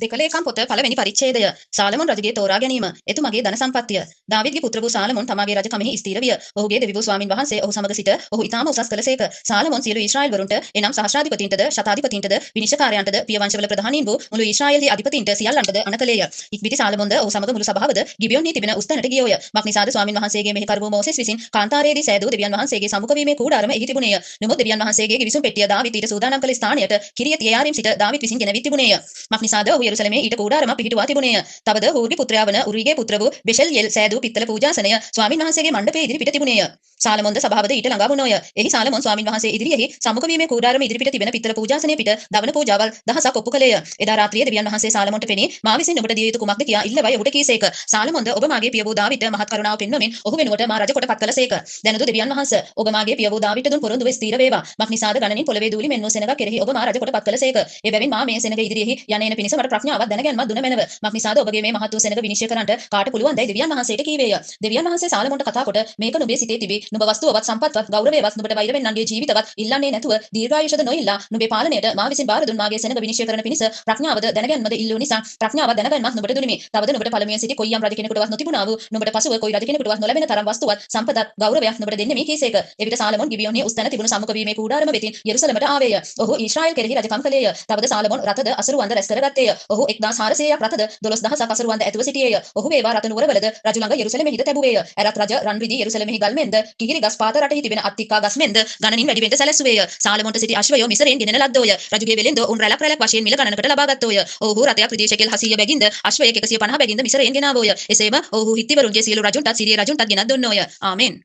දෙකලේකම් පොත පළවෙනි පරිච්ඡේදය සාලමොන් රජුගේ තෝරා ගැනීම එතුමගේ ධන සම්පත්තිය දාවිද්ගේ පුත්‍ර වූ සාලමොන් තමාගේ රජකමෙහි ස්ථීර විය. ඔහුගේ දෙවි වූ ස්වාමින් වහන්සේ ඔහු සමග සිට ඔහු ඊටාම උසස් කළසේක. සාලමොන් සියලු ඊශ්‍රායෙල් වරුන්ට එනම් සහස්‍රාධිපතීන්ටද ශතාධිපතීන්ටද විනිශ්චයකාරයන්ටද පිය වංශවල ප්‍රධානීන් වූ මුළු ඊශ්‍රායෙල්හි අධිපතීන්ට සියල්ලන්ටද අනකලේය. ඉක්බිති සාලමොන්ද ඔහු සමග මුළු සභාවද ගිබියොන්හි තිබෙන උස්තැනට ගියෝය. මක්නිසාද ස්වාමින් වහන්සේගේ මෙහි කරුවෝ මෝසෙස් විසින් කාන්තාරයේදී සෑදූ දෙවියන් වහන්සේගේ සමුඛ වීමේ කූඩාරම එහි තිබුණේය. නමුත් දෙවියන් වහන්සේගේ ගිවිසුම් පෙට්ටිය දාවිත් ඊට සූදානම් කළ ස්ථානයට කිරියත් යෙයාරිම් සිට දාවිත් විසින් ගෙනවිත් තිබුණේය. මක්නිසාද ඔහු යෙරුසලමේ ඊට කූඩාරම පිහිටුවා තිබුණේය. තවද හූර්ගේ පුත්‍රයා වන උරිගේ පුත්‍ර වූ බෙෂෙල්යෙල් සෑදූ පිත්තල පූජාසනය ස්වාමින් වහන්සේගේ මණ්ඩපයේ ඉදිරි පිට තිබුණේය. සාලමොන්ද සභාවද ඊට ළඟා වුණෝය. එහි සාලමොන් ස්වාමින් වහන්සේ ඉදිරියෙහි සමුඛ වීමේ කූඩාරම ඉදිරි පිට තිබෙන පිත්තල පූජාසනයේ පිට දවන පූජාවල් දහසක් ඔප්පු කළේය. එදා රාත්‍රියේ දෙවියන් වහන්සේ සාලමොන්ට පෙනී මා විසින් ඔබට දිය යුතු කුමක්ද කියා ඉල්ලවයි ඔහුට කීසේක. සාලමොන්ද ඔබ මාගේ පිය වූ දාවිට මහත් කරුණාව පෙන්වමින් ඔහු වෙනුවට මා රජ කොට පත් කළසේක. දැනුදු දෙවියන් වහන්සේ ඔබ මාගේ පිය වූ දාවිට දුන් පොරොන්දුව ස්ථීර වේවා. මක්නිසාද ගණනින් පොළවේ දූලි මෙන් වූ සෙනඟ කෙරෙහි ඔබ මා රජ කොට පත් කළසේක. එබැවින් මා මේ සෙනඟ ඉදිරියෙහි යන්නේන පිණිස මට ප්‍රඥාවක් දැනගැන්මක් දුන මැනව. මක්නිසාද ඔබගේ මේ මහත් වූ සෙනඟ විනිශ්චය කරන්නට කාට පුළුවන් දැයි දෙවියන් වහන්සේට කීවේය. දෙවියන් වහන්සේ සාලමොන්ට කතා කොට මේක නුඹේ සිතේ තිබී නුඹ වස්තුවවත් සම්පත්වත් ගෞරවයවත් නුඹට වෛර වෙන්නන්ගේ ජීවිතවත් ඉල්ලන්නේ නැතුව දීර්ඝායුෂද නොඉල්ලා නුඹේ පාලනයට මා විසින් බාර දුන් මාගේ සෙනඟ විනිශ්චය කරන පිණිස ප්‍රඥාවද දැනගැන්මද ඉල්ලූ නිසා ප්‍රඥාව දැනගැන්මක් නුඹට දුනිමි. තවද නුඹට පළමුවෙන් සිටි කොයියම් රජ කෙනෙකුටවත් නොතිබුණා වූ නුඹට පසුව කොයි රජ කෙනෙකුටවත් නොලැබෙන තරම් වස්තුවත් සම්පතත් ගෞරවයක් නුඹට දෙන්නේ මේ කීසේක. එවිට සාලමොන් ගිබියොන්හි උස්තැන තිබුණු සමුඛ වීමේ කූඩාරම වෙතින් යෙරුසලමට ආවේය. ඔහු ඊශ්‍රායෙල් කෙරෙහි රජකම් කළේය. තවද සාලමොන් රතද අසරුවන්ද රැස් කරගත්තේය. ඔහු 1400ක් රතද 12000ක් අසරුවන්ද ඇතුව සිටියේය. ඔහු වේවා රත නුවරවලද රජු ළඟ යෙරුසලමෙහි හිට තැබුවේය. ඇරත් රජ රන් රිදී යෙරුසලමෙහි ගල් මෙන්ද කිහිරි ගස් පාත රටෙහි තිබෙන අත්තිකා ගස් මෙන්ද ගණනින් වැඩි වෙන්න සැලැස්සුවේය. සාලමොන්ට සිටි අශ්වයෝ මිසරෙන් ගෙනෙන ලද්දෝය. රජුගේ වෙලෙන්ද උන් රැලක් වශයෙන් මිල ගණනකට ලබා ගත්තෝය. ඔහු රතයක් රිදී ෂෙකෙල් 800 බැගින්ද අශ්වයෙක් 150 බැගින්ද මිසරෙන් ගෙනාවෝය. එසේම ඔහු හිත්තිවරුන්ගේ සියලු රජුන්ටත් සිරිය රජුන්ටත් ගෙනත් දුන්නෝය. ආමෙන්.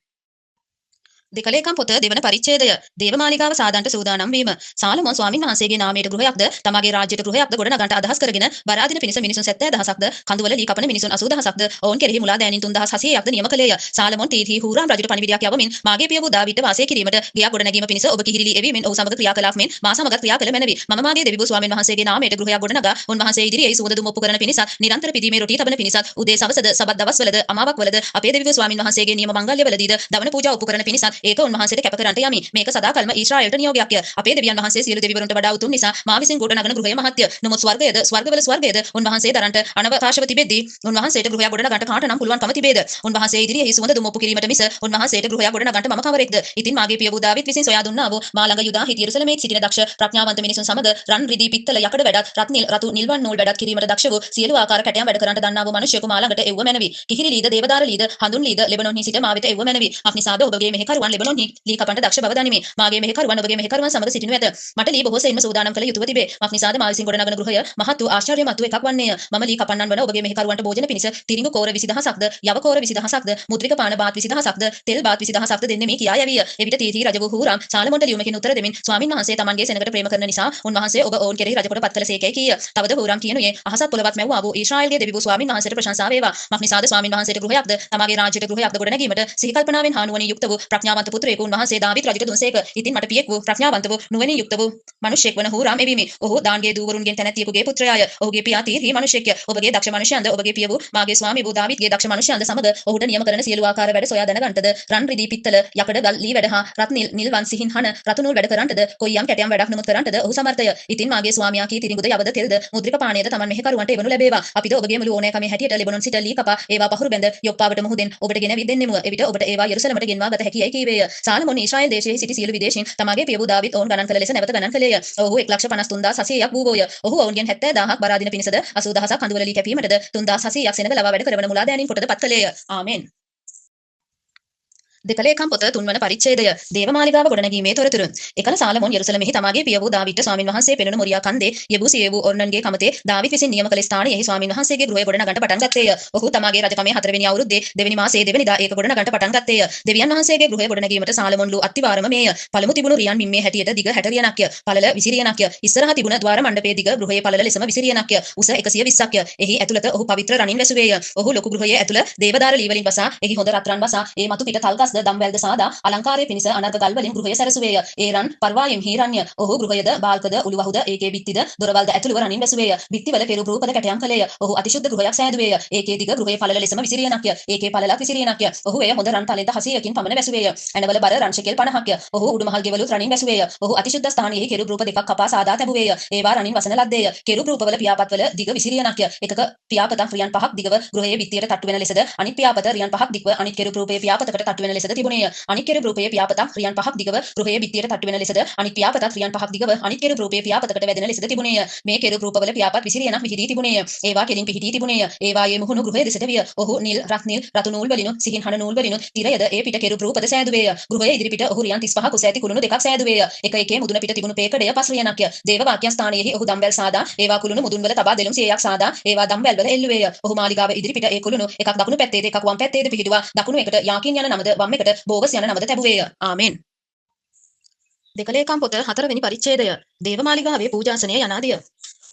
දෙකලේකම් පොත දෙවන පරිච්ඡේදය දේවමාලිගාව සාදන්ට සූදානම් වීම. සාලමොන් ස්වාමින් වහන්සේගේ නාමයට ගෘහයක්ද තමාගේ රාජ්‍යයට ගෘහයක්ද ගොඩනගන්නට අදහස් කරගෙන බරාදින පිණිස මිනිසුන් 70000ක්ද කඳුවල ලී කපන මිනිසුන් 80000ක්ද ඔවුන් කෙරෙහි මුලා දෑනින් 3700ක්ද නියම කළේය. සාලමොන් තීහි හූරාම් රජුට පණිවිඩයක් යවමින් මාගේ පිය වූ දාවිට වාසය කිරීමට ගියක් ගොඩනැගීම පිණිස ඔබ කිහිරිලි එවීමෙන් ඔහු සමග ක්‍රියා කළාක් මෙන් මා සමග ක්‍රියා කළ මැනවි. මම මාගේ දෙවි වූ ස්වාමින් වහන්සේගේ නාමයට ගෘහයක් ගොඩනගා උන්වහන්සේ ඉදිරියේ සුවඳ දුම් ඔප්පු කරන පිණිසත් නිරන්තර පිදීමේ රොටි තබන පිණිසත් උදේ සවසද සබත් දවස්වලද අමාවක් වලද අපේ දෙවි වූ ස්වාමින් වහන්සේගේ නියම මංගල්‍යවලදීද දවන පූජා ඔප්පු කරන පිණිසත් ඒක උන්වහන්සේට කැප කරන්නට යමි. මේක සදාකල්ම ඊශ්‍රායෙල්ට නියෝගයක්ය. අපේ දෙවියන් වහන්සේ සියලු දෙවිවරුන්ට වඩා උතුම් නිසා මා විසින් ගොඩනගන ගෘහය මහත්ය. නමුත් ස්වර්ගයද ස්වර්ගවල ස්වර්ගයද උන්වහන්සේ දරන්ට අනවකාශව තිබෙද්දී උන්වහන්සේට ගෘහයක් ගොඩනගන්නට කාට නම් පුළුවන්කම තිබේද? උන්වහන්සේ ඉදිරියේ සුවඳ දුම් ඔප්පු කිරීමට මිස උන්වහන්සේට ගෘහයක් ගොඩනගන්නට මම කවරෙක්ද? ඉතින් මාගේ පිය වූ දාවිත් විසින් සොයා දුන්නා වූ මා ළඟ යුදා හිටි යෙරුසලමේ සිටින දක්ෂ ප්‍රඥාවන්ත මිනිසුන් සමග රන් රිදී පිත්තල යකඩ වැඩත් රතු නිල්වන් නූල් වැඩත් කිරීමට දක්ෂ වූ සියලු ආකාර කැටයම් වැඩ කරන්නට දන්නා වූ මිනිසෙකු මා ළඟට එව්ව මැනවි. කිහිරි ලීද දේවදාර ලීද හඳුන් ලීද ලෙබනොන්හි සිට මා වෙත එව්ව මැනවි. අක්නිසාද ඔබගේ මෙහෙකරුවන් ලෙබනොන්හි ලී කපන්නට දක්ෂ බව දනිමි. මාගේ මෙහෙකරුවන් ඔබගේ මෙහෙකරුවන් සමග සිටිනු ඇත. මට ලී බොහෝ සෙයින්ම සූදානම් කළ යුතුව තිබේ. මක්නිසාද මා විසින් ගොඩනගන ගෘහය මහත් වූ ආශ්චර්යමත් වූ එකක් වන්නේය. මම ලී කපන්නන් වන ඔබගේ මෙහෙකරුවන්ට භෝජන පිණිස තිරිඟු කෝර 20000ක්ද යව කෝර 20000ක්ද මුද්‍රික පාන බාත් 20000ක්ද තෙල් බාත් 20000ක්ද දෙන්නේ මේ කියා යවිය. එවිට තීති රජ වූ හූරාම් සාලමොන්ට ලියුමකින් උත්තර දෙමින් ස්වාමින් වහන්සේ තමන්ගේ සෙනඟට ප්‍රේම කරන නිසා උන්වහන්සේ ඔබ ඔවුන් කෙරෙහි රජ කොට පත් කළසේකයි කීය. තවද හූරාම් කියනුයේ අහසත් පොළවත් මැව්වා වූ ඊශ්‍රායෙල්ගේ දෙවි වූ ස්වාමින් වහන්සේට ප්‍රශංසා වේවා. මක්නිසාද ස්වාමින් වහන්සේට ගෘහයක්ද තමාගේ රාජ්‍යයට ගෘහයක්ද ගොඩනැගීමට සිහි කල්පනාවෙන් හානුවණින් යුක්ත වූ ප්‍රඥාවන්ත පුත්‍රයෙකු උන්වහන්සේ දාවිත් රජුට දුන්සේක. ඉතින් මට පියෙක් වූ ප්‍රඥාවන්ත වූ නුවණින් යුක්ත වූ මිනිසෙක් වන හූරාම් එවිමි. ඔහු දාන්ගේ දූවරුන්ගෙන් තැනැත්තියෙකුගේ පුත්‍රයාය. ඔහුගේ පියා තීර්හි මිනිසෙක්ය. ඔබගේ දක්ෂ මිනිසයන්ද ඔබගේ පිය වූ මාගේ ස්වාමී වූ දාවිත්ගේ දක්ෂ මිනිසයන්ද සමග ඔහුට නියම කරන සියලු ආකාර වැඩ සොයා දැනගන්ටද රන් රිදී පිත්තල යකඩ ගල් ලී වැඩ හා රත් නිල්වන් සිහින් හන රතු නූල් වැඩ කරන්ටද කොයියම් කැටයම් වැඩක් නමුත් කරන්ටද ඔහු සමර්ථය. ඉතින් මාගේ ස්වාමියා කී තිරිඟුද යවද තෙල්ද මුද්‍රික පානයද තමන් මෙහෙකරුවන්ට එවනු ලැබේවා. අපිට ඔබගේ මුළු ඕනෑකමේ හැටියට ලෙබනොන් සිට ලී කපා ඒවා පහුරු බැඳ යොප්පාවට මොහොතෙන් ඔබට ගෙන විදෙන්නෙමු. එවිට ඔබට ඒවා යෙරුසලමට ගෙන්වා ගත හැකියයි කීවේය. සාලමොන් ඊශ්‍රායෙල් දේශයේ සිටි සියලු විදේශීන් තමාගේ පිය වූ දාවිත් ඔවුන් ගණන් කළ ලෙස නැවත ගණන් කළේය. ඔහු 153800ක් වූවෝය. ඔහු ඔවුන්ගෙන් 70000ක් බරාදින පිණිසද 80000ක් කඳුවල ලී කැපීමටද 3800ක් සෙනඟ ලවා වැඩ කරවන මුලා දෑනින් කොටද පත් කළේය. ආමෙන්. දෙකලේකම් පොත තුන්වන පරිච්ඡේදය දේවමාලිගාව ගොඩනැගීමේ තොරතුරු. එකල සාලමොන් යෙරුසලමෙහි තමාගේ පිය වූ දාවිත් ස්වාමින් වහන්සේ පෙනුණු මොරියා කන්දේ යෙබුසිය වූ ඔර්නන්ගේ කමතේ දාවිත් විසින් නියම කළ ස්ථානයෙහි ස්වාමින් වහන්සේගේ ගෘහය ගොඩනගන්නට පටන් ගත්තේය. ඔහු තමාගේ රජකමේ 4 වෙනි අවුරුද්දේ 2 වෙනි මාසයේ 2 වෙනිදා ඒක ගොඩනගන්නට පටන් ගත්තේය. දෙවියන් වහන්සේගේ ගෘහය ගොඩනැගීමට සාලමොන් ලු අත්තිවාරම මේය. පළමු තිබුණු රියන් මිම්මේ හැටියට දිග 60 රියනක්ය. පළල 20 රියනක්ය. ඉස්සරහ තිබුණ ద్వාර මණ්ඩපයේ දිග ගෘහයේ පළල ලෙසම 20 රියනක්ය. උස 120ක්ය. එහි ඇතුළත ඔහු පවිත්‍ර රණින් වැසුවේය. ඔහු ලොකු ගෘහයේ ඇතුළ දේවදාර ලී වලින් වසා එහි හොඳ රත්රන් වසා ඒ මතු පිට තල්ගස්ද උසස්ද දම්වැල්ද සාදා අලංකාරයේ පිණිස අනර්ග ගල් වලින් ගෘහය සැරසුවේය. ඒ රන් පර්වායම් හිරණ්‍ය. ඔහු ගෘහයද බාල්කද උළුවහුද ඒකේ බිත්තිද දොරවල්ද ඇතුළුව රණින් වැසුවේය. බිත්තිවල කෙරුබ් රූපද කැටයම් කළේය. ඔහු අතිශුද්ධ ගෘහයක් සෑදුවේය. ඒකේ දිග ගෘහයේ පළල ලෙසම විසිරියනක්ය. ඒකේ පළලක් විසිරියනක්ය. ඔහු එය හොඳ රන් තලෙන්ද 600කින් පමණ වැසුවේය. ඇනවල බර රන් ශෙකෙල් 50ක්ය. ඔහු උඩුමහල් ගෙවලුත් රණින් වැසුවේය. ඔහු අතිශුද්ධ ස්ථානයේ කෙරුබ් රූප දෙකක් කපා සාදා තැබුවේය. ඒවා රණින් වසන ලද්දේය. කෙරුබ් රූපවල පියාපත්වල දිග විසිරියනක්ය. එකක පියාපතක් රියන් 5ක් දිගව ගෘහයේ බිත්තියට තට්ටු වෙන ලෙසද අනිත් පියාපත රියන් 5ක් දිගව අනිත් කෙරුබ් රූපයේ පියාපතකට තට්ටු වෙන ලෙසද තිබුණේය. අනිත් කෙරුබ් රූපයේ පියාපතක් රියන් 5ක් දිගව ගෘහයේ බිත්තියට තට්ටු වෙන ලෙසද අනිත් පියාපතක් රියන් 5ක් දිගව අනිත් කෙරුබ් රූපයේ පියාපතකට වැදෙන ලෙසද තිබුණේය. මේ කෙරුබ් රූපවල පියාපත් විසිරියනක් විහිදී තිබුණේය. ඒවා කෙලින් පිහිටී තිබුණේය. ඒවායේ මුහුණු ගෘහය දෙසට විය. ඔහු නිල් රතු නූල් වලිනුත් සිහින් හන නූල් වලිනුත් තිරයද ඒ පිට කෙරුබ් රූපද සෑදුවේය. ගෘහයේ ඉදිරිපිට ඔහු රියන් 35ක උස ඇති කුළුණු දෙකක් සෑදුවේය. එක එකේ මුදුන පිට තිබුණු පේකඩය 5 රියනක්ය. දේව වාක්‍ය ස්ථානයේහි ඔහු දම්වැල් සාදා ඒවා කුළුණු මුදුන් වල තබා දෙලුම් 100ක් සාදා ඒවා දම්වැල් වල එල්ලුවේය. ඔහු මාලිගාව ඉදිරිපිට ඒ කුළුණු එකක් දකුණු පැත්තේද එකක් වම් පැත්තේද පිහිටුවා දකුණු එකට යාකින් යන නමද වම් එකට බෝගස් යන නමද තැබුවේය. ආමෙන්. දෙකලේකම් පොත 4 වෙනි පරිච්ඡේදය. දේවමාලිගාවේ පූජාසනය යනාදිය.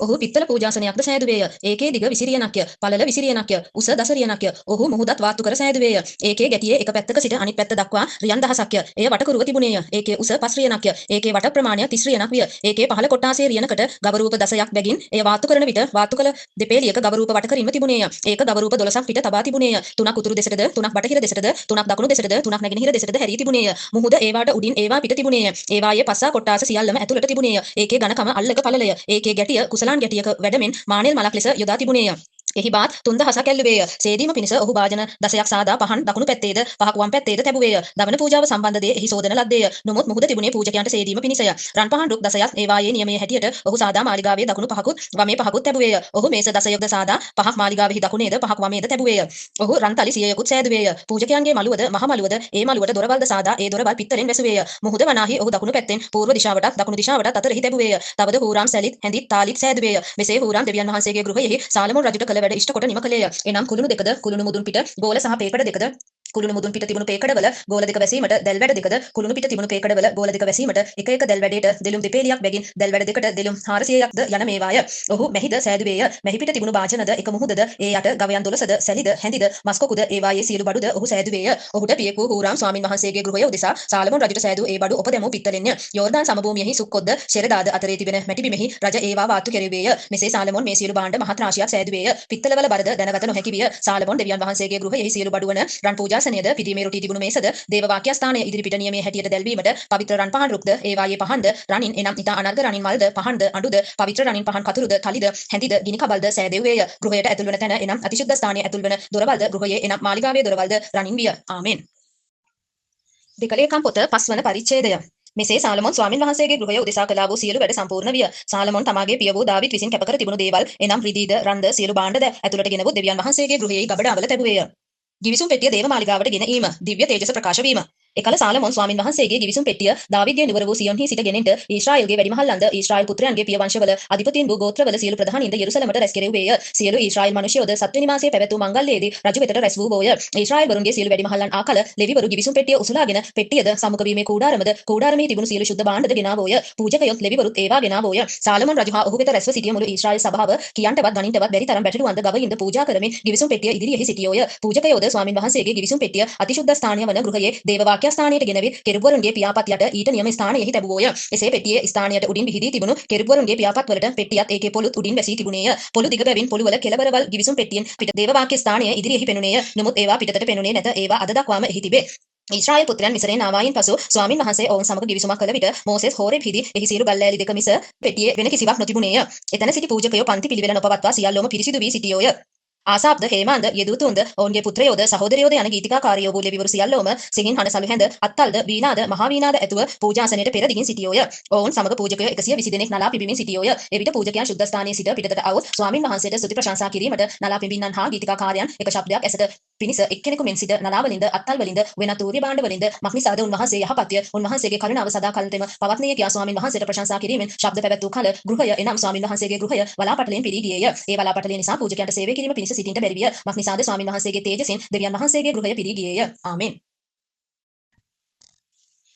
ඔහු පිත්තල පූජාසනයක්ද සෑදුවේය. ඒකේ දිග විසිරියනක්ය. පළල විසිරියනක්ය. උස දසරියනක්ය. ඔහු මුහුදත් වාත්තු කර සෑදුවේය. ඒකේ ගැටියේ එක පැත්තක සිට අනිත් පැත්ත දක්වා රියන් 1000ක්ය. එය වටකුරුව තිබුණේය. ඒකේ උස 5 රියනක්ය. ඒකේ වට ප්‍රමාණය 30 රියනක් විය. ඒකේ පහළ කොටාසේ රියනකට ගව රූප 10ක් බැගින් එය වාත්තු කරන විට වාත්තු කළ දෙපේලියක ගව රූප වට කරින්ම තිබුණේය. ඒක ගව රූප 12ක් පිට තබා තිබුණේය. 3ක් උතුරු දෙසටද 3ක් බටහිර දෙසටද 3ක් දකුණු දෙසටද 3ක් නැගෙනහිර දෙසටද හැරී තිබුණේය. මුහුද ඒවාට උඩින් ඒවා පිට තිබුණේය. ඒවායේ පස්සා කොටාස සියල්ලම ඇතුළට තිබුණේය. ඒකේ ඝනකම අල්ලක පළලය. ඒකේ ගැටිය කුසලාන් ගැටියක වැඩ මානෙල් මලක් ලෙස යොදා තිබුණේය. එහි බාත් 3000ක් ඇල්ලුවේය. සේදීම පිණිස ඔහු භාජන 10ක් සාදා පහන් දකුණු පැත්තේද පහක් වම් පැත්තේද තැබුවේය. දවන පූජාව සම්බන්ධ දේ එහි සෝදන ලද්දේය. නමුත් මුහුද තිබුණේ පූජකයන්ට සේදීම පිණිසය. රන් පහන් රුක් 10ක් ඒවායේ නියමයේ හැටියට ඔහු සාදා මාලිගාවේ දකුණු පහකුත් වමේ පහකුත් තැබුවේය. ඔහු මේස 10ක්ද සාදා පහක් මාලිගාවෙහි දකුණේද පහක් වමේද තැබුවේය. ඔහු රන් තලි 100කුත් සෑදුවේය. පූජකයන්ගේ මළුවද මහ මළුවද ඒ මළුවට දොරවල්ද සාදා ඒ දොරවල් පිත්තලෙන් වැසුවේය. මුහුද වනාහි ඔහු දකුණු පැත්තෙන් පූර්ව දිශාවටත් දකුණු දිශාවටත් අතරෙහි තැබුවේය. තවද හූරාම් සැලිත් හැඳිත් තාලිත් සෑදුවේය. මෙසේ හූරාම් දෙවියන් වහන්සේගේ ගෘහයෙහි සාලමෝන් රජුට කළ වැඩ ඉෂ්ට කොට නිම කළේය. එනම් කුළුණු දෙකද කුළුණු මුදුන් පිට ගෝල සහ පේකඩ දෙකද කුළුණු මුදුන් පිට තිබුණු පේකඩවල ගෝල දෙක වැසීමට දැල් වැඩ දෙකද කුළුණු පිට තිබුණු පේකඩවල ගෝල දෙක වැසීමට එක එක දැල් වැඩේට දෙලුම් දෙපේලියක් බැගින් දැල් වැඩ දෙකට දෙලුම් 400ක්ද යන මේවාය. ඔහු මෙහිද සෑදුවේය. මෙහි පිට තිබුණු වාචනද එක මුහුදද ඒ යට ගවයන් 12ද සැලිද හැඳිද මස්කොකුද ඒවායේ සියලු බඩුද ඔහු සෑදුවේය. ඔහුට පියෙකු හූරාම් ස්වාමින් වහන්සේගේ ගෘහය උදෙසා සාලමෝන් රජුට සෑදූ ඒ බඩු ඔපදැමූ පිත්තලෙන්ය. යෝර්දාන් සමභූමියෙහි සුක්කොද්ද ශෙරදාද අතරේ තිබෙන මැටි බිමෙහි රජ ඒවා වාත්තු කෙරෙවේය. මෙසේ සාලමෝන් මේ සියලු භාණ්ඩ මහත් රාශියක් සෑදුවේය. පිත්තලවල බරද දැනගත නොහැකි විය. සාලමෝන් දෙවියන් වහන්සේගේ ගෘහයෙහි සියලු බඩුවන රන් පූජාසනයද පිදීමේ රොටි තිබුණු මේසද දේව වාක්‍ය ස්ථානයේ ඉදිරිපිට නියමයේ හැටියට දැල්වීමට පවිත්‍ර රන් පහන් රුක්ද ඒවායේ පහන්ද රණින් එනම් ඊට අනර්ග රණින් මල්ද පහන්ද අඬුද පවිත්‍ර රණින් පහන් කතුරුද තලිද හැඳිද ගිනි කබල්ද සෑදෙව්වේය. ගෘහයට ඇතුල් වන තැන එනම් අතිශුද්ධ ස්ථානයේ ඇතුල් වන දොරවල්ද ගෘහයේ එනම් මාලිගාවේ දොරවල්ද රණින් විය. ආමෙන්. දෙකලේකම් පොත 5 වන පරිච්ඡේදය. මෙසේ සාලමෝන් ස්වාමින් වහන්සේගේ ගෘහය උදෙසා කළා වූ සියලු වැඩ සම්පූර්ණ විය. සාලමෝන් තමාගේ පිය වූ දාවිත් විසින් කැප කර තිබුණු දේවල් එනම් රිදීද රන්ද සියලු භාණ්ඩද ඇතුළට ගෙන වූ දෙවියන් වහන්සේගේ ගෘහයේ ගබඩාවල තැබුවේය. ගිවිසුම් පෙට්ටිය දේව මාලිගාවට ගෙන ඊම දිව්‍ය තේජස ප්‍රකාශ වීම. එකල සාලමෝන් ස්වාමින් වහන්සේගේ ගිවිසුම් පෙට්ටිය දාවිද්ගේ නුවර වූ සියොන්හි සිට ගෙනෙන්ට ඊශ්‍රායෙල්ගේ වැඩිමහල්ලන්ද ඊශ්‍රායෙල් පුත්‍රයන්ගේ පිය වංශවල අධිපතීන් වූ ගෝත්‍රවල සියලු ප්‍රධානීන්ද යෙරුසලමට රැස් කෙරෙව්වේය. සියලු ඊශ්‍රායෙල් මිනිසයෝද සත්ව නිවාසයේ පැවැත් වූ මංගල්‍යයේදී රජු වෙතට රැස් වූ බෝය. ඊශ්‍රායෙල් වරුන්ගේ සියලු වැඩිමහල්ලන් ආකල ලෙවිවරු ගිවිසුම් පෙට්ටිය උසුලාගෙන පෙට්ටියද සම්මුඛ වීමේ කූඩාරමද කූඩාරමේ තිබුණු සියලු ශුද්ධ භාණ්ඩද ගෙනාවෝය. පූජකයොත් ලෙවිවරුත් ඒවා ගෙනාවෝය. සාලමෝන් රජු හා ඔහු වෙත රැස්ව සිටිය මුළු ඊශ්‍රායෙල් සභාව කියන්ටවත් ගණින්ටවත් බැරි තරම් බැටළුවන්ද ගවයින්ද පූජා කරමින් ගිවිසුම් පෙට්ටිය ඉදිරියෙහි සිටියෝය. පූජකයෝද ස්වාමින් වහන්සේගේ ගිවිසුම් පෙට්ටිය අතිශුද්ධ ස්ථානීය වන ගෘහයේ දේව වාක්‍ය ස්ථානයට ගෙනවි කෙරුබවරුන්ගේ පියාපත් යට ඊට නියම ස්ථානයෙහි තැබුවෝය. එසේ පෙට්ටියේ ස්ථානයට උඩින් විහිදී තිබුණු කෙරුබවරුන්ගේ පියාපත් වලට පෙට්ටියත් ඒකේ පොළුත් උඩින් වැසී තිබුණේය. පොළු දිග බැවින් පොළුවල කෙළවරවල් ගිවිසුම් පෙට්ටියෙන් පිට දේව වාක්‍ය ස්ථානය ඉදිරියෙහි පෙනුනේය. නමුත් ඒවා පිටතට පෙනුනේ නැත. ඒවා අද දක්වාම එහි තිබේ. ඊශ්‍රායෙල් පුත්‍රයන් මිසරෙන් ආවායින් පසු ස්වාමින් වහන්සේ ඔවුන් සමග ගිවිසුමක් කළ විට මෝසෙස් හෝරෙබ් හිදී එහි සියලු ගල්ලෑලි දෙක මිස පෙට්ටියේ වෙන කිසිවක් නොතිබුණේය. එතන සිටි පූජකයෝ පන්ති පිළිවෙල නොපවත්වා සියල්ලෝම පිරිසිදු වී සිටියෝය. ආසාප්ද හේමාන්ද යෙදුතුන්ද ඔවුන්ගේ පුත්‍රයෝද සහෝදරයෝද යන ගීතිකාකාරයෝ වූ ලෙවිවරු සියල්ලෝම සිහින් හන සලු හැඳ අත්තල්ද වීණාද මහා වීණාද ඇතුව පූජාසනයට පෙර දිගින් සිටියෝය. ඔවුන් සමග පූජකයෝ 120 දෙනෙක් නලා පිබිමින් සිටියෝය. එවිට පූජකයන් ශුද්ධ ස්ථානයේ සිට පිටතට આવොත් ස්වාමින් වහන්සේට ස්තුති ප්‍රශංසා කිරීමට නලා පිබින්නන් හා ගීතිකාකාරයන් එක ශබ්දයක් ඇසට පිනිස එක්කෙනෙකු මෙන් සිට නලා වලින්ද අත්තල් වලින්ද වෙනත් ඌර්ය භාණ්ඩ වලින්ද මක්නිසාද උන්වහන්සේ යහපත්ය උන්වහන්සේගේ කරුණාව සදා කල්තෙම පවත්නිය කියා ස්වාමින් වහන්සේට ප්‍රශංසා කිරීමෙන් ශබ්ද පැවැත් වූ කල ගෘහය එනම් ස්වාමින් වහන්සේගේ ගෘහය වලාපටලෙන් පිරී ගියේය. ඒ වලාපටලේ නිසා පූජකයන්ට සේවය කිරීම පිණිස සිටින්ට බැරි විය. මක්නිසාද ස්වාමින් වහන්සේගේ තේජසින් දෙවියන් වහන්සේගේ ගෘහය පිරී ගියේය. ආමෙන්.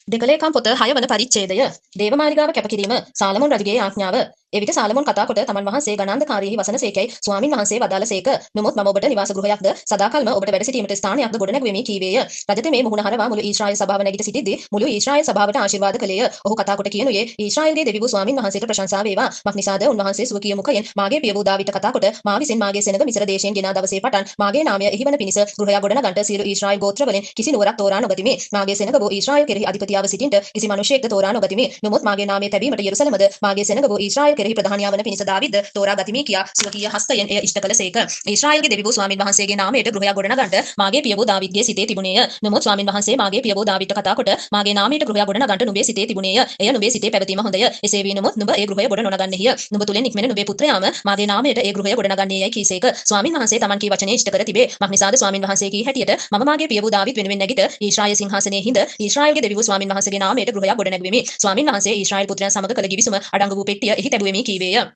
දෙකලේකම් පොත 6 වන පරිච්ඡේදය. දේවමාලිගාව කැප කිරීම සාලමෝන් රජුගේ ආඥාව. එවිට සාලමොන් කතා කොට තමන් වහන්සේ ගණන්ධකාරයෙහි වසනසේකැයි ස්වාමින් වහන්සේ වදාළසේක. නමුත් මම ඔබට නිවාස ගෘහයක්ද සදාකල්ම ඔබට වැඩ සිටීමට ස්ථානයක්ද ගොඩනැගුවෙමි කීවේය. රජතෙමේ මුහුණ හරවා මුළු ඊශ්‍රායෙල් සභාව නැගිට සිටිද්දී මුළු ඊශ්‍රායෙල් සභාවට ආශිර්වාද කළේය. ඔහු කතා කොට කියනුයේ ඊශ්‍රායෙල්ගේ දෙවි වූ ස්වාමින් වහන්සේට ප්‍රශංසා වේවා. මක්නිසාද උන්වහන්සේ සුවකීය මුඛයෙන් මාගේ පිය වූ දාවිට කතා කොට මා විසින් මාගේ සෙනඟ මිසර දේශයෙන් ගෙනා දවසේ පටන් මාගේ නාමය එහිවන පිණිස ගෘහයක් ගොඩනගන්නට සියලු ඊශ්‍රායෙල් ගෝත්‍රවලින් කිසි නුවරක් තෝරා නොගතිමි. මාගේ සෙනඟ වූ ඊශ්‍රායෙල් කෙරෙහි අධිපතියව සිටින්ට කිසි මිනිසෙක්ද තෝරා නොගතිමි. නමුත් මාගේ නාමය තැබීමට යෙරුසලමද මාගේ සෙනඟ වූ ඊශ්‍රායෙල් කෙරෙහි ප්‍රධානියා වන පිණිස දාවිද තෝරා ගතිමි කියා සුවකීය හස්තයෙන් එය ඉෂ්ට කළසේක. ඊශ්‍රායෙල්ගේ දෙවි වූ ස්වාමින් වහන්සේගේ නාමයට ගෘහයක් ගොඩනගන්නට මාගේ පිය වූ දාවිද්ගේ සිතේ තිබුණේය. නමුත් ස්වාමින් වහන්සේ මාගේ පිය වූ දාවිට කතා කොට මාගේ නාමයට ගෘහයක් ගොඩනගන්නට නුඹේ සිතේ තිබුණේය. එය නුඹේ සිතේ පැවතීම හොඳය. එසේ වී නමුත් නුඹ ඒ ගෘහය ගොඩ නොනගන්නේය. නුඹ තුලින් නික්මෙන නුඹේ පුත්‍රයාම මාගේ නාමයට ඒ ගෘහය ගොඩනගන්නේයයි කීසේක. ස්වාමින් වහන්සේ තමන් කී වචනේ ඉෂ්ට කර තිබේ. මක්නිසාද ස්වාමින් වහන්සේ කී හැටියට මම මාගේ පිය වූ දාවිත් වෙනුවෙන් නැගිට ඊශ්‍රායෙල් සිංහාසනයේ හිඳ ඊශ්‍රායෙල්ගේ දෙවි වූ ස්වාමින් වහන්සේගේ නාමයට ගෘහයක් ගොඩනැගුවෙමි. ස්වාමින් වහන්සේ ඊශ්‍රායෙල් පුත්‍රයන් සමග කළ ගිවිසුම අඩංගු වූ පෙට්ටිය එහි තැබුවෙමි කීවේය.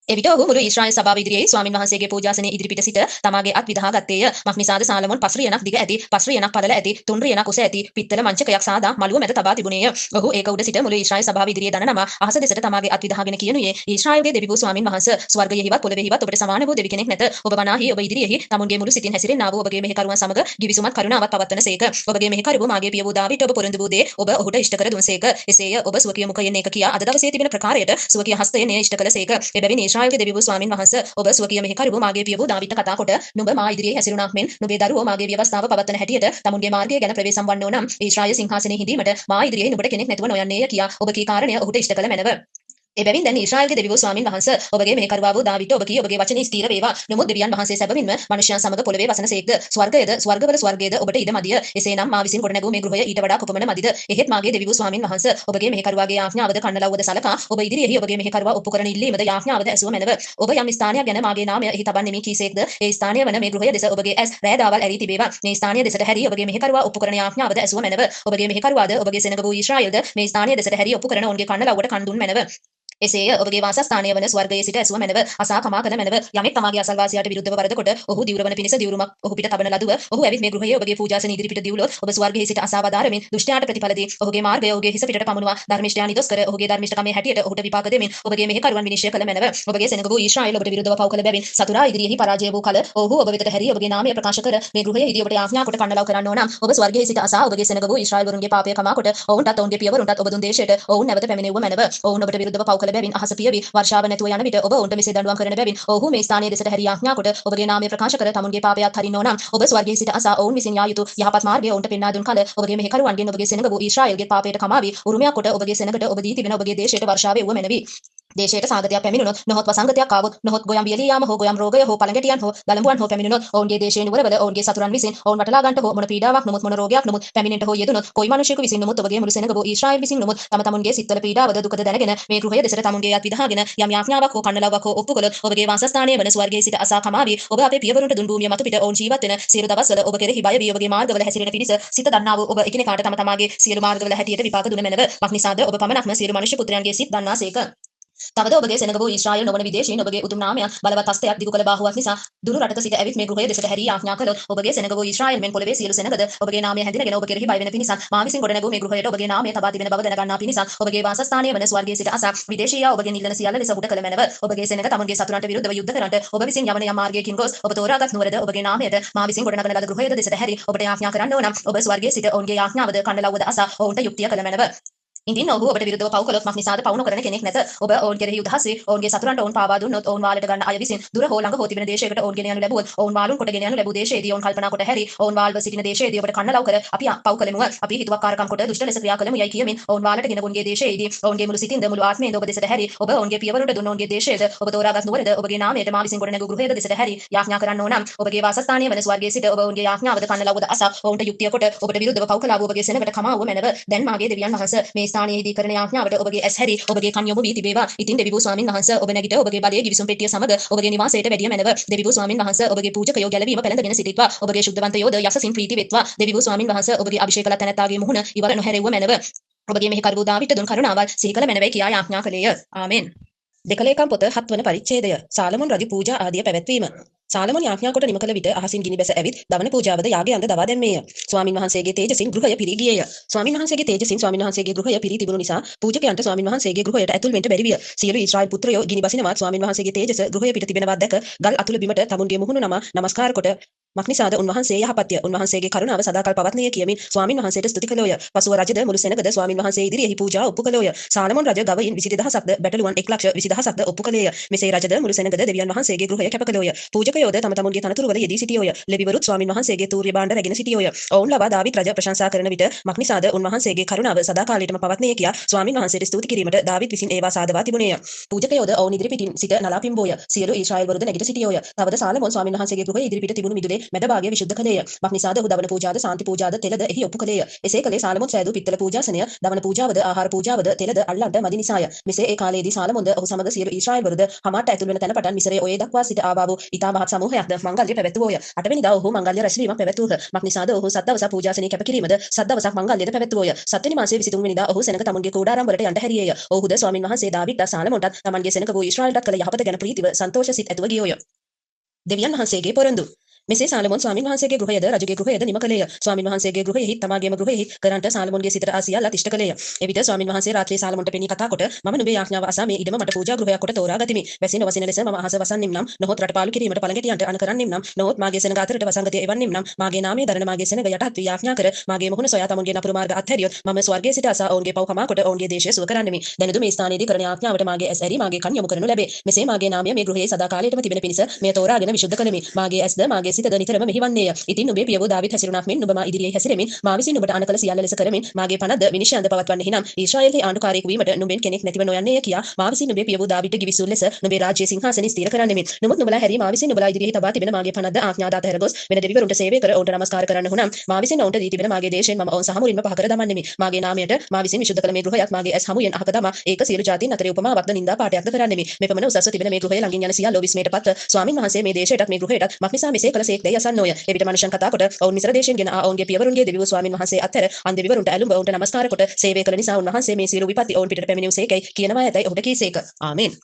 එවිට ඔහු මුළු ඊශ්‍රායෙල් සභාව ඉදිරියේ ස්වාමින් වහන්සේගේ පූජාසනයේ ඉදිරිපිට සිට තමාගේ අත් විදහා ගත්තේය. මක්නිසාද සාලමොන් 5 රියනක් දිග ඇති 5 රියනක් පළල ඇති 3 රියනක් උස ඇති පිත්තල මංචකයක් සාදා මළුව මැද තබා තිබුණේය. ඔහු ඒක උඩ සිට මුළු ඊශ්‍රායෙල් සභාව ඉදිරියේ දන නම අහස දෙසට තමාගේ අත් විදහාගෙන කියනුයේ ඊශ්‍රායෙල්ගේ දෙවි වූ ස්වාමින් වහන්සේ ස්වර්ගයෙහිවත් පොළොවේහිවත් ඔබට සමාන වූ දෙවි කෙනෙක් නැත. ඔබ වනාහි ඔබ ඉදිරියෙහි තමුන්ගේ මුළු සිතින් හැසිරෙන්නා වූ ඔබගේ මෙහෙකරුවන් සමග ගිවිසුමත් කරුණාවත් පවත්වනසේක. ඔබගේ මෙහෙකරුවෝ මාගේ පිය වූ දාවිට ඔබ පොරොන්දු වූ දේ ඔබ ඔහුට ඉෂ්ට කර දුන්සේක. එසේය ඔබ සුවකීය මුඛයෙන් ඒක කියා අද දවසේ තිබෙන ප්‍රකාරයට සුවකීය හස්තයෙන් එය ඉෂ්ට කළසේක. එබැවින් ඊශ්‍රායෙල්ගේ දෙවි වූ ස්වාමින් වහන්සේ ඔබ සුවකීය මෙහෙකරුවෝ මාගේ පිය වූ දාවිට කතා කොට නුඹ මා ඉදිරියේ හැසිරුණාක් මෙන් නුඹේ දරුවෝ මාගේ ව්‍යවස්ථාව පවත්වන හැටියට තමුන්ගේ මාර්ගය ගැන ප්‍රවේශම් වන්නෝ නම් ඊශ්‍රායෙල් සිංහාසනයේ හිඳීමට මා ඉදිරියේ නුඹට කෙනෙක් නැතුව නොයන්නේය කියා ඔබ කී කාරණය ඔහුට ඉෂ්ට කළ මැනව. එබැවින් දැන් ඊශ්‍රායෙල්ගේ දෙවි වූ ස්වාමින් වහන්සේ ඔබගේ මෙහෙකරුවා වූ දාවිට ඔබ කී ඔබගේ වචනේ ස්ථීර වේවා. නමුත් දෙවියන් වහන්සේ සැබවින්ම මනුෂ්‍යයන් සමග පොළවේ වසනසේක්ද ස්වර්ගයේද ස්වර්ගවල ස්වර්ගයේද ඔබට ඉඩ මදිය. එසේනම් මා විසින් ගොඩනැගූ මේ ගෘහය ඊට වඩා කොපමණ මදිද? එහෙත් මාගේ දෙවි වූ ස්වාමින් වහන්සේ ඔබගේ මෙහෙකරුවාගේ ආඥාවද කන්නලව්වද සලකා ඔබ ඉදිරියේහි ඔබගේ මෙහෙකරුවා ඔප්පු කරන ඉල්ලීමද යාඥාවද ඇසුව මැනව. ඔබ යම් ස්ථානයක් ගැන මාගේ නාමය එහි තබන්නේ මී කීසේක්ද? ඒ ස්ථානය වන මේ ගෘහය දෙස ඔබගේ ඇස් රෑ දාවල් ඇරී තිබේවා. මේ ස්ථානය දෙසට හැරී ඔබගේ මෙහෙකරුවා ඔප්පු කරන යාඥාවද ඇසුව මැනව. ඔබගේ මෙහෙකරුවාද ඔබගේ සෙනඟ වූ ඊශ්‍රායෙල්ද මේ ස්ථානය දෙසට හැරී ඔප්පු කරන ඔවුන්ගේ කන්නලව්වට කන් දුන් මැනව. එසේය ඔබගේ වාසස්ථානය වන ස්වර්ගයේ සිට ඇසුව මැනව. අසා කමා කළ මැනව. යමෙක් තමාගේ අසල්වාසියාට විරුද්ධව වරද කොට ඔහු දිවුරවන පිණිස දිවුරුමක් ඔහු පිට තබන ලදුව ඔහු ඇවිත් මේ ගෘහයේ ඔබගේ පූජාසන ඉදිරිපිට දිවුලොත් ඔබ ස්වර්ගයේ සිට අසා වදාරමින් දුෂ්ටයාට ප්‍රතිඵල දී ඔහුගේ මාර්ගය ඔහුගේ හිස පිටට පමුණවා ධර්මිෂ්ඨයා නිදොස් කර ඔහුගේ ධර්මිෂ්ඨකමේ හැටියට ඔහුට විපාක දෙමින් ඔබගේ මෙහෙකරුවන් විනිශ්චය කළ මැනව. ඔබගේ සෙනඟ වූ ඊශ්‍රායෙල් ඔබට විරුද්ධව පව් කළ බැවින් සතුරා ඉදිරියෙහි පරාජය වූ කල ඔහු ඔබ වෙතට හැරී ඔබගේ නාමය ප්‍රකාශ කර මේ ගෘහයේ හිදී ඔබට යාඥා කොට කන්නලව් කරන්නෝ නම් ඔබ ස්වර්ගයේ සිට අසා ඔබගේ සෙනඟ වූ ඊශ්‍රායෙල් වරුන්ගේ පාපය කමා කොට ඔවුන්ටත් ඔවුන්ගේ පියවරුන්ටත් ඔබ දුන් දේශයට ඔවුන් නැවත පැමිණෙව්ව මැනව. ඔවුන් ඔබට විරුද්ධව පව් කළ බැවින් අහස පියවි වර්ෂාව නැතුව යන විට ඔබ ඔවුන්ට මෙසේ දඬුවම් කරන බැවින් ඔහු මේ ස්ථානයේ දෙසට හැරී යාඥා කොට ඔබගේ නාමය ප්‍රකාශ කර තමුන්ගේ පාපයත් හරින්නෝ නම් ඔබ ස්වර්ගයේ සිට අසා ඔවුන් විසින් යා යුතු යහපත් මාර්ගය ඔවුන්ට පෙන්වා දුන් කල ඔබගේ මෙහෙකරුවන්ගෙන් ඔබගේ සෙනඟ වූ ඊශ්‍රායෙල්ගේ පාපයට කමාවි උරුමයක් කොට ඔබගේ සෙනඟට ඔබ දී තිබෙන ඔබගේ දේශයට වර්ෂාවේ වුව මැනවි. දේශයට සාගතයක් පැමිණුණොත් නොහොත් වසංගතයක් ආවොත් නොහොත් ගොයම් වියලී යාම හෝ ගොයම් රෝගය හෝ පළඟැටියන් හෝ දලඹුවන් හෝ පැමිණුණොත් ඔවුන්ගේ දේශයේ නුවරවල ඔවුන්ගේ සතුරන් විසින් ඔවුන් වටලා ගන්නට හෝ මොන පීඩාවක් නමුත් මොන රෝගයක් නමුත් පැමිණෙන්නට හෝ යෙදුණොත් කොයි මිනිසෙකු විසින් නමුත් ඔබගේ මුළු සෙනඟ වූ ඊශ්‍රායෙල් විසින් නමුත් තම තමුන්ගේ සිත්වල පීඩාවද දුකද දැනගෙන මේ ගෘහය දෙසට තමුන්ගේ යත් විදහාගෙන යම් යාඥාවක් හෝ කන්නලව්වක් හෝ ඔප්පු කළොත් ඔබගේ වාසස්ථානයේ වන ස්වර්ගයේ සිට අසා කමාවි ඔබ අපේ පියවරුන්ට දුන් භූමිය මත පිට ඔවුන් ජීවත් වෙන සියලු දවස්වල ඔබ කෙරෙහි බය වී ඔබගේ මාර්ගවල හැසිරෙන පිණිස සිත දන්නා වූ ඔබ එකිනෙකාට තම තමාගේ සියලු මාර්ගවල හැටියට විපාක දුන මැනව. මක්නිසාද ඔබ පමණක්ම සියලු මනුෂ්‍ය පුත්‍රයන්ගේ සිත් දන්නාසේක. තවද ඔබගේ සෙනඟ වූ ඊශ්‍රායෙල් නොවන විදේශීන් ඔබගේ උතුම් නාමයන් බලවත් හස්තයක් දිගු කළ බාහුවක් නිසා දුරු රටක සිට ඇවිත් මේ ගෘහය දෙසට හැරී යාඥා කළොත් ඔබගේ සෙනඟ වූ ඊශ්‍රායෙල් මෙන් පොළවේ සියලු සෙනඟද ඔබගේ නාමය හැඳිනගෙන ඔබ කෙරෙහි බය වෙන පිණිස මා විසින් ගොඩනැගූ මේ ගෘහයට ඔබගේ නාමය තබා තිබෙන බව දැනගන්නා පිණිස ඔබගේ වාසස්ථානය වන ස්වර්ගයේ සිට අසා විදේශීයා ඔබගේ නිල්ලන සියල්ල ලෙස උඩ කළ මැනව. ඔබගේ සෙනඟ තමුන්ගේ සතුරන්ට විරුද්ධව යුද්ධ කරන්නට ඔබ විසින් යවන යම් මාර්ගයකින් ගොස් ඔබ තෝරාගත් නුවරද ඔබගේ නාමයට මා විසින් ගොඩනගන ලද ගෘහයද දෙසට හැරී ඔබට යාඥා කරන්න ඕන නම් ඔබ ස්වර්ගයේ සිට ඔවුන්ගේ යාඥාවද කන්නලව්වද අසා ඔවුන්ට යුක්තිය කළ මැනව. ඉතින් ඔහු ඔබට විරුද්ධව පව් කළොත් මක්නිසාද පව් නොකරන කෙනෙක් නැත. ඔබ ඔවුන් කෙරෙහි උදහසේ ඔවුන්ගේ සතුරන්ට ඔවුන් පාවා දුන්නොත් ඔවුන් වාලට ගන්න අය විසින් දුර හෝ ළඟ හෝ තිබෙන දේශයකට ඔවුන් ගෙන යනු ලැබුවොත් ඔවුන් වාලුන් කොට ගෙන යනු ලැබූ දේශයේදී ඔවුන් කල්පනා කොට හැරි ඔවුන් වාල්ව සිටින දේශයේදී ඔබට කන්නලව් කර අපි පව් කළෙමු අපි හිතුවක්කාරකම් කොට දුෂ්ට ලෙස ක්‍රියා කළෙමු යයි කියමින් ඔවුන් වාලට ගෙන වුන්ගේ දේශයේදී ඔවුන්ගේ මුළු සිතින්ද මුළු ආත්මයෙන්ද ඔබ දෙසට හැරි ඔබ ඔවුන්ගේ පියවරුන්ට දුන්න ඔවුන්ගේ දේශයේද ඔබ තෝරාගත් නුවරද ඔබගේ නාමයට මා විසින් ගොඩනැගූ ගෘහයද දෙසට හැරි යාඥා කරන්න ඕන නම් ඔබගේ වාසස්ථානය වන ස්වර්ගයේ සිට ඔබ ඔවුන්ගේ යාඥාවද කන්නලව්වද අසා ඔවුන්ට යුක්තිය කොට ඔබට විරුද්ධව පව් කළා වූ ඔබගේ සෙනඟට කමාවුව මැනව. දැන් මාගේ දෙවියන් වහන්සේ මේ ස්ථානයේදී කරන යාඥාවට ඔබගේ ඇස් හැරි ඔබගේ කන් යොමු වී තිබේවා. ඉතින් දෙවි වූ ස්වාමින් වහන්සේ ඔබ නැගිට ඔබගේ බලයේ ගිවිසුම් පෙට්ටිය සමග ඔබගේ නිවාසයට වැඩිය මැනව. දෙවි වූ ස්වාමින් වහන්සේ ඔබගේ පූජකයෝ ගැලවීම පැලඳගෙන සිටිත්වා. ඔබගේ ශුද්ධවන්තයෝද යසසින් ප්‍රීති වෙත්වා. දෙවි වූ ස්වාමින් වහන්සේ ඔබගේ අභිෂේක කළ තැනැත්තාගේ මුහුණ ඉවර නොහැරෙව්ව මැනව. ඔබගේ මෙහෙකරු වූ දාවිට දුන් කරුණාවල් සිහි කළ මැනවයි කියා යාඥා කළේය. ආමෙන්. දෙකලේකම් පොත 7 වන පරිච්ඡේදය. සාලමොන් රජු පූජා ආදිය පැවැත්වීම. සාලමෝන් යාඥා කොට නිම කළ විට අහසින් ගිනි බැස ඇවිත් දවන පූජාවද යාගය අඳ දවා දැම්මේය. ස්වාමින් වහන්සේගේ තේජසින් ගෘහය පිරී ගියේය. ස්වාමින් වහන්සේගේ තේජසින් ස්වාමින් වහන්සේගේ ගෘහය පිරී තිබුණු නිසා පූජකයන්ට ස්වාමින් වහන්සේගේ ගෘහයට ඇතුල් වෙන්න බැරි විය. සියලු ඊශ්‍රායෙල් පුත්‍රයෝ ගිනි බසිනවා ස්වාමින් වහන්සේගේ තේජස ගෘහය පිට තිබෙනවා දැක ගල් අතුල බිමට තමුන්ගේ මුහුණු නමස්කාර කොට මක්නිසාද උන්වහන්සේ යහපත්ය උන්වහන්සේගේ කරුණාව සදාකල් පවත්නේ කියමින් ස්වාමින් වහන්සේට ස්තුති කළෝය. පසුව රජද මුළු සෙනගද ස්වාමින් වහන්සේ ඉදිරියෙහි පූජා ඔප්පු කළෝය. සාලමෝන් රජ ගවයින් 20000ක්ද බැටළුවන් 1,20,000ක්ද ඔප්පු කළේය. මෙසේ රජද මුළු සෙනගද දෙවියන් වහන්සේගේ ගෘහය කැප කළෝය. පූජකයෝද තම තමුන්ගේ තනතුරු වල යෙදී සිටියෝය. ලෙවිවරුත් ස්වාමින් වහන්සේගේ තූර්ය භාණ්ඩ රැගෙන සිටියෝය. ඔවුන් ලවා දාවිත් රජ ප්‍රශංසා කරන විට මක්නිසාද උන්වහන්සේගේ කරුණාව සදාකාලයටම පවත්නේ කියා ස්වාමින් වහන්සේට ස්තුති කිරීමට දාවිත් විසින් ඒවා සාදවා තිබුණේය. පූජකයෝද ඔවුන් ඉදිරි පිටින් සිට නලා පිම්බෝය. සියලු ඊශ්‍රායෙල් වරුද නැගිට සිටියෝය. තවද සාලමෝන් ස්වාමින් වහන්සේගේ ගෘහය ඉදිරි පිට තිබුණු මිදුලේ මැද භාගය විශුද්ධ කළේය. මක්නිසාද ඔහු දවන පූජාද සාන්ති පූජාද තෙලද එහි ඔප්පු කළේය. එසේ කළේ සාලමෝන් සෑදූ පිත්තල පූජාසනය දවන පූජාවද ආහාර පූජාවද තෙලද අල්ලන්න මදි නිසාය. මෙසේ ඒ කාලයේදී සාලමෝන්ද ඔහු සමග සියලු ඊශ්‍රායෙල් වරුද හමාට ඇතුල් වෙන තැන පටන් මිසරේ ඔයේ දක්වා සිට ආවා වූ ඊටා මහත් සමූහයක්ද මංගල්‍ය පැවැත්වුවෝය. 8 වෙනිදා ඔහු මංගල්‍ය රැස්වීමක් පැවැත්වූහ. මක්නිසාද ඔහු සත් දවසක් පූජාසනයේ කැපකිරීමද සත් දවසක් මංගල්‍යද පැවැත්වුවෝය. 7 වෙනි මාසයේ 23 වෙනිදා ඔහු සෙනඟ තමුන්ගේ කූඩාරම් වලට යන්න හැරියේය. ඔහුද ස්වාමින් වහන්සේ දාවිද්ට සාලමෝන්ටත් තමන්ගේ සෙනඟ වූ ඊශ්‍රායෙල්ටත් කළ යහපත ගැන ප්‍රීතිව සන්තෝෂ සිත් ඇතුව ගියෝය. දෙවියන් වහන්සේගේ පොරොන්දු මෙසේ සාලමෝන් ස්වාමින් වහන්සේගේ ගෘහයද රජුගේ ගෘහයද නිම කළේය. ස්වාමින් වහන්සේගේ ගෘහයෙහි තමාගේම ගෘහයෙහි කරන්ට සාලමෝන්ගේ සිතට ආසියල්ලා තිෂ්ඨ කළේය. එවිට ස්වාමින් වහන්සේ රාත්‍රියේ සාලමෝන්ට පෙනී කතා කොට මම නුඹේ යාඥාව අසා මේ ඉඩම මට පූජා ගෘහයක් කොට තෝරා ගතිමි. වැසි නොවසින ලෙස මම අහස වසන්නිම් නම් නොහොත් රටපාලු කිරීමට පළඟැටියන්ට අණ කරන්නිම් නම් නොහොත් මාගේ සෙනඟ අතරට වසංගතය එවන්නිම් නම් මාගේ නාමය දරන මාගේ සෙනඟ යටත් වී යාඥා කර මාගේ මුහුණ සොයා තමුන්ගේ නපුරු මාර්ග අත්හැරියොත් මම ස්වර්ගයේ සිට අසා ඔවුන්ගේ පව් කමා කොට ඔවුන්ගේ දේශය සුව කරන්නෙමි. දැනදු මේ ස්ථානයේදී කරන යාඥාවට මාගේ ඇස් ඇරි මාගේ කන් යොමු කරනු ලැබේ. මෙසේ මාගේ නාමය මේ ගෘහයේ සදාකාලයටම තිබෙන පිණිස මෙය තෝරාගෙන විසුද්ධ කළෙමි. මාගේ ඇස්ද මාගේ සිතද නිතරම මෙහි වන්නේය. ඉතින් නුඹේ පියවෝ දාවිත් හැසිරුණක් මෙන් නුඹ මා ඉදිරියේ හැසිරෙමින් මා විසින් නුඹට අණ කළ සියල්ල ලෙස කරමින් මාගේ පනද විනිශ්චයන්ද පවත්වන්නේ හිනම් ඊශ්‍රායෙල්හි ආණ්ඩුකාරයෙකු වීමට නුඹෙන් කෙනෙක් නැතිව නොයන්නේය කියා මා විසින් නුඹේ පියවෝ දාවිත්ට ගිවිසුල් ලෙස නුඹේ රාජ්‍ය සිංහාසනය ස්ථිර කරන්නෙමි. නමුත් නුඹලා හැරී මා විසින් නුඹලා ඉදිරියේ තබා තිබෙන මාගේ පනද ආඥාදාත හැරගොස් වෙන දෙවිවරුන්ට සේවය කර ඔවුන්ට නමස්කාර කරන්න හුනම් මා විසින් ඔවුන්ට දී තිබෙන මාගේ දේශයෙන් මම ඔවුන් සහ මුලින්ම පහ කර දමන්නෙමි. මාගේ නාමයට මා විසින් විසුද්ධ කළ මේ ගෘහයත් මාගේ ඇස් හමුයෙන් අහක දමා ඒක සියලු ජාතීන් අතරේ උපමාවක්ද නින්දා පාඨයක්ද කරන්නෙමි. මෙපමණ උසස්ව තිබෙන මේ ගෘහය ළඟින් යන සියල්ලෝ විස්මයට පත් ස්වාමින් වහන්සේ මේ දේශයටත් මේ ගෘහයටත් මක්නිසා මෙසේ කළ සේක්දැයි අසන්නෝය. එවිට මනුෂ්‍යයන් කතා කොට ඔවුන් මිශ්‍ර දේශයෙන් ගෙන ඔවුන්ගේ පියවරුන්ගේ දෙවිවරු ස්වාමින් වහන්සේ අතර අන් දෙවිවරුන්ට ඇලුඹ ඔවුන්ට නමස්කාර කොට සේවය කළ නිසා උන්වහන්සේ මේ සියලු විපත්ති ඔවුන් පිටට පැමිණෙව්සේකයි කියනවා ඇතයි ඔහුට කීසේක. ආමේන්.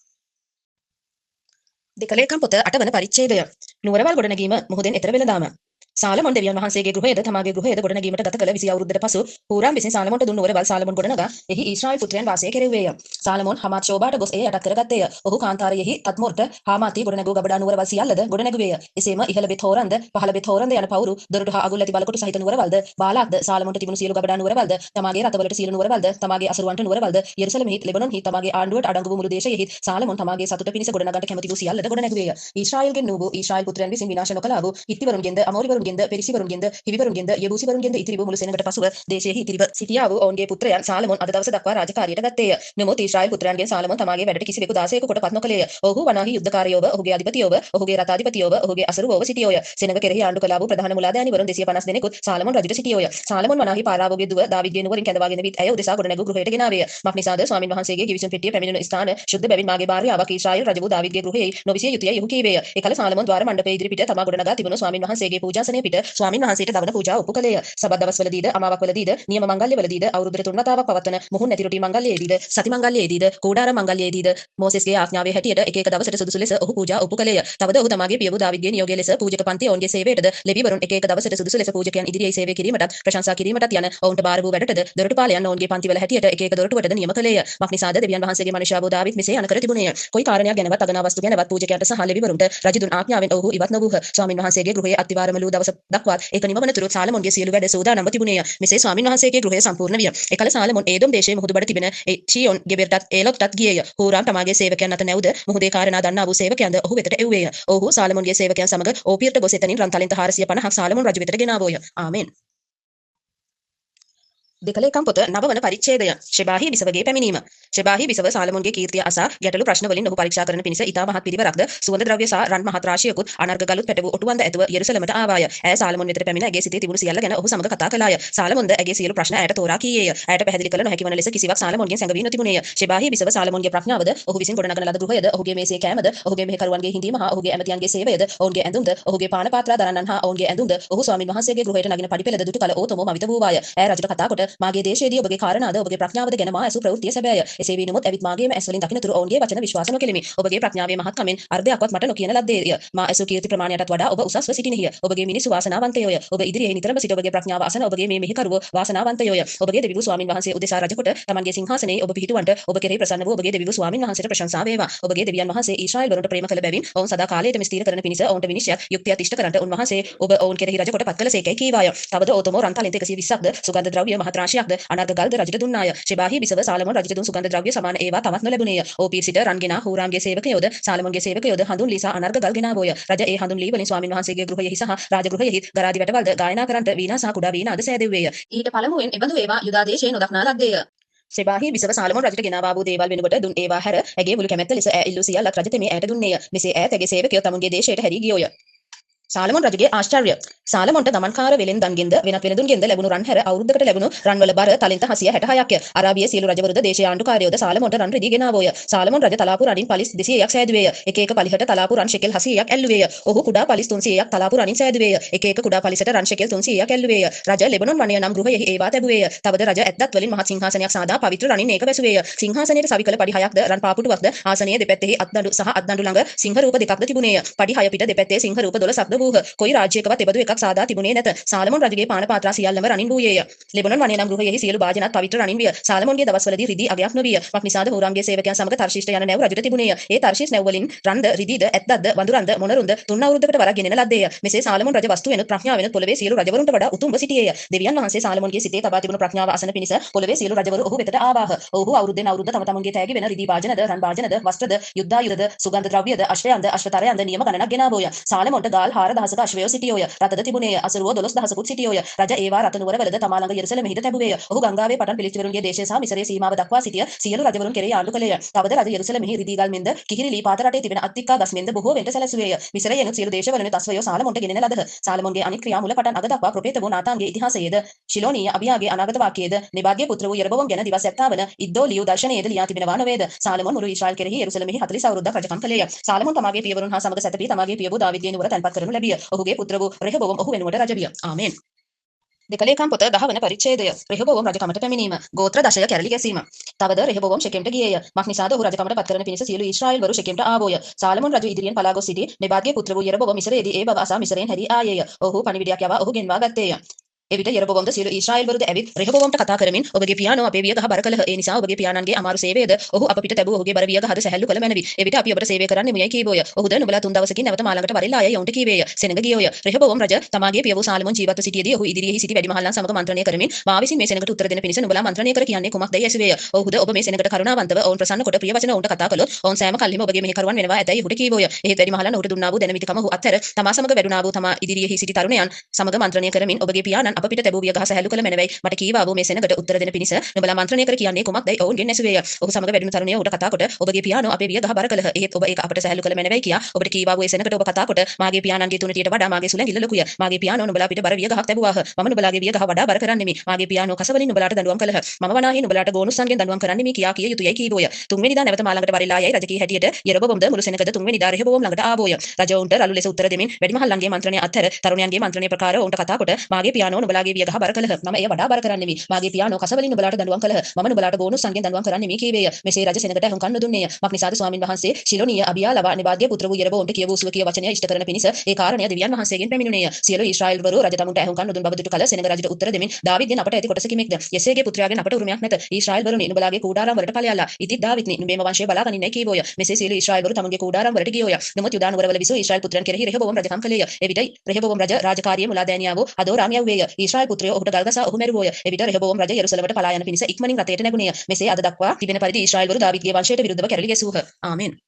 දෙකලේකම් පොත 8 වන පරිච්ඡේදය. නුවරවල් ගොඩනැගීම මුහුදෙන් එතර වෙළඳාම. සාලමෝන් දෙවියන් වහන්සේගේ ගෘහයද තමාගේ ගෘහයද ගොඩනැගීමට ගත කළ 20 අවුරුද්දට පසු හූරාම් විසින් සාලමෝන්ට දුන් නුවරවල් සාලමෝන් ගොඩනගා එහි ඊශ්‍රායෙල් පුත්‍රයන් වාසය කෙරෙව්වේය. සාලමෝන් හමාත් ෂෝබාට ගොස් එය යටත් කරගත්තේය. ඔහු කාන්තාරයෙහි තත්මොර්ට හාමාති ගොඩනැගූ ගබඩා නුවරවල් සියල්ලද ගොඩනැගුවේය. එසේම ඉහළ බෙත් හෝරන්ද පහළ බෙත් හෝරන්ද යන පවුරු දොරටු හා අගුල් ඇති බලකොටු සහිත නුවරවල්ද බාලාක්ද සාලමෝන්ට තිබුණු සියලු ගබඩා නුවරවල්ද තමාගේ රතවලට සියලු නුවරවල්ද තමාගේ අසරුවන්ට නුවරවල්ද යෙරුසලමෙහි ලෙබනොන්හි තමාගේ ආණ්ඩුවට අඩංගු වූ මුළු දේශයෙහි සාලමෝන් තමාගේ සතුට පිණිස ගොඩනගන්නට කැමති වූ සියල්ලද ගොඩනැගුවේය. ඊශ්‍රායෙල්ගෙන් නූ ඊශ්‍රායෙල් පුත්‍රයන් විසින් විනාශ නොකළා වූ හිත්තිවරුන්ගෙන්ද අමෝරිවරුන්ගෙන්ද පෙරිසිවරුන්ගෙන්ද හිවිවරුන්ගෙන්ද යෙබූසිවරුන්ගෙන්ද ඉතිරි වූ මුළු සෙනඟට පසුව දේශයෙහි ඉතිරිව සිටියා වූ ඔවුන්ගේ පුත්‍රයන් සාලමෝන් අද දවස දක්වා රාජකාරියට ගත්තේය. නමුත් ඊශ්‍රායෙල් පුත්‍රයන්ගෙන් සාලමෝන් තමාගේ වැඩට කිසිවෙකු දාසයෙකු කොට පත් නොකළේය. ඔහු වනාහි යුද්ධකාරයෝව ඔහුගේ අධිපතියෝව ඔහුගේ රථාධිපතියෝව ඔහුගේ අසරුවෝව සිටියෝය. සෙනඟ කෙරෙහි ආණ්ඩු කළා වූ ප්‍රධාන මුලාදෑනිවරුන් 250 දෙනෙකුත් සාලමෝන් රජුට සිටියෝය. සාලමෝන් වනාහි පාරාවෝගේ දුව දාවිද්ගේ නුවරින් කැඳවාගෙන විත් ඇය උදෙසා ගොඩනැගූ ගෘහයට ගෙනාවේය. මක්නිසාද ස්වාමින් වහන්සේගේ ගිවිසුම් පෙට්ටිය පැමිණෙන ස්ථාන ශුද්ධ බැවින් මාගේ භාර්යාවක් ඊශ්‍රායෙල් රජ වූ දාවිද්ගේ ගෘහයේ නොවිසිය යුතුයයි ඔහු කීවේය. එකල සාලමෝන් ද්වාර මණ්ඩපයේ ඉදිරි පිට තමා ගොඩනගා තිබුණු ස්වාමින් වහන්සේගේ පූජාසනයේ පිට ස්වාමින් වහන්සේට දවන පූජා ඔප්පු කළේය. සබත් දවස්වලදීද අමාවක්වලදීද නියම මංගල්‍යවලදීද අවුරුද්දට 3 වතාවක් පවත්වන මුහුන් නැති රොටි මංගල්‍යයේදීද සති මංගල්‍යයේදීද කෝඩාර මංගල්‍යයේදීද මොසෙස්ගේ ආඥාවේ හැටියට එක එක දවසට සුදුසු ලෙස ඔහු පූජා ඔප්පු කළේය. තවද ඔහු තමාගේ පියවූ දාවිද්ගේ නියෝගය ලෙස පූජක පන්ති ඔවුන්ගේ සේවයටද ලෙවිවරුන් එක එක දවසට සුදුසු ලෙස පූජකයන් ඉදිරියේ සේවය කිරීමටත් ප්‍රශංසා කිරීමටත් යන ඔවුන්ට බාර වූ වැඩටද දොරටුපාලයන් ඔවුන්ගේ පන්තිවල හැටියට එක එක දොරටුවටද නියම කළේය. මක්නිසාද දෙවියන් වහන්සේගේ මනුෂ්‍යවෝ දාවිත් මෙසේ අන කර තිබුණේය. කොයි කාරණයක් ගැනවත් අගනා වස්තු ගැනවත් පූජකයන්ට සහ ලෙවිවරුන්ට රජු දුන් ආඥාවෙන් ඔහු ඉවත් නොවූහ. ස්වාමින් වහන්සේගේ ගෘහයේ අත්තිවාරමලූ දවස දක්වාත් ඒක නිමවන තුරු සාලමෝන්ගේ සියලු වැඩ සූදානම්ව තිබුණේය. මෙසේ ස්වාමින් වහන්සේගේ ගෘහය සම්පූර්ණ විය. එකල සාලමෝන් ඒදොම් දේශයේ මුහුදු බඩ තිබෙන ෂියොන් ගෙබෙරටත් ඒලොත්ටත් ගියේය. හූරාම් තමාගේ සේවකයන් අත නැවුද මුහුදේ කාරණා දන්නා වූ සේවකයන්ද ඔහු වෙතට එව්වේය. ඔහු සාලමෝන්ගේ සේවකයන් සමග ඕපියට ගොස් එතනින් රන් තලෙන්ත 450ක් සාලමෝන් රජු වෙතට ගෙනාවෝය. ආමෙන්. දෙකලේකම් පොත 9 වන පරිච්ඡේදය. ෂෙබාහි විසවගේ පැමිණීම. ෂෙබාහි විසව සාලමෝන්ගේ කීර්තිය අසා ගැටළු ප්‍රශ්න වලින් ඔහු පරීක්ෂා කරන පිණිස ඊටා මහත් පිරිවරක්ද සුවඳ ද්‍රව්‍ය සහ රන් මහත් රාශියකුත් අනර්ග ගලුත් පැටවූ ඔටුවන්ද ඇතුව යෙරුසලමට ආවාය. ඇය සාලමෝන් වෙතට පැමිණ ඇගේ සිතේ තිබුණු සියල්ල ගැන ඔහු සමග කතා කළාය. සාලමෝන්ද ඇගේ සියලු ප්‍රශ්න ඇයට තෝරා කීයේය. ඇයට පැහැදිලි කළ නොහැකි වන ලෙස කිසිවක් සාලමෝන්ගෙන් සැඟවී නොතිබුණේය. ෂෙබාහි විසව සාලමෝන්ගේ ප්‍රඥාවද ඔහු විසින් ගොඩනගන ලද ගෘහයද ඔහුගේ මේසේ කෑමද ඔහුගේ මෙහෙකරුවන්ගේ හිඳීම හා ඔහුගේ ඇමතියන්ගේ සේවයද ඔවුන්ගේ ඇඳුම්ද ඔහුගේ පාන පාත්‍රා දරන්නන් හා ඔවුන්ගේ ඇඳුම්ද ඔහු ස්වාමින් වහන්සේගේ ගෘහයට නගින පඩිපෙළද දුටු කල ඕතමෝ මවිත වූවාය. ඇය රජුට කතා කොට මාගේ දේශයේදී ඔබගේ කාරණාද ඔබගේ ප්‍රඥාවද ගැන මා ඇසු ප්‍රවෘත්තිය සැබෑය. එසේ වී නමුත් එවිට මාගේම ඇස් වලින් දකින්නතුරු ඔවුන්ගේ වචන විශ්වාස නොකෙලිමි. ඔබගේ ප්‍රඥාවේ මහත්කමෙන් අර්ධයක්වත් මට නොකියන ලද්දේය. මා ඇසු කීර්ති ප්‍රමාණයටත් වඩා ඔබ උසස්ව සිටිනෙහිය. ඔබගේ මිනිසු වාසනාවන්තයෝය. ඔබ ඉදිරියේ නිතරම සිට ඔබගේ ප්‍රඥාව අසන ඔබගේ මේ මෙහිකරුවෝ වාසනාවන්තයෝය. ඔබගේ දෙවිවරු ස්වාමින් වහන්සේ උදෙසා රජකොට තමන්ගේ සිංහාසනයේ ඔබ පිහිටුවන්ට ඔබ කෙරෙහි ප්‍රසන්න වූ ඔබගේ දෙවිවරු ස්වාමින් වහන්සේට ප්‍රශංසා වේවා. ඔබගේ දෙවියන් වහන්සේ ඊශ්‍රායෙල් වරුන්ට ප්‍රේම කළ බැවින් ඔවුන් සදා කාලයටම ස්ථීර කරන පිණිස ඔවුන්ට විනිශ්චයක් යුක්තියක් ඉෂ්ට කරන්නට උන්වහන්සේ ඔබ ඔවුන් කෙරෙහි රජකොට පත් කළ සේකයි කීවාය. තවද ඕතමෝ රන් තලෙන්ත 120ක්ද සුගන්ධ ද්‍රව්‍ය මහත් රාශියක්ද අනර්ඝ ගල්ද රජට දුන්නාය. ශෙබාහි බිසව සාලමෝන් රජට දුන් සුගන්ධ ද්‍රව්‍ය සමාන ඒවා තවත් නොලැබුණේය. ඕපීර් සිට රන්ගෙනා හූරාම්ගේ සේවකයෝද සාලමෝන්ගේ සේවකයෝද හඳුන් ලීසා අනර්ඝ ගල් ගෙනාවෝය. රජ ඒ හඳුන් ලී වලින් ස්වාමින් වහන්සේගේ ගෘහයෙහි සහ රාජගෘහයෙහි ගරාදි වැටවල්ද ගායනා කරන්නට වීණා සහ කුඩා වීණාද සෑදෙව්වේය. ඊට පළමුවෙන් එබඳු ඒවා යුදා දේශයේ නොදක්නා ලද්දේය. ශෙබාහි බිසව සාලමෝන් රජට ගෙනාවා වූ දේවල් වෙනුකොට දුන් ඒවා හැර ඇගේ මුළු කැමැත්ත ලෙස ඈ ඉල්ලූ සියල්ලක් රජ තෙමේ ඈට දුන්නේය. මෙසේ ඈ තැගේ සේවකයෝ තමුන්ගේ දේශයට හැරී ගියෝය. සාලමෝන් රජුගේ ආශ්චර්ය. සාලමෝන්ට දමන්කාර වෙලෙන් දන්ගෙන්ද වෙනත් වෙනදුන්ගෙන්ද ලැබුණු රන් හැර අවුරුද්දකට ලැබුණු රන්වල බර තලින්ත 766ක්ය. අරාබියේ සියලු රජවරුද දේශීය ආණ්ඩුකාරයෝද සාලමෝන්ට රන් රිදී ගෙනාවෝය. සාලමෝන් රජ තලාපු රනින් පලිස් 200ක් සෑදුවේය. එක එක පලිහට තලාපු රන් ශෙකෙල් 80ක් ඇල්ලුවේය. ඔහු කුඩා පලිස් 300ක් තලාපු රනින් සෑදුවේය. එක එක කුඩා පලිසට රන් ශෙකෙල් 300ක් ඇල්ලුවේය. රජ ලෙබනොන් වනය නම් ගෘහයෙහි ඒවා තැබුවේය. තවද රජ ඇත්දත් වලින් මහත් සිංහාසනයක් සාදා පවිත්‍ර රනින් ඒක වැසුවේය. සිංහාසනයේ සවිකල පඩි 6ක්ද රන් පාපුටුවක්ද ආසනයේ දෙපැත්තෙහි අත්දඬු සහ අත්දඬු ළඟ සිංහ රූප දෙකක්ද තිබුණේය. පඩි 6 පිට දෙපැත්තේ සිංහ රූප 12ක්ද වූහ. කොයි රාජ්‍යයකවත් එබඳු එකක් සාදා තිබුණේ නැත. සාලමෝන් රජුගේ පාන පාත්‍රා සියල්ලම රනින් වූයේය. ලෙබනොන් වනය නම් ගෘහයෙහි සියලු භාජනත් පවිත්‍ර රනින් විය. සාලමෝන්ගේ දවස්වලදී රිදී අගයක් නොවිය. මක්නිසාද හෝරාම්ගේ සේවකයන් සමග තර්ෂීෂ්ට යන නැව් රජුට තිබුණේය. ඒ තර්ෂීෂ් නැව් වලින් රන්ද රිදීද ඇත්දද්ද වඳුරන්ද මොනරුන්ද තුන් අවුරුද්දකට වරක් ගෙනෙන ලද්දේය. මෙසේ සාලමෝන් රජ වස්තු වෙනුත් ප්‍රඥාවෙනුත් පොළවේ සියලු රජවරුන්ට වඩා උතුම්ව සිටියේය. දෙවියන් වහන්සේ සාලමෝන්ගේ සිතේ තබා තිබුණු ප්‍රඥාව අසන පිණිස පොළවේ සියලු රජවරු ඔහු වෙතට ආවාහ. ඔහු අවුරුද්දෙන් අවුරුද්ද තම තමුන්ගේ තෑගි වෙන රිදී භාජනද රන් භාජනද වස්ත්‍රද යුද්ධායුධද සුගන්ධ ද්‍රව්‍යද අශ්වයන්ද අශ්වතරයන්ද නියම ගණනක් ගෙනාවෝය. සාලමෝන්ට ගාල් 4000ක අශ්වයෝ සිටියෝය. රතද තිබුණේය. අසරුවෝ 12000කුත් සිටියෝය. රජ ඒවා රත නුවර වලද තමා ළඟ යෙරුසලමෙහිද තැබුවේය. ඔහු ගංගාවේ පටන් පිලිස්තිවරුන්ගේ දේශය සහ මිසරයේ සීමාව දක්වා සිටිය සියලු රජවරුන් කෙරෙහි ආණ්ඩු කළේය. තවද රජ යෙරුසලමෙහි රිදී ගල් මෙන්ද කිහිරි ලී පාත රටේ තිබෙන අත්තික්කා ගස් මෙන්ද බොහෝ වෙන්ට සැලසුවේය. මිසරයෙනුත් සියලු දේශවලුනුත් අශ්වයෝ සාලමෝන්ට ගෙනෙන ලදහ. සාලමෝන්ගේ අනිත් ක්‍රියා මුල පටන් අග දක්වා ප්‍රොපේත වූ නාතාන්ගේ ඉතිහාසයේද ශිලෝනීය අබියාගේ අනාගත වාක්‍යයේද නෙබාගේ පුත්‍ර වූ යරබවම් ගැන දිවස් 70 වන ඉද්දෝ ලියු දර්ශනයේද ලියා තිබෙනවා නොවේද. සාලමෝන් මුළු ඊශ්‍රායල් කෙරෙහි යෙරුසලමෙහි 40 අවුරුද්දක් රජකම් කළේය. සාලමෝන් තමාගේ පියවරුන් හා සමග සැතපී තමාගේ පිය වූ දාවිද්ගේ නුවර තැන්පත් කරනු ලැබිය. ඔහුගේ පුත්‍ර වූ රෙහබෝවම් ඔහු වෙනුවට රජ විය. ආමේන්. දෙකලේකම් පොත 10 වන පරිච්ඡේදය. රෙහබෝවම් රජකමට පැමිණීම. ගෝත්‍ර දශය කැරලි ගැසීම. තවද රෙහබෝවම් ෂෙකෙම්ට ගියේය. මක්නිසාද ඔහු රජකමට පත් කරන පිණිස සියලු ඊශ්‍රායෙල් වරු ෂෙකෙම්ට ආවෝය. සාලමෝන් රජු ඉදිරියෙන් පලා ගොස් සිටි නෙබාත්ගේ පුත්‍ර වූ යරබෝවම් මිසරයේදී ඒ බව අසා මිසරයෙන් හැරී ආයේය. ඔහු පණිවිඩයක් යවා ඔහු ගෙන්වා ගත්තේය. එවිට යරබෝවම්ද සියලු ඊශ්‍රායෙල් වරුද ඇවිත් රෙහබෝවම්ට කතා කරමින් ඔබගේ පියාණෝ අපේ වියගහ බර කළහ. ඒ නිසා ඔබගේ පියාණන්ගේ අමාරු සේවයද ඔහු අප පිට තැබූ ඔහුගේ බර වියගහද සැහැල්ලු කළ මැනවි. එවිට අපි ඔබට සේවය කරන්න මෙයයි කීවෝය. ඔහුද නුඹලා 3 දවසකින් නැවත මා ළඟට වරෙල්ලා යයි ඔවුන්ට කීවේය. සෙනඟ ගියෝය. රෙහබෝවම් රජ තමාගේ පිය වූ සාලමෝන් ජීවත්ව සිටියේදී ඔහු ඉදිරියෙහි සිටි වැඩිමහල්ලන් සමග මන්ත්‍රණය කරමින් මා විසින් මේ සෙනඟට උත්තර දෙන පිණිස නුඹලා මන්ත්‍රණය කර කියන්නේ කුමක්දයි ඇසුවේය. ඔහුද ඔබ මේ සෙනඟට කරුණාවන්තව ඔවුන් ප්‍රසන්න කොට ප්‍රිය වචන ඔවුන්ට කතා කළොත් ඔවුන් සෑම කල්හිම ඔබගේ මෙහෙකරුවන් වෙනවා ඇතැයි ඔහුට කීවෝය. එහෙත් වැඩිමහල්ලන් ඔහුට දුන්නා වූ දැනවිතිකම ඔහු අත්හැර තමා සමග වැඩුණා වූ තමා ඉදිරියෙහි සිටි තරුණයන් සමග මන්ත්‍රණය කරමින් ඔබගේ පියාණන් අප පිට තැබූ වියගහ සැහැල්ලු කළ මැනවයි මට කීවා වූ මේ සෙනඟට උත්තර දෙන පිණිස නුඹලා මන්ත්‍රණය කර කියන්නේ කුමක්දයි ඔවුන්ගෙන් ඇසුවේය. ඔහු සමග වැඩුණු තරුණිය ඔහුට කතා කොට ඔබගේ පියාණෝ අපේ වියගහ බර කළහ. එහෙත් ඔබ ඒක අපට සැහැල්ලු කළ මැනවයි කියා ඔබට කීවා වූ ඒ සෙනඟට ඔබ කතා කොට මාගේ පියාණන්ගේ තුනටියට වඩා මාගේ සුළඟිල්ල ලොකුය. මාගේ පියාණෝ නුඹලා පිට බර වියගහක් තැබුවාහ. මම නුඹලාගේ වියගහ වඩා බර කරන්නෙමි. මාගේ පියාණෝ කසවලින් නුඹලාට දඬුවම් කළහ. මම වනාහි නුඹලාට ගෝනුස්සන්ගෙන් දඬුවම් කරන්නෙමි කියා කිය යුතුයයි කීවෝය. තුන්වෙනිදා නැවත මා ළඟට වරෙලා යයි රජ කී හැටියට යරබෝවම්ද මුළු සෙනඟද තුන්වෙනිදා රෙහබෝවම් ළඟට ආවෝය. රජ ඔවුන්ට රළු ලෙස උත්තර දෙමින් වැඩිමහල්ලන්ගේ මන්ත්‍රණය අත්හැර තරුණයන්ගේ මන්ත්‍රණය ප්‍රකාර ඔවුන්ට කතා කොට මාගේ පියාණෝ නුඹලාගේ වියගහ බර කළහ. මම එය වඩා බර කරන්නෙමි. මාගේ පියාණෝ කසවලින් නුඹලාට දඬුවම් කළහ. මම නුඹලාට ගෝනුස්සන්ගෙන් දඬුවම් කරන්නෙමි කීවේය. මෙසේ රජ සෙනඟට හුඟන් නොදුන්නේය. මක්නිසාද ස්වාමින් වහන්සේ ශිලෝනීය අබියා ලවා නෙබාද්ගේ පුත්‍ර වූ යරබෝවම්ට කියවූ සුවකීය වචනය ඉෂ්ට කරන පිණිස ඒ කාරණය දෙවියන් වහන්සේගෙන් පැමිණුණේය. සියලු ඊශ්‍රායෙල් වරු රජ තමුන්ට හුඟන් නොදුන් බව දුටු කල සෙනඟ රජුට උත්තර දෙමින් දාවිද්ගෙන් අපට ඇති කොටස කිමෙක්ද? යෙසේගේ පුත්‍රයාගෙන් අපට උරුමයක් නැත. ඊශ්‍රායෙල් වරුනි නුඹලාගේ කූඩාරම් වලට ඵලයලා. ඉතින් දාවිද්නි නුඹේම වංශය බලා ගනින්නයි කීවෝය. මෙසේ සියලු ඊශ්‍රායෙල් වරු තමුන්ගේ කූඩාරම් වලට ගියෝය. නමුත් යුදා නුවරවල විසූ ඊශ්‍රායෙල් පුත්‍රයන් කෙරෙහි රෙහබෝවම් රජකම් කළේය. එවිට රෙහබෝවම් රජ රාජකාරියේ මුලා දෑනියා වූ අදෝරාම් යව්වේය. ඊශ්‍රායෙල් පුත්‍රයෝ ඔහුට ගල්ගසා ඔහු මැරුවෝය. එවිට රෙහබෝවම් රජ යෙරුසලමට පලා යන පිණිස ඉක්මනින් රථයට නැගුණේය. මෙසේ අද දක්වා තිබෙන පරිදි ඊශ්‍රායෙල් වරු දාවිද්ගේ වංශයට විරුද්ධව කැරලි ගැසූහ. ආමේන්.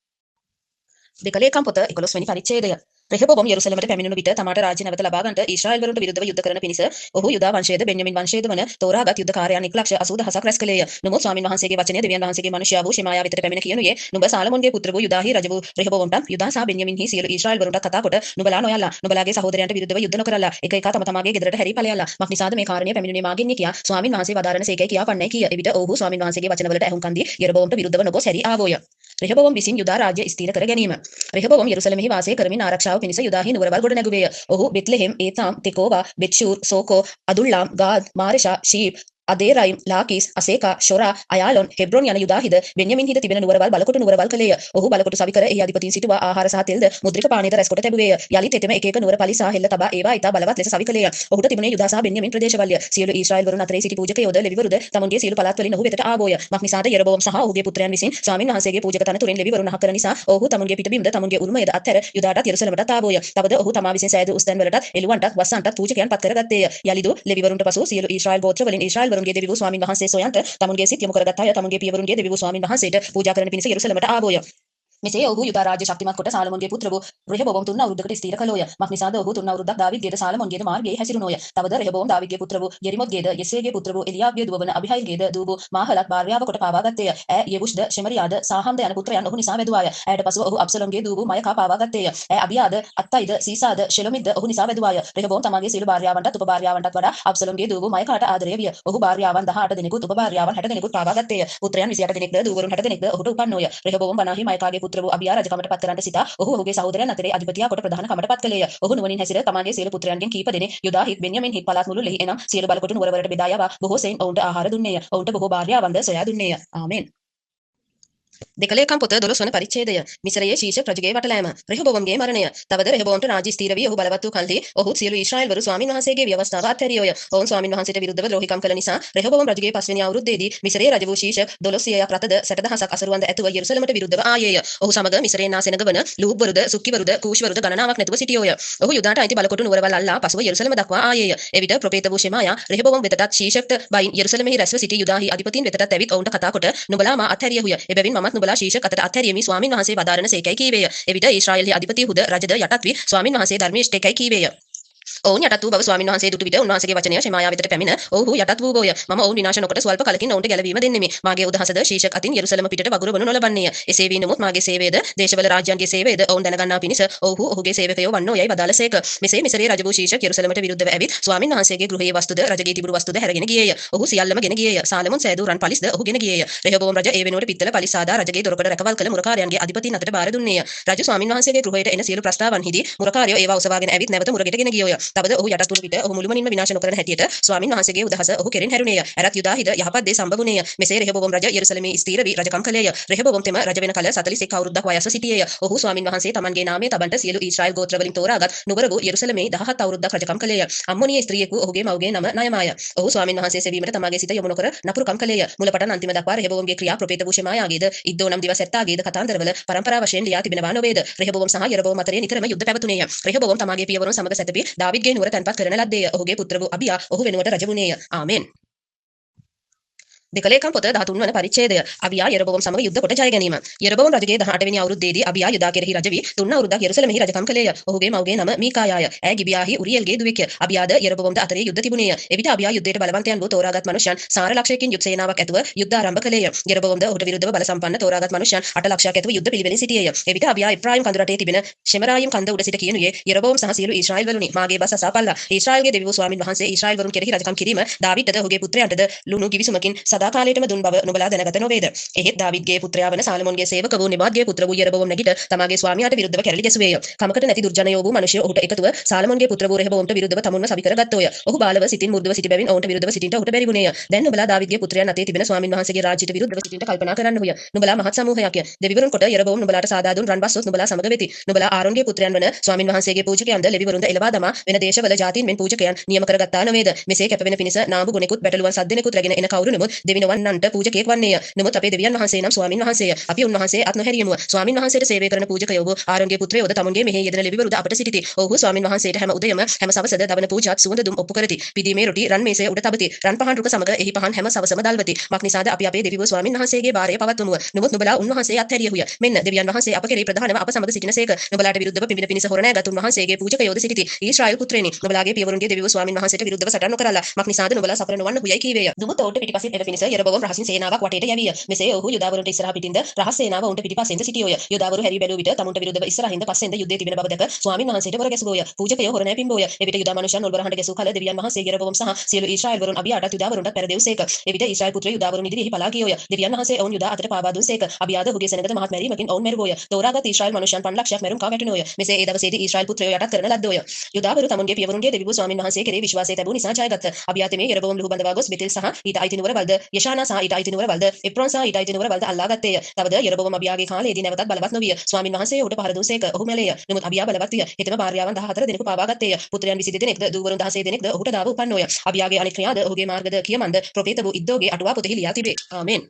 දෙකලේකම් පොත 11 වෙනි පරිච්ඡේදය. රෙහබෝවම් යෙරුසලමට පැමිණුණු විට තමාට රාජ්‍ය නැවත ලබා ගන්නට ඊශ්‍රායෙල් වරුන්ට විරුද්ධව යුද්ධ කරන පිණිස ඔහු යුදා වංශයේද බෙන්යමින් වංශයේද වන තෝරාගත් යුද්ධකාරයන් 1,80,000ක් රැස් කළේය. නමුත් ස්වාමින් වහන්සේගේ වචනය දෙවියන් වහන්සේගේ මනුෂ්‍යයා වූ ෂෙමායා වෙතට පැමිණ කියනුයේ නුඹ සාලමෝන්ගේ පුත්‍ර වූ යුදාහි රජ වූ රෙහබෝවම්ට යුදා සහ බෙන්යමින්හි සියලු ඊශ්‍රායෙල් වරුන්ට කතා කොට නුඹලා නොයල්ලා නුඹලාගේ සහෝදරයන්ට විරුද්ධව යුද්ධ නොකරලා එක එක තම තමාගේ ගෙදරට හැරී ඵලයල්ලා. මක්නිසාද මේ කාරණය පැමිණුනේ මාගින් කියා ස්වාමින් වහන්සේ වදාරන සේකයි කියා පන්නයි කීය. එවිට ඔහු ස්වාමින් වහන්සේගේ වචනවලට ඇහුම්කන් දී යරබෝවම්ට විරුද්ධව නොගොස් හැරී ආවෝය. රෙහබෝවම් විසින් යුදා රාජ්‍ය ස්ථීර කර ගැනීම. රෙහබෝවම් යෙරුසලමෙහි වාසය කරමින් ආරක්ෂාව පිණිස යුදාහි නුවරවල් ගොඩ නැගුවේය. ඔහු බෙත්ලෙහෙම්, ඒතාම්, තෙකෝවා, බෙත්ෂූර්, සෝකෝ, අදුල්ලාම්, ගාද්, මාරෙෂා, ශීප්, අදේරයිම්, ලාකීස්, අසේකා, ෂොරා, අයාලොන්, හෙබ්‍රෝන් යන යුදාහිද බෙන්යමින් හිද තිබෙන නුවරවල් බලකොටු නුවරවල් කළේය. ඔහු බලකොටු සවි කර එහි අධිපතීන් සිටුවා ආහාර සහ තෙල්ද මුද්‍රික පානීයද රැස්කොට තැබුවේය. යලිත් එතෙම එක එක නුවර පලි සහ හෙල්ල තබා ඒවා ඉතා බලවත් ලෙස සවි කළේය. ඔහුට තිබුණේ යුදා සහ බෙන්යමින් ප්‍රදේශවල්ය. සියලු ඊශ්‍රායෙල් වරුන් අතරේ සිටි පූජකයෝද ලෙවිවරුද තමුන්ගේ සියලු පළාත් වලින් ඔහු වෙතට ආවෝය. මක්නිසාද යරොබෝම් සහ ඔහුගේ පුත්‍රයන් විසින් ස්වාමින් වහන්සේගේ පූජක තනතුරෙන් ලෙවිවරුන් අහ කරන නිසා ඔහු තමුන්ගේ පිටබිම්ද තමුන්ගේ උරුමයද අත්හැර යුදාටත් යෙරුසලමටත් ආවෝය. තවද ඔහු තමා විසින් සෑදූ උස්තැන් වලටත් එළුවන්ටත් වස්සන්ටත් පූජකයන් පත් කරගත්තේය. යලිදු ලෙවිවරුන්ට පසු සියලු ඊශ්‍රායෙල් ගෝත්‍ර වලින් ඊශ්‍රායෙල් වරුන්ගේ දෙවි වූ ස්වාමින් වහන්සේ සොයන්ට තමුන්ගේ සිත් යොමු කරගත් අය තමුන්ගේ පියවරුන්ගේ දෙවි වූ ස්වාමින් වහන්සේට පූජා කරන පිණිස යෙරුසලමට ආවෝය. මෙසේ ඔහු යුදා රාජ්‍ය ශක්තිමත් කොට සාලමොන්ගේ පුත්‍ර වූ රෙහබෝම් 3 අවුරුද්දකට ස්ථීර කළෝය. මක්නිසාද ඔහු 3 අවුරුද්දක් දාවිද්ගේද සාලමොන්ගේද මාර්ගයේ හැසිරුණෝය. තවද රෙහබෝම් දාවිද්ගේ පුත්‍ර වූ යෙරිමොත්ගේද යෙසේගේ පුත්‍ර වූ එලියාබ්ගේ දුව වන අබිහයිල්ගේද දූ වූ මාහලත් භාර්යාව කොට පාවා ගත්තේය. ඈ යෙබුෂ්ද ෂෙමරියාද සාහම්ද යන පුත්‍රයන් ඔහු නිසා වැදුවාය. ඈට පසුව ඔහු අබ්සලොම්ගේ දූ වූ මයකා පාවා ගත්තේය. ඈ අබියාද අත්තයිද සීසාද ෂෙලොමිද්ද ඔහු නිසා වැදුවාය. රෙහබෝම් තමාගේ සියලු භාර්යාවන්ටත් උපභාර්යාවන්ටත් වඩා අබ්සලොම්ගේ දූ වූ මයකාට ආදරය විය. ඔහු භාර්යාවන් 18 දෙනෙකුත් උපභාර්යාවන් 60 දෙනෙකුත් පාවා ගත්තේය. පුත්‍රයන් 28 දෙනෙක්ද දූවරුන් 60 දෙනෙක්ද ඔහුට උපන්නෝය. රෙහබෝම් වනාහි මයකාගේ පුත්‍ර වූ අබියා රජකමට පත් කරන්නට සිතා ඔහු ඔහුගේ සහෝදරයන් අතරේ අධිපතියා කොට ප්‍රධාන කමට පත් කළේය. ඔහු නුවණින් හැසිර තමාගේ සියලු පුත්‍රයන්ගෙන් කීප දෙනෙක් යුදා හිත් බෙන්යමින් හිත් පළාත් මුළුල්ලෙහි එනම් සියලු බලකොටු නුවරවලට බෙදා යවා බොහෝ සෙයින් ඔවුන්ට ආහාර දුන්නේය. ඔවුන්ට බොහෝ භාර්යාවන්ද සොයා දුන්නේය. ආමෙන්. දෙකලේකම් පොත 12 වන පරිච්ඡේදය. මිස්රයේ ශීෂක රජුගේ වටලෑම. රෙහබෝම්ගේ මරණය. තවද රෙහබෝම්ට රාජ්‍ය ස්ථීර වී ඔහු බලවත් වූ කල්හි ඔහු සියලු ඊශ්‍රායෙල් වරු ස්වාමින් වහන්සේගේ ව්‍යවස්ථාව අත්හැරියෝය. ඔවුන් ස්වාමින් වහන්සේට විරුද්ධව ද්‍රෝහිකම් කළ නිසා රෙහබෝම් රජුගේ 5 වෙනි අවුරුද්දේදී මිස්රයේ රජ වූ ශීෂක 1200ක් රතද 60000ක් අසරුවන්ද ඇතුව යෙරුසලමට විරුද්ධව ආයේය. ඔහු සමග මිස්රයෙන් ආ සෙනග වන ලූබ්වරුද සුක්කිවරුද කූෂ්වරුද ගණනාවක් නැතුව සිටියෝය. ඔහු යුදාට අයිති බලකොටු නුවරවල් අල්ලා පසුව යෙරුසලම දක්වා ආයේය. එවිට ප්‍රොපේත වූ ෂෙමායා රෙහබෝම් වෙතටත් ශීෂකට බයින් යෙරුසලමෙහි රැස්ව සිටි යුදාහි අධිපතීන් වෙතටත් ඇවිත් ඔවුන්ට කතා කොට නුඹලා මා අත්හැරියහුය. එබැවින් මමත් නුඹලා ශීෂක අතට අත්හැරියමි ස්වාමින් වහන්සේ වදාරන සේකයි කීවේය. එවිට ඊශ්‍රායෙල්හි අධිපති හුද රජද යටත් වී ස්වාමින් වහන්සේ ධර්මීෂ්ඨකයි කීවේය. ඔවුන් යටත් වූ බව ස්වාමින් වහන්සේ දුටු විට උන්වහන්සේගේ වචනය ෂෙමායා වෙතට පැමිණ ඔව්හු යටත් වූ ගෝය. මම ඔවුන් විනාශ නොකොට ස්වල්ප කලකින් ඔවුන්ට ගැලවීම දෙන්නෙමි. මාගේ උදහසද ශීෂක අතින් යෙරුසලම පිටට වගුරු වනු නොලබන්නේය. එසේ වී නමුත් මාගේ සේවයද දේශවල රාජ්‍යයන්ගේ සේවයද ඔවුන් දැනගන්නා පිණිස ඔව්හු ඔහුගේ සේවකයෝ වන්නෝ යයි වදාළසේක. මෙසේ මිසරේ රජ වූ ශීෂක යෙරුසලමට විරුද්ධව ඇවිත් ස්වාමින් වහන්සේගේ ගෘහයේ වස්තුද රජගේ තිබුණු වස්තුද හැරගෙන ගියේය. ඔහු සියල්ලම ගෙන ගියේය. සාලමොන් සෑදූ රන් පලිස්ද ඔහු ගෙන ගියේය. රෙහබෝම් රජ ඒ වෙනුවට පිත්තල පලිස් ආදා රජගේ දොරකඩ රැකවල් කළ මුරකාරයන්ගේ අධිපතීන් අතට බාර දුන්නේය. රජු ස්වාමින් වහන්සේගේ ගෘහයට එන සියලු ප්‍රස්තාවන්හිදී මුරකාරයෝ ඒවා උසවාගෙන ඇවිත් නැවත මුරගෙට ගෙන ගියෝය. තවද ඔහු යටත් වූ විට ඔහු මුළුමනින්ම විනාශ නොකරන හැටියට ස්වාමින් වහන්සේගේ උදහස ඔහු කෙරෙන් හැරුණේය. ඇරත් යුදාහිද යහපත් දේ සම්බවුනේය. මෙසේ රෙහබෝම් රජ යෙරුසලමේ ස්ථීර වී රජකම් කළේය. රෙහබෝම් තෙම රජ වෙන කල 41 අවුරුද්දක් වයස සිටියේය. ඔහු ස්වාමින් වහන්සේ තමන්ගේ නාමය තබන්ට සියලු ඊශ්‍රායෙල් ගෝත්‍ර වලින් තෝරාගත් නුවර වූ යෙරුසලමේ 17 අවුරුද්දක් රජකම් කළේය. අම්මෝනිය ස්ත්‍රියෙකු ඔහුගේ මව්ගේ නම නයමාය. ඔහු ස්වාමින් වහන්සේ සෙවීමට තමාගේ සිත යොමු නොකර නපුරුකම් කළේය. මුලපටන් අන්තිම දක්වා රෙහබෝම්ගේ ක්‍රියා ප්‍රොපේත වූ ෂෙමායාගේද ඉද්දෝ නම් දිවසැත්තාගේද කතාන්දරවල පරම්පරා වශයෙන් ලියා තිබෙනවා නොවේද. රෙහබෝම් සහ යරබෝම් අතරේ නිතරම යුද්ධ පැවතුනේය. රෙහබෝම් තමාගේ පියවරුන් සමග සැතපී දාවිද්ගේ නුවර තැන්පත් කරන ලද්දේය. ඔහුගේ පුත්‍ර වූ අබියා ඔහු වෙනුවට රජ වුණේය. ආමෙන්. දෙකලේකම් පොත 13 වන පරිච්ඡේදය. අබියා යරබෝම් සමග යුද්ධ කොට ජය ගැනීම. යරබෝම් රජුගේ 18 වෙනි අවුරුද්දේදී අබියා යුදා කෙරෙහි රජ වී 3 අවුරුද්දක් යෙරුසලමෙහි රජකම් කළේය. ඔහුගේ මව්ගේ නම මීකායාය. ඈ ගිබියාහි උරියෙල්ගේ දුවෙක්ය. අබියාද යරබෝම්ද අතරේ යුද්ධ තිබුණේය. එවිට අබියා යුද්ධයට බලවන්තයන් වූ තෝරාගත් මනුෂ්‍යයන් සාර ලක්ෂයකින් යුද්ධ සේනාවක් ඇතුව යුද්ධ ආරම්භ කළේය. යරබෝම්ද ඔහුට විරුද්ධව බල සම්පන්න තෝරාගත් මනුෂ්‍යයන් 8 ලක්ෂයක් ඇතුව යුද්ධ පිළිවෙලින් සිටියේය. එවිට අබියා එෆ්‍රායිම් කඳු රටේ තිබෙන ෂෙමරායිම් කන්ද උඩ සිට කියනුයේ යරබෝම් සහ සියලු ඊශ්‍රායෙල් වරුනි මාගේ බස අසාපල්ලා. ඊශ්‍රායෙල්ගේ දෙවි වූ ස්වාමින් වහන්සේ ඊශ්‍රායෙල් වරුන් කෙරෙහි රජකම් කිරීම දාවිද්ටද ඔහුගේ පුත්‍රයන්ටද ලුණු ගිවිසුමකින් සදාකාලයටම දුන් බව නුඹලා දැනගත නොවේද. එහෙත් දාවිද්ගේ පුත්‍රයා වන සාලමොන්ගේ සේවක වූ නෙබාත්ගේ පුත්‍ර වූ යරබෝම් නැගිට තමාගේ ස්වාමියාට විරුද්ධව කැරලි ගැසුවේය. කමකට නැති දුර්ජනයෝ වූ මිනිසයෝ ඔහුට එකතුව සාලමොන්ගේ පුත්‍ර වූ රෙහබෝම්ට විරුද්ධව තමුන්ව සවි කරගත්තෝය. ඔහු බාලව සිටින් මුර්ධව සිටි බැවින් ඔවුන්ට විරුද්ධව සිටින්ට ඔහුට බැරි වුණේය. දැන් නුඹලා දාවිද්ගේ පුත්‍රයන් අතේ තිබෙන ස්වාමින් වහන්සේගේ රාජ්‍යයට විරුද්ධව සිටින්ට කල්පනා කරන්නහුය. නුඹලා මහත් සමූහයක්ය. දෙවිවරුන් කොට යරබෝම් නුඹලාට සාදා දුන් රන් බස්සොත් නුඹලා සමග වෙති. නුඹලා ආරොන්ගේ පුත්‍රයන් වන ස්වාමින් වහන්සේගේ පූජකයන්ද ලෙවිවරුන්ද එළවා දමා වෙන දේශවල ජාතීන් මෙන් පූජකයන් නියම කරගත්තා නොවේද. මෙසේ කැපවෙන පිණිස නාඹු ගුණෙකුත් බැටළුවන් සද්දෙනෙකුත් රැගෙන එන කවුරු නමුත් දෙවිනවන්නන්ට පූජකයෙක් වන්නේය. නමුත් අපේ දෙවියන් වහන්සේ නම් ස්වාමින් වහන්සේය. අපි උන්වහන්සේ අත් නොහැරියමුව. ස්වාමින් වහන්සේට සේවය කරන පූජකයෝ වූ ආරොන්ගේ පුත්‍රයෝද තමුන්ගේ මෙහි යෙදෙන ලෙවිවරුද අපට සිටිති. ඔහු ස්වාමින් වහන්සේට හැම උදයම හැම සවසද දවන පූජාත් සුවඳ දුම් ඔප්පු කරති. පිදීමේ රොටි රන් මේසය උඩ තබති. රන් පහන් රුක සමග එහි පහන් හැම සවසම දල්වති. මක්නිසාද අපි අපේ දෙවිවෝ ස්වාමින් වහන්සේගේ භාරය පවත්වමුව. නමුත් නුඹලා උන්වහන්සේ අත්හැරියහුය. මෙන්න දෙවියන් වහන්සේ අප කෙරෙහි ප්‍රධානව අප සමග සිටිනසේක. නුඹලාට විරුද්ධව පිඹින පිණිස හොරණෑ ගත් උන්වහන්සේගේ පූජකයෝද සිටිති. ඊශ්‍රායෙල් පුත්‍රයනි නුඹලාගේ පියවරුන්ගේ දෙවිවෝ ස්වාමින් වහන්සේට විරුද්ධව සටන් නොකරලා මක්නිසාද නුඹලා සපර නොවන්න හුයයි කීවේය. දුමුත ඔවුන්ට පිටිපසින් එළ පිණිස පිණිස යරබවම් රහසින් සේනාවක් වටේට යවිය. මෙසේ ඔහු යුදාවරුන්ට ඉස්සරහ පිටින්ද රහස් සේනාව ඔවුන්ට පිටිපස්සෙන්ද සිටියෝය. යුදාවරු හැරි බැලූ විට තමුන්ට විරුද්ධව ඉස්සරහින්ද පස්සෙන්ද යුද්ධයේ තිබෙන බව දැක ස්වාමින් වහන්සේට වර ගැසුවෝය. පූජකයෝ හොරණෑ පිම්බෝය. එවිට යුදා මනුෂ්‍යයන් ඔල්බරහඬ ගැසූ කල දෙවියන් වහන්සේ යරබවම් සහ සියලු ඊශ්‍රායෙල් වරුන් අබියාටත් යුදාවරුන්ට පෙරදෙව්සේක. එවිට ඊශ්‍රායෙල් පුත්‍රයෝ යුදාවරුන් ඉදිරියෙහි පලා ගියෝය. දෙවියන් වහන්සේ ඔවුන් යුදා අතට පාවා දුන්සේක. අබියාද ඔහුගේ සෙනඟද මහත් මැරීමකින් ඔවුන් මැරුවෝය. තෝරාගත් ඊශ්‍රායෙල් මනුෂ්‍යයන් 5 ලක්ෂයක් මැරුම් කා වැටුණෝය. මෙසේ ඒ දවසේදී ඊශ්‍රායෙල් පුත්‍රයෝ යටත් කරන ලද්දෝය. යුදාවරු තමුන්ගේ පියවරුන්ගේ දෙවිවරු ස්වාමින් වහන්සේ කෙරෙහි විශ්වාසය තැබූ නිසා ජයගත්. අබියාතමේ යරබවම් ලුහු බඳවා ගොස් බෙතෙල් සහ ඊට අයිති නුවර වල්ද යෂානා සහ ඊට අයිති නුවර වල්ද එප්‍රෝන් සහ ඊට අයිති නුවර වල්ද අල්ලා ගත්තේය. තවද යරබවම් අබියාගේ කාලයේදී නැවතත් බලවත් නොවිය. ස්වාමින් වහන්සේ ඔහුට පහර දුන්සේක. ඔහු මැලේය. නමුත් අබියා බලවත් විය. හෙතෙම භාර්යාවන් 14 දෙනෙකු පාවා ගත්තේය. පුත්‍රයන් 22 දෙනෙක්ද දූවරුන් 16 දෙනෙක්ද ඔහුට දාව උපන්නෝය. අබියාගේ අනෙක් ක්‍රියාද ඔහුගේ මාර්ගද කියමන්ද ප්‍රොෆේත වූ ඉද්දෝගේ අටුවා පොතෙහි ලියා තිබේ. ආමෙන්.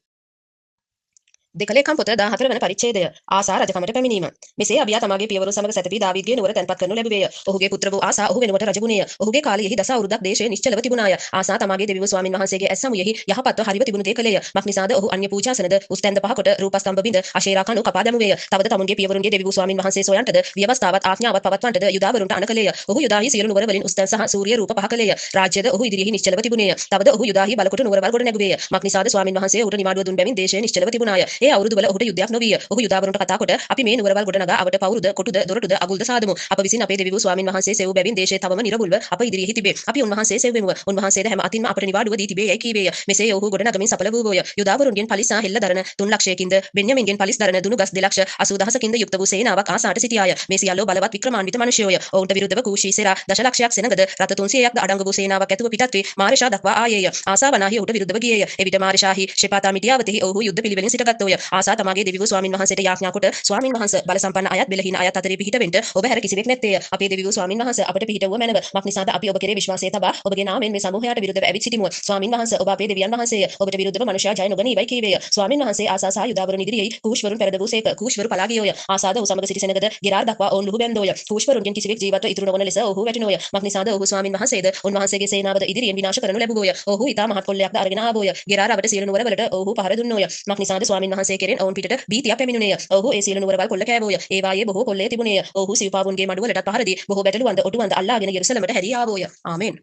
දෙකලේකම් පොත 14 වන පරිච්ඡේදය ආසා රජකමට පැමිණීම. මෙසේ අබියා තමාගේ පියවරුන් සමග සැතපී දාවීදගේ නුවර තැන්පත් කරනු ලැබුවේය. ඔහුගේ පුත්‍ර වූ ආසා ඔහු වෙනුවට රජගුණේය. ඔහුගේ කාලයෙහි දස අවුරුද්දක් දේශයේ නිශ්චලව තිබුණාය. ආසා තමාගේ දෙවිවරු ස්වාමින් වහන්සේගේ ඇස් සමුයෙහි යහපත්ව හරිව තිබුණු දේ කළේය. මක්නිසාද ඔහු අන්‍ය පූජාසනද උස්තැන්ද පහකොට රූපස්තම්භ බිඳ අශේරා කණු කපා දැමුවේය. තවද තමුන්ගේ පියවරුන්ගේ දෙවිවරු ස්වාමින් වහන්සේ සොයන්ටද ව්‍යවස්ථාවත් ආඥාවත් පවත්වන්නටද යුදාවරුන්ට අණ කළේය. ඔහු යුදාහි සියලු නුවර වලින් උස්තැන් සහ සූර්ය රූප පහ කළේය. රාජ්‍යද ඔහු ඉදිරියෙහි නිශ්චලව තිබුණේය. තවද ඔහු යුදාහි බලකොට නුවරවල් ගොඩ නැගුවේය. මක්නිසාද ස්වාමින් වහන්සේ ඔහුට නිවාඩුව දුන් බැවින් දේශයේ නිශ්චලව තිබුණාය. ඒ අවුරුදු වල ඔහුට යුද්ධයක් නොවිය. ඔහු යුදාවරුන්ට කතා කොට අපි මේ නුවරවල් ගොඩ නගා අවට පවුරුද කොටුද දොරටුද අගුල්ද සාදමු. අප විසින් අපේ දෙවිවරු ස්වාමින් වහන්සේ සෙව් බැවින් දේශයේ තවම නිරවුල්ව අප ඉදිරියෙහි තිබේ. අපි උන්වහන්සේ සෙව්වෙමු. උන්වහන්සේද හැම අතින්ම අපට නිවාඩුව දී තිබේ යයි කීවේය. මෙසේ ඔහු ගොඩ නගමින් සඵල වූවෝය. යුදාවරුන්ගෙන් පලිසා හෙල්ල දරන 3 ලක්ෂයකින්ද බෙන්යමින්ගෙන් පලිස් දරන දුනු ගස් 2,80,000කින්ද යුක්ත වූ සේනාවක් ආසාට සිටියාය. මේ සියල්ලෝ බලවත් වික්‍රමාන්විත මිනිසයෝය. ඔවුන්ට විරුද්ධව කූෂී සෙරා දශලක්ෂයක් සෙනඟද රත 300ක්ද අඩංගු වූ සේනාවක් ඇතුව පිටත් වී මාරේෂා දක්වා ආයේය. ආසා වනාහි ඔහුට විරුද්ධව ගියේය. එවිට මාරේෂාහි ෂෙපාතා මිටියාවතෙහි ඔහු යුද්ධ පිළිවෙලින් සිටගත්තෝය. ආසා තමාගේ දෙවිවරු ස්වාමින් වහන්සේට යාඥා කොට ස්වාමින් වහන්සේ බල සම්පන්න අයත් බෙලහීන අයත් අතරේ පිහිට වෙන්න ඔබ හැර කිසිවෙක් නැත්තේය. අපේ දෙවිවරු ස්වාමින් වහන්සේ අපට පිහිටවුව මැනව. මක්නිසාද අපි ඔබ කෙරේ විශ්වාසය තබා ඔබගේ නාමයෙන් මේ සමූහයට විරුද්ධව ඇවිත් සිටිමු. ස්වාමින් වහන්සේ ඔබ අපේ දෙවියන් වහන්සේය. ඔබට විරුද්ධව මනුෂ්‍යයා ජය නොගනීවයි කීවේය. ස්වාමින් වහන්සේ ආසා සහ යුදාවරුන් ඉදිරියේ කූෂ්වරුන් පෙරදවූසේක. කූෂ්වරු පලා ගියෝය. ආසාද ඔහු සමග සිටි සෙනඟද ගෙරාර් දක්වා ඔවුන් ලුහු බැන්දෝය. කූෂ්වරුන්ගෙන් කිසිවෙක් ජීවත්ව ඉතුරු නොවන ලෙස ඔහු වැටෙනෝය. මක්නිසාද ඔහු ස්වාමින් වහන්සේද උන්වහන්සේගේ සේනාවද ඉදිරියෙන් විනාශ කරනු ලැබුවෝය. ඔහු ඊතා මහත් කොල්ලයක්ද අරගෙන ආවෝය. ගෙරාර් අවට සියලු නුවරවලට ඔහු පහර දුන්නෝය. මක්නිසාද ස්වාමින් වහන්සේ කෙරෙන් ඔවුන් පිටට බීතියක් පැමිණුණේය. ඔහු ඒ සියලු නුවරවල් කොල්ල කෑවෝය. ඒ වායේ බොහෝ කොල්ලේ තිබුණේය. ඔහු සිව්පාවුන්ගේ මඩුවලට පහර දී බොහෝ බැටළුවන්ද ඔටුවන්ද අල්ලාගෙන යෙරුසලමට හැරී ආවෝය. ආමෙන්.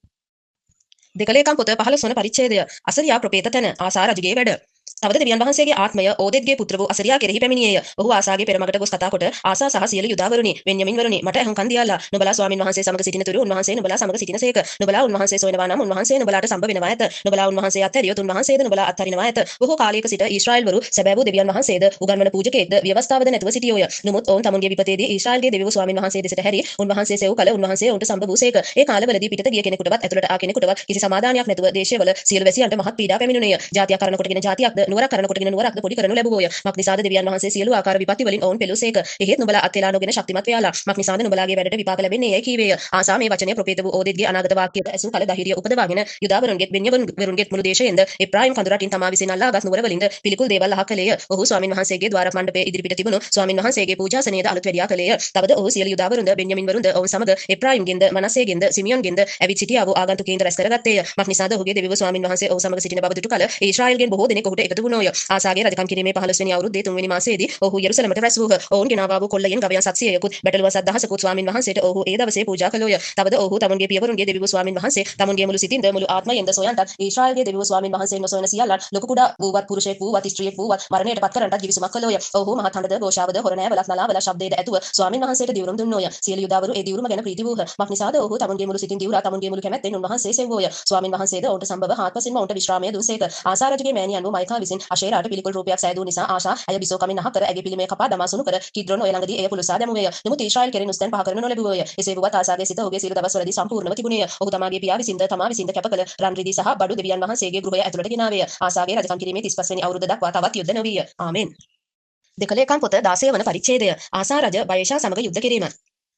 දෙකලේකම් පොත 15 වන පරිච්ඡේදය අසරියා ප්‍රොපේත තැන ආසා රජුගේ වැඩ. තවද දෙවියන් වහන්සේගේ ආත්මය ඕදෙත්ගේ පුත්‍ර වූ අසරියා කෙරෙහි පැමිණියේය. ඔහු ආසාගේ පෙරමගට ගොස් කතා කොට ආසා සහ සියලු යුදාවරුනි වෙන්යමින් වරුනි මට අහංකන් දියාලා නුඹලා ස්වාමින් වහන්සේ සමග සිටින තුරු උන්වහන්සේ නුඹලා සමග සිටිනසේක. නුඹලා උන්වහන්සේ සොයනවා නම් උන්වහන්සේ නුඹලාට සම්බ වෙනවා ඇත. නුඹලා උන්වහන්සේ අත්හැරියොත් උන්වහන්සේද නුඹලා අත්හරිනවා ඇත. බොහෝ කාලයක සිට ඊශ්‍රායෙල් වරු සැබෑ වූ දෙවියන් වහන්සේද උගන්වන පූජකෙක්ද ව්‍යවස්ථාවද නැතුව සිටියෝය. නමුත් ඔවුන් තමුන්ගේ විපතේදී ඊශ්‍රායෙල්ගේ දෙවිවරු ස්වාමින් වහන්සේ දෙසට හැරි උන්වහන්සේ සෙව් කල උන්වහන්සේ ඔවුන්ට සම්බ වූසේක. ඒ කාලවලදී පිටත ගිය කෙනෙකුටවත් ඇතුළට ආ කෙනෙකුටවත් කිසි සමාදානයක් නැතුව දේශයවල සියලු වැසියන්ට මහත් පීඩා පැමිණුණේය. ජාතියක් කරන කොටගෙන ජාතියක්ද නුවරක් කරන කොටගෙන නුවරක්ද පොඩි කරනු ලැබුවෝය. මක්නිසාද දෙවියන් වහන්සේ සියලු ආකාර විපත්ති වලින් ඔවුන් පෙළුසේක. එහෙත් නුඹලා අත්වේලා නොගෙන ශක්තිමත් වේලා. මක්නිසාද නුඹලාගේ වැඩට විපාක ලැබෙන්නේ යයි කීවේය. ආසා මේ වචනය ප්‍රොපේත වූ ඕදෙත්ගේ අනාගත වාක්‍යද ඇසූ කල ධෛර්යය උපදවාගෙන යුදාවරුන්ගේ බෙන්යවරුන්ගේ මුළු දේශයෙන්ද එප්‍රායිම් කඳුරටින් තමා විසින් අල්ලා ගස් නුවර වලින්ද පිළිකුල් දේවල් අහ කළේය. ඔහු ස්වාමින් වහන්සේගේ ద్వාර මණ්ඩපයේ ඉදිරිපිට තිබුණු ස්වාමින් වහන්සේගේ පූජාසනයේද අලුත් වැඩියා කළේය. තවද ඔහු සියලු යුදාවරුන්ද බෙන්යමින් වරුන්ද ඔවුන් සමග එප්‍රායිම්ගෙන්ද මනසේගෙන්ද සිමියොන්ගෙන්ද ඇවිත් සිටියා වූ ආගන්තුකයින්ද රැස් කරගත්තේය. මක්නිසාද ඔහුගේ දෙවිවරු ස්වාමින් වහන්සේ ඔහු සමග සිටින බව දුටු කල ඊශ්‍රායෙල්ගෙන් බොහෝ දෙනෙක් ඔහුට එකතු වුණෝය. ආසාගේ රජකම් කිරීමේ 15 වෙනි අවුරුද්දේ 3 වෙනි මාසයේදී ඔහු යෙරුසලමට රැස් වූහ. ඔවුන් ගෙනාවා වූ කොල්ලයන් ගවයන් 700කුත් බැටළුවන් 7,000කුත් ස්වාමින් වහන්සේට ඔහු ඒ දවසේ පූජා කළෝය. තවද ඔහු තමුන්ගේ පියවරුන්ගේ දෙවිවරු ස්වාමින් වහන්සේ තමුන්ගේ මුළු සිතින්ද මුළු ආත්මයෙන්ද සොයන්ටත් ඊශ්‍රායෙල්ගේ දෙවිවරු ස්වාමින් වහන්සේ නොසොයන සියල්ලන් ලොකු කුඩා වූවත් පුරුෂයෙක් වූවත් ස්ත්‍රියෙක් වූවත් මරණයට පත් කරන්නට ගිවිසුමක් කළෝය. ඔහු මහත් හඬද ഘോഷාවද හොරණෑවලත් නලාවල ශබ්දයේද ඇතුව ස්වාමින් වහන්සේට දිවුරුම් දුන්නෝය. සියලු යුදාවරු ඒ දිවුරුම ගැන ප්‍රීති වූහ. මක්නිසාද ඔහු තමුන්ගේ මුළු සිතින් දිවුරා තමුන්ගේ මුළු කැමැත්තෙන් උන්වහන්සේ සෙව්වෝය. ස්වාමින් වහන්සේද ඔවුන්ට සම්බව හාත්පසින්ම ඔවුන්ට විශ්‍රාමය දුන්සේක. ආසා රජුගේ මෑණියන් වූ මයිකා විසින් අශේරාට පිළිකුල් රූපයක් සෑදූ නිසා ආශා අය බිසෝ කමින් අහ කර ඇගේ පිළිමය කපා දමා සුණු කර කිද්රොන් ඔය ළඟදී එය පුලුසා දැමුවේය. නමුත් ඊශ්‍රායෙල් කෙරෙන් උස්තැන් පහ කරනු නොලැබුවෝය. එසේ වුවත් ආසාගේ සිත ඔහුගේ සියලු දවස්වලදී සම්පූර්ණව තිබුණේය. ඔහු තමාගේ පියා විසින්ද තමා විසින්ද කැප කළ රන් රිදී සහ බඩු දෙවියන් වහන්සේගේ ගෘහය ඇතුළට ගෙනාවේය. ආසාගේ රජකම් කිරීමේ 35 වෙනි අවුරුද්ද දක්වා තවත් යුද්ධ නොවිය. ආමෙන්. දෙකලේකම් පොත 16 වන පරිච්ඡේදය ආසා රජ බයෂා සමග යුද්ධ කිරීම.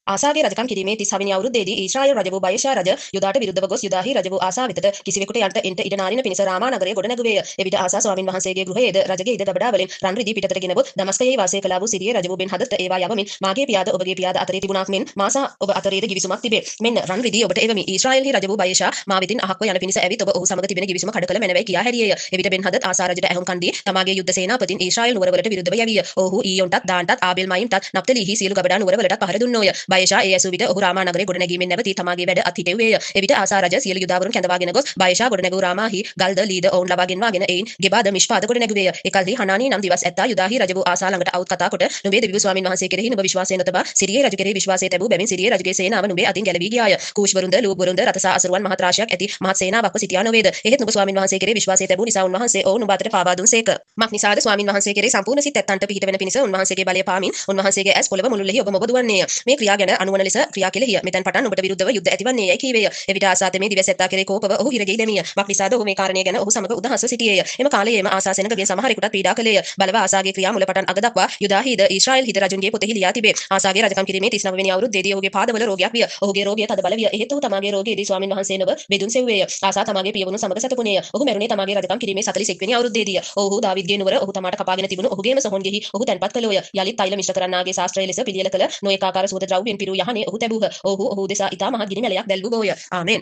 ආසාගේ රජකම් කිරීමේ 36 වෙනි අවුරුද්දේදී ඊශ්‍රායෙල් රජ වූ බයෂා රජ යුදාට විරුද්ධව ගොස් යුදාහි රජ වූ ආසා වෙතට කිසිවෙකුට එන්ට ඉඩ නාරින පිණිස රාමා නගරයේ ගොඩ නැගුවේය. එවිට ආසා ස්වාමින් වහන්සේගේ ගෘහයේද රජගේ ඉඩ ගබඩා වලින් රන් රිදී පිටතට ගෙන ගොස් දමස්කයේ වාසය කළා වූ සිරියේ රජ වූ බෙන් හදත් ඒවා යවමින් මාගේ පියාද ඔබගේ පියාද අතරේ තිබුණාක් මෙන් මාසා ඔබ අතරේද ගිවිසුමක් තිබේ. මෙන්න රන් රිදී ඔබට එවමි. ඊශ්‍රායෙල්හි රජ වූ බයෂා මා වෙතින් අහක්ව යන පිණිස ඇවිත් ඔබ ඔහු සමග තිබෙන ගිවිසුම කඩ කළ මැනවයි කියා හැරියේය. එවිට බෙන් හදත් ආසා රජට ඇහුම්කන් දී තමාගේ යුද්ධ සේනාපතින් ඊශ්‍රායෙල් නුවරවලට විරුද්ධව යවිය. ඔහු ඊයොන්ටත් දාන්ටත් ආබෙල් මයින්ටත් නප්තලිහි සියලු ගබඩා නුවරවලට පහර දුන්නෝය. බයෂා ඒ ඇසු විට ඔහු රාමා නගරේ ගොඩනැගීමෙන් නැවතී තමාගේ වැඩ අත්හිටෙව්වේය. එවිට ආසා රජ සියලු යුදාවරුන් කැඳවාගෙන ගොස් බයෂා ගොඩනැගූ රාමාහි ගල්ද ලීද ඔවුන් ලබා ගෙන්වාගෙන එයින් ගෙබාද මිෂ්පාද ගොඩනැගුවේය. එකල්හි හනානී නම් දිවස් ඇත්තා යුදාහි රජ වූ ආසා ළඟට අවුත් කතා කොට නුඹේ දෙවියන් ස්වාමින් වහන්සේ කෙරෙහි නුඹ විශ්වාසය නොතබා සිරියේ රජු කෙරෙහි විශ්වාසය තැබූ බැවින් සිරියේ රජුගේ සේනාව නුඹේ අතින් ගැලවී ගියාය. කූෂ්වරුන්ද ලූබ්වරුන්ද රතසා අසරුවන් මහත් රාශියක් ඇති මහත් සේනාවක්ව සිටියා නොවේද. එහෙත් නුඹ ස්වාමින් වහන්සේ කෙරෙහි විශ්වාසය තැබූ නිසා උන්වහන්සේ ඔවුන් නුඹ අතට පාවා දුන්සේක. මක් නිසාද ස්වාමින් වහන්සේ කෙරෙහි සම්පූර්ණ සිත් ඇත්තන්ට පිහිට වෙන පිණිස උන්වහන්සේගේ බලය පාමින් උන්වහන්සේගේ ඇස් පොළව මුළුල්ලෙහි ඔබ මොබ දුවන්නේය. මේ ක්‍රියා ගැන අනුවන ලෙස ක්‍රියා කෙලෙහිය. මෙතෙන් පටන් නුඹට විරුද්ධව යුද්ධ ඇතිවන්නේ යයි කීවේය. එවිට ආසා තෙමේ දිවස් ඇත්තා කෙරෙහි කෝපව ඔහු හිරගෙයි දැමිය. මක් නිසාද ඔහු මේ කාරණය ගැන ඔහු සමග උදහස්ව සිටියේය. එම කාලයේම ආසා සෙනගගේ සමහරෙකුට පීඩා කළේය. බලව ආසාගේ ක්‍රියා මුල පටන් අග දක්වා යුදාහිද ඊශ්‍රායෙල් හිත රජුන්ගේ පොතෙහි ලියා තිබේ. ආසාගේ රජකම් කිරීමේ 39 වෙනි අවුරුද්දේදී ඔහුගේ පාදවල රෝගයක් විය. ඔහුගේ රෝගය තද බල විය. එහෙත් ඔහු තමාගේ රෝගයේදී ස්වාමින් වහන්සේ නොව බෙදුන් සෙව්වේය. ආසා තමාගේ පියවරුන් සමග සැතපුණේය. ඔහු මැරුණේ තමාගේ රජකම් කිරීමේ 41 වෙනි අවුරුද්දේදී. ඔහු දාවිද්ගේ නුවර ඔහු තමාට කපාගෙන තිබුණු ඔහුගේම සොහොන්ගෙහි ඔහු තැන්පත් කළෝය. යලිත් තෛල මිශ්‍ර කරන්නාගේ ශාස්ත්‍රය ලෙස පිළියෙල කළ නොඑක ආකාර සුවඳ ද්‍රව්‍යයෙන් පිරූ යහනේ ඔහු තැබූහ. ඔහු දෙසා ඉතා මහත් ගිනි මැලයක් දැල්වූවෝය. ආමෙන්.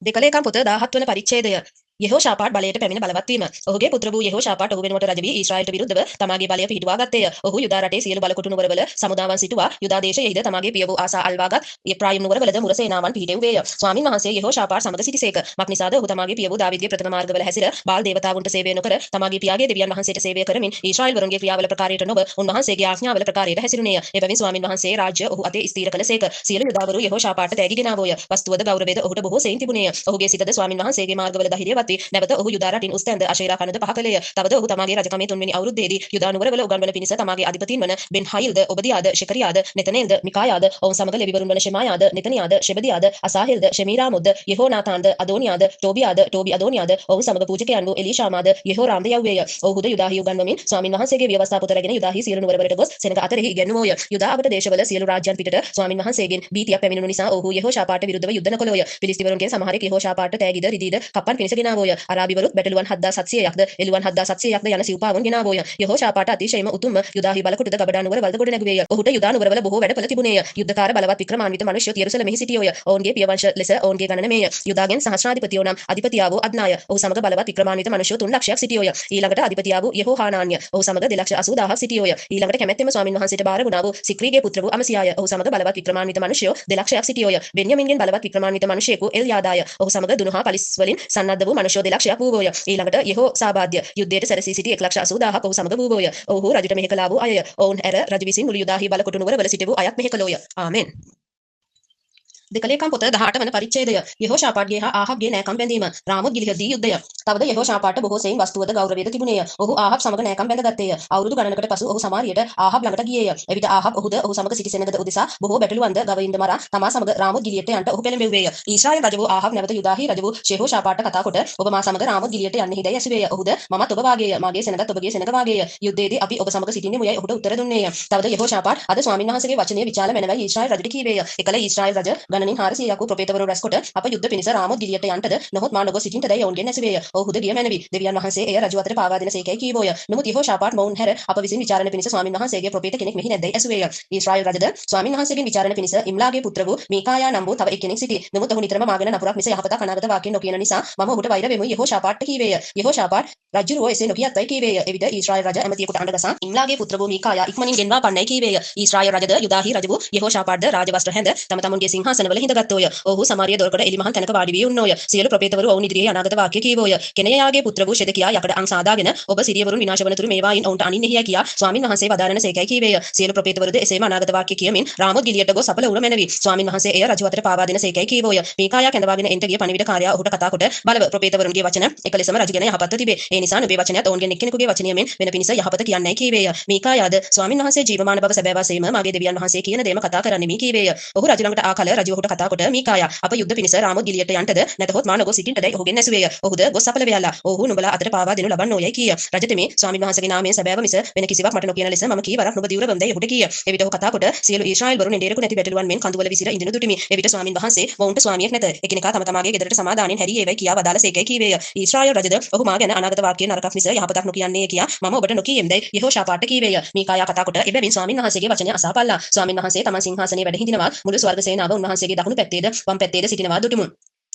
දෙකලේකම් පොත 17 වන පරිච්ඡේදය. යෙහෝෂාපාට් බලයට පැමිණ බලවත් වීම. ඔහුගේ පුත්‍ර වූ යෙහෝෂාපාට් ඔහු වෙනුවට රජ වී ඊශ්‍රායෙල්ට විරුද්ධව තමාගේ බලය පිහිටුවා ගත්තේය. ඔහු යුදා රටේ සියලු බලකොටු නුවරවල සමුදාවන් සිටුවා යුදා දේශයේද තමාගේ පිය වූ ආසා අල්වාගත් එප්‍රායිම් නුවරවලද මුර සේනාවන් පිහිටෙව්වේය. ස්වාමින් වහන්සේ යෙහෝෂාපාට් සමග සිටිසේක. මක් නිසාද ඔහු තමාගේ පිය වූ දාවිද්ගේ ප්‍රථම මාර්ගවල හැසිර බාල් දේවතාවුන්ට සේවය නොකර තමාගේ පියාගේ දෙවියන් වහන්සේට සේවය කරමින් ඊශ්‍රායෙල් වරුන්ගේ ක්‍රියාවල ප්‍රකාරයට නොව උන්වහන්සේගේ ආඥාවල ප්‍රකාරයට හැසිරුණේය. එබැවින් ස්වාමින් වහන්සේ රාජ්‍ය ඔහු අතේ ස්ථීර කළසේක. සියලු යුදාවරු යෙහෝෂාපාට්ට තෑගි ගෙනාවෝය. වස්තුවද ගෞරවයද ඔහුට බොහෝ සෙයින් තිබුණේය. ඔහුගේ සිතද ස්වාමින් වහන්සේගේ මාර්ගවල ධෛර්යවත් වී නැවත ඔහු යුදා රටින් උස්තැන්ද අශේරා කනද පහ කළේය. තවද ඔහු තමාගේ රජකමේ 3 වෙනි අවුරුද්දේදී යුදා නුවරවල උගන්වන පිණිස තමාගේ අධිපතීන් වන බෙන් හයිල්ද ඔබදියාද ශෙකරියාද නෙතනේල්ද මිකායාද ඔවුන් සමග ලෙවිවරුන් වන ෂෙමායාද නෙතනියාද ෂෙබදියාද අසාහෙල්ද ෂෙමීරාමුද්ද යෙහෝනාතාන්ද අදෝනියාද ටෝබියාද ටෝබි අදෝනියාද ඔවුන් සමග පූජකයන් වූ එලීෂාමාද යෙහෝරාම්ද යව්වේය. ඔහුද යුදාහි උගන්වමින් ස්වාමින් වහන්සේගේ ව්‍යවස්ථා පොත රැගෙන යුදාහි සියලු නුවරවලට ගොස් සෙනඟ අතරෙහි ඉගෙනුවෝය. යුදා අපට දේශවල සියලු රාජ්‍යයන් පිටට ස්වාමින් වහන්සේගෙන් බීතියක් පැමිණුණු නිසා ඔහු යෙහෝෂාපාටට විරුද්ධව යුද්ධ නොකළෝය. ෆිලිස්තිවරුන්ගේ සමහරෙක් යෙහෝෂාපාටට තෑගිද රිදීද කප්පන් පිණිස ගෙනාවෝය. අරාබිවරුත් බැටළුවන් 7700ක්ද එළුවන් 7700ක්ද යන සිව්පාවුන් ගෙනාවෝය. යෙහෝෂාපාට අතිශයින්ම උතුම්ම යුදාහි බලකොටද ගබඩා නුවර වලද ගොඩනැගුවේය. ඔහුට යුදා නුවරවල බොහෝ වැඩපළ තිබුණේය. යුද්ධකාර බලවත් වික්‍රමාන්විත මිනිසයෝ යෙරුසලමෙහි සිටියෝය. ඔවුන්ගේ පියවංශ ලෙස ඔවුන්ගේ ගණන මේය. යුදාගෙන් සහස්‍රාධිපතියෝ නම් අධිපතියාවෝ අද්නාය. ඔහු සමග බලවත් වික්‍රමාන්විත මිනිසයෝ 3 ලක්ෂයක් සිටියෝය. ඊළඟට අධිපතියාවෝ යෙහෝහානාන්‍ය. ඔහු සමග 2,80,000ක් සිටියෝය. ඊළඟට කැමැත්තෙම ස්වාමින් වහන්සේට බාර වුණා වූ සික්‍රීගේ පුත්‍ර වූ අමසියාය. ඔහු සමග බලවත් වික්‍රමාන්විත මිනිසයෝ 2,00,000ක් සිටියෝය. බෙන්යමින්ගෙන් බලවත් වික්‍රමාන්විත මිනිසෙකු එල්යාදාය. ඔහු සමග දුනුහා පලිස් වලින් සන්නද්ධ වූ මිනිසයෝ 2,00,000ක් වූවෝය. ඊළඟට යෙහෝසාබාද්‍ය යුද්ධයට සැරසී සිටි 1,80,000ක් ඔහු සමග වූවෝය. ඔහු රජුට මෙහෙ කළා වූ අය. ඔවුන් ඇර රජු විසින් මුළු යුදාහි බලකොටු නුවරවල සිට වූ අයත් මෙහෙ කළෝය. ආමෙන්. දෙකලේකම් පොත 18 වන පරිච්ඡේදය. යෙහෝෂාපාට්ගේ හා ආහබ්ගේ නෑකම් බැඳීම. රාමොත් ගිලිහදී යුද්ධය. තවද යෙහෝෂාපාට බොහෝ සෙයින් වස්තුවද ගෞරවයද තිබුණේය. ඔහු ආහබ් සමග නෑකම් බැඳගත්තේය. අවුරුදු ගණනකට පසු ඔහු සමාරියට ආහබ් ළඟට ගියේය. එවිට ආහබ් ඔහුද ඔහු සමග සිටි සෙනගද උදෙසා බොහෝ බැටළුවන්ද ගවයින්ද මරා තමා සමග රාමොත් ගිලියට යන්නට ඔහු පෙළඹෙව්වේය. ඊශ්‍රායෙල් රජ වූ ආහබ් නැවත යුදාහි රජ වූ යෙහෝෂාපාට කතා කොට ඔබ මා සමග රාමොත් ගිලියට යන්නේහිදයි ඇසුවේය. ඔහුද මමත් ඔබ වාගේය. මාගේ සෙනගත් ඔබගේ සෙනග වාගේය. යුද්ධයේදී අපි ඔබ සමග සිටින්නේ මුයයි ඔහුට උත්තර දුන්නේය. තවද යෙහෝෂාපාට අද ස්වාමීන් වහන්සේගේ වචනය විචාල මැනවයි ඊශ්‍රායෙල් රජුට කීවේය. එකල ඊශ්‍රායෙල් රජ ගණනින් 400ක් වූ ප්‍රොපේතවරු රැස් කොට අප යුද්ධ පිණිස රාමොත් ගිලියට යන්නටද නොහොත් මා නොගොස් සිටින්නටදයි ඔවුන්ගෙන් ඇසුවේය. ඔහුද ගිය මැනවි. දෙවියන් වහන්සේ එය රජු අතට පාවා දෙන සේකයි කීවෝය. නමුත් යෙහෝෂාපාට් මොවුන් හැර අප විසින් විචාරණ පිණිස ස්වාමින් වහන්සේගේ ප්‍රොපේත කෙනෙක් මෙහි නැද්දයි ඇසුවේය. ඊශ්‍රායෙල් රජද ස්වාමින් වහන්සේගෙන් විචාරණ පිණිස ඉම්ලාගේ පුත්‍ර වූ මීකායා නම් වූ තව එක්කෙනෙක් සිටි. නමුත් ඔහු නිතරම මාගෙන නපුරක් මිස යහපතක් අනාගත වාක්‍යයෙන් නොකියන නිසා මම ඔහුට වෛර වෙමු යෙහෝෂාපාට්ට කීවේය. යෙහෝෂාපාට් රජුරෝ එසේ නොකියත්වයි කීවේය. එවිට ඊශ්‍රායෙල් රජ ඇමතියෙකුට අඬගසා ඉම්ලාගේ පුත්‍ර වූ මීකායා ඉක්මනින් ගෙන්වා පන්නයි කීවේය. ඊශ්‍රායෙල් රජද යුදාහි රජ වූ යෙහෝෂාපාට්ද රාජවස්ත්‍ර හැඳ තම තමුන්ගේ සිංහාසනවල හිඳගත්තෝය. ඔහු සමාරිය දොරකඩ එලිමහන් තැනක වාඩි වී උන්නෝය. සියලු ප්‍රොපේතවරු ඔවුන් ඉදිරියේ අනාගත වාක්‍ය කීවෝය. කෙනයාගේ පුත්‍ර වූ ෂෙදකියා යකඩ අං සාදාගෙන ඔබ සිරියවරුන් විනාශ වන තුරු මේවායින් ඔවුන්ට අනින්නේහිය කියා ස්වාමින් වහන්සේ වදාරන සේකයි කීවේය. සියලු ප්‍රොපේතවරුද එසේම අනාගත වාක්‍ය කියමින් රාමොත් ගිලියට ගොස් අපල උර මැනවි. ස්වාමින් වහන්සේ එය රජු අතට පාවා දෙන සේකයි කීවෝය. මීකායා කැඳවාගෙන එන්ට ගිය පණිවිඩකාරයා ඔහුට කතා කොට බලව ප්‍රොපේතවරුන්ගේ වචන එක ලෙසම රජු ගැන යහපත්ව තිබේ. ඒ නිසා නුඹේ වචනයත් ඔවුන්ගෙන් එක්කෙනෙකුගේ වචනය මෙන් වෙන පිණිස යහපත කියන්නයි කීවේය. මීකායාද ස්වාමින් වහන්සේ ජීවමාන බව සැබෑ වශයෙන්ම මාගේ දෙවියන් වහන්සේ කියන දේම කතා කරන්නේ මී කීවේය. ඔහු රජු ළඟට ආ කල රජු ඔහුට කතා කොට මීකායා අප යුද්ධ පිණිස රාමොත් ගිලියට යන්නටද නැතහොත් මා නොගොස් සිටින්නටදයි ඔහුගෙන් ඇසුවේය. ඔහුද ගොස් අපල වෙයලා ඔහු නුඹලා අතට පාවා දෙනු ලබන්නෝයයි කීය. රජතෙමේ ස්වාමින් වහන්සේගේ නාමයෙන් සැබෑව මිස වෙන කිසිවක් මට නොකියන ලෙස මම කී වරක් නුඹ දිවුර වන්දයි ඔහුට කීය. එවිට ඔහු කතා කොට සියලු ඊශ්‍රායෙල් වරුන් එඬේරකු නැති බැටළුවන් මෙන් කඳුවල විසිර ඉඳිනු දුටිමි. එවිට ස්වාමින් වහන්සේ මොවුන්ට ස්වාමියෙක් නැත. එකිනෙකා තම තමාගේ ගෙදරට සමාදානෙන් හැරී ඒවයි කියා වදාළ සේකයි කීවේය. ඊශ්‍රායෙල් රජද ඔහු මා ගැන අනාගත වාක්‍යයේ නරකක් මිස යහපතක් නොකියන්නේ කියා මම ඔබට නොකීෙම්දයි යෙහෝෂාපාට්ට කීවේය. මීකායා කතා කොට එබැවින් ස්වාමින් වහන්සේගේ වචනය අසාපල්ලා. ස්වාමින් වහන්සේ තමන් සිංහාසනයේ වැඩ හිඳිනවා. මුළු ස්වර්ග සේනාව උන්වහන්සේගේ දකුණු පැත්තේද වම් පැත්තේද සිටිනවා දුටුමුන්.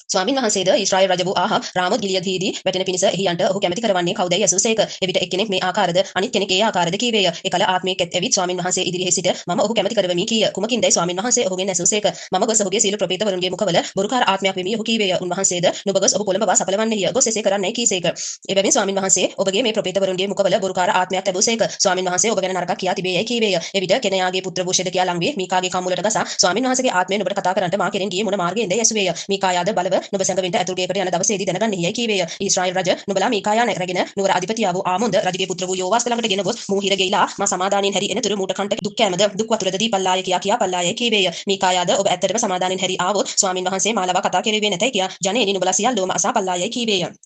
ස්වාමින් වහන්සේද ඊශ්‍රායෙල් රජ වූ ආහබ් රාමොත් ගිලියදෙහිදී වැටෙන පිණිස එහියන්ට ඔහු කැමැති කරවන්නේ කවුදැයි ඇසූසේක. එවිට එක්කෙනෙක් මේ ආකාරද අනිත් කෙනෙක් ඒ ආකාරද කීවේය. එකල ආත්මයෙක් ඇවිත් ස්වාමින් වහන්සේ ඉදිරියේ සිට මම ඔහු කැමැති කරවමි කීය. කුමකින්දයි ස්වාමින් වහන්සේ ඔහුගෙන් ඇසූසේක. මම ගොස් ඔහුගේ සීල ප්‍රපීතවරුන්ගේ මුඛවල බොරුකාර ආත්මයක් වෙමි ඔහු කීවේය. උන්වහන්සේද නුඹ ගොස් ඔහු පොළඹවා සපලවන්නේය. ගොස් එසේ කරන්නයි කීසේක. එබැවින් ස්වාමින් වහන්සේ ඔබගේ මේ ප්‍රපීතවරුන්ගේ මුඛවල බොරුකාර ආත්මයක් ලැබුසේක. ස්වාමින් වහන්සේ ඔබ ගැන නරකක් කියා තිබේයයි කීවේය. එවිට කෙනයාගේ පුත්‍ර වූ ෂෙදකියා ළඟ වී මීකාගේ කම්මුලට ගසා ස්වාමින් වහන්සේගේ ආත්මය නුඹට කතා කරන්නට මා කෙරෙන් ගියේ මොන මාර්ගයෙන්දයි ඇසුවේය. මීකායාද බලව නුඹ සැඟවින්ට ඇතුල්ගේකට යන දවසේදී දැනගන්නේයයි කීවේය. ඊශ්‍රායෙල් රජ නුඹලා මීකායා රැගෙන නුවර අධිපතියා වූ ආමොන්ද රජුගේ පුත්‍ර වූ යෝවාස් ළඟට ගෙන ගොස් මූ හිර ගෙයිලා මා සමාදානෙන් හැරි එනතුරු මූට කන්ට දුක් කැමද දුක් වතුරද දී පල්ලාය කියා පල්ලායයි කීවේය. මීකායාද ඔබ ඇත්තටම සමාදානෙන් හැරි ආවොත් ස්වාමින් වහන්සේ මාලව කතා කෙරෙන්නේ නැතයි කියා ජනෙනි නුඹලා සියල්ලෝම අසා පල්ලායයි කීවේය.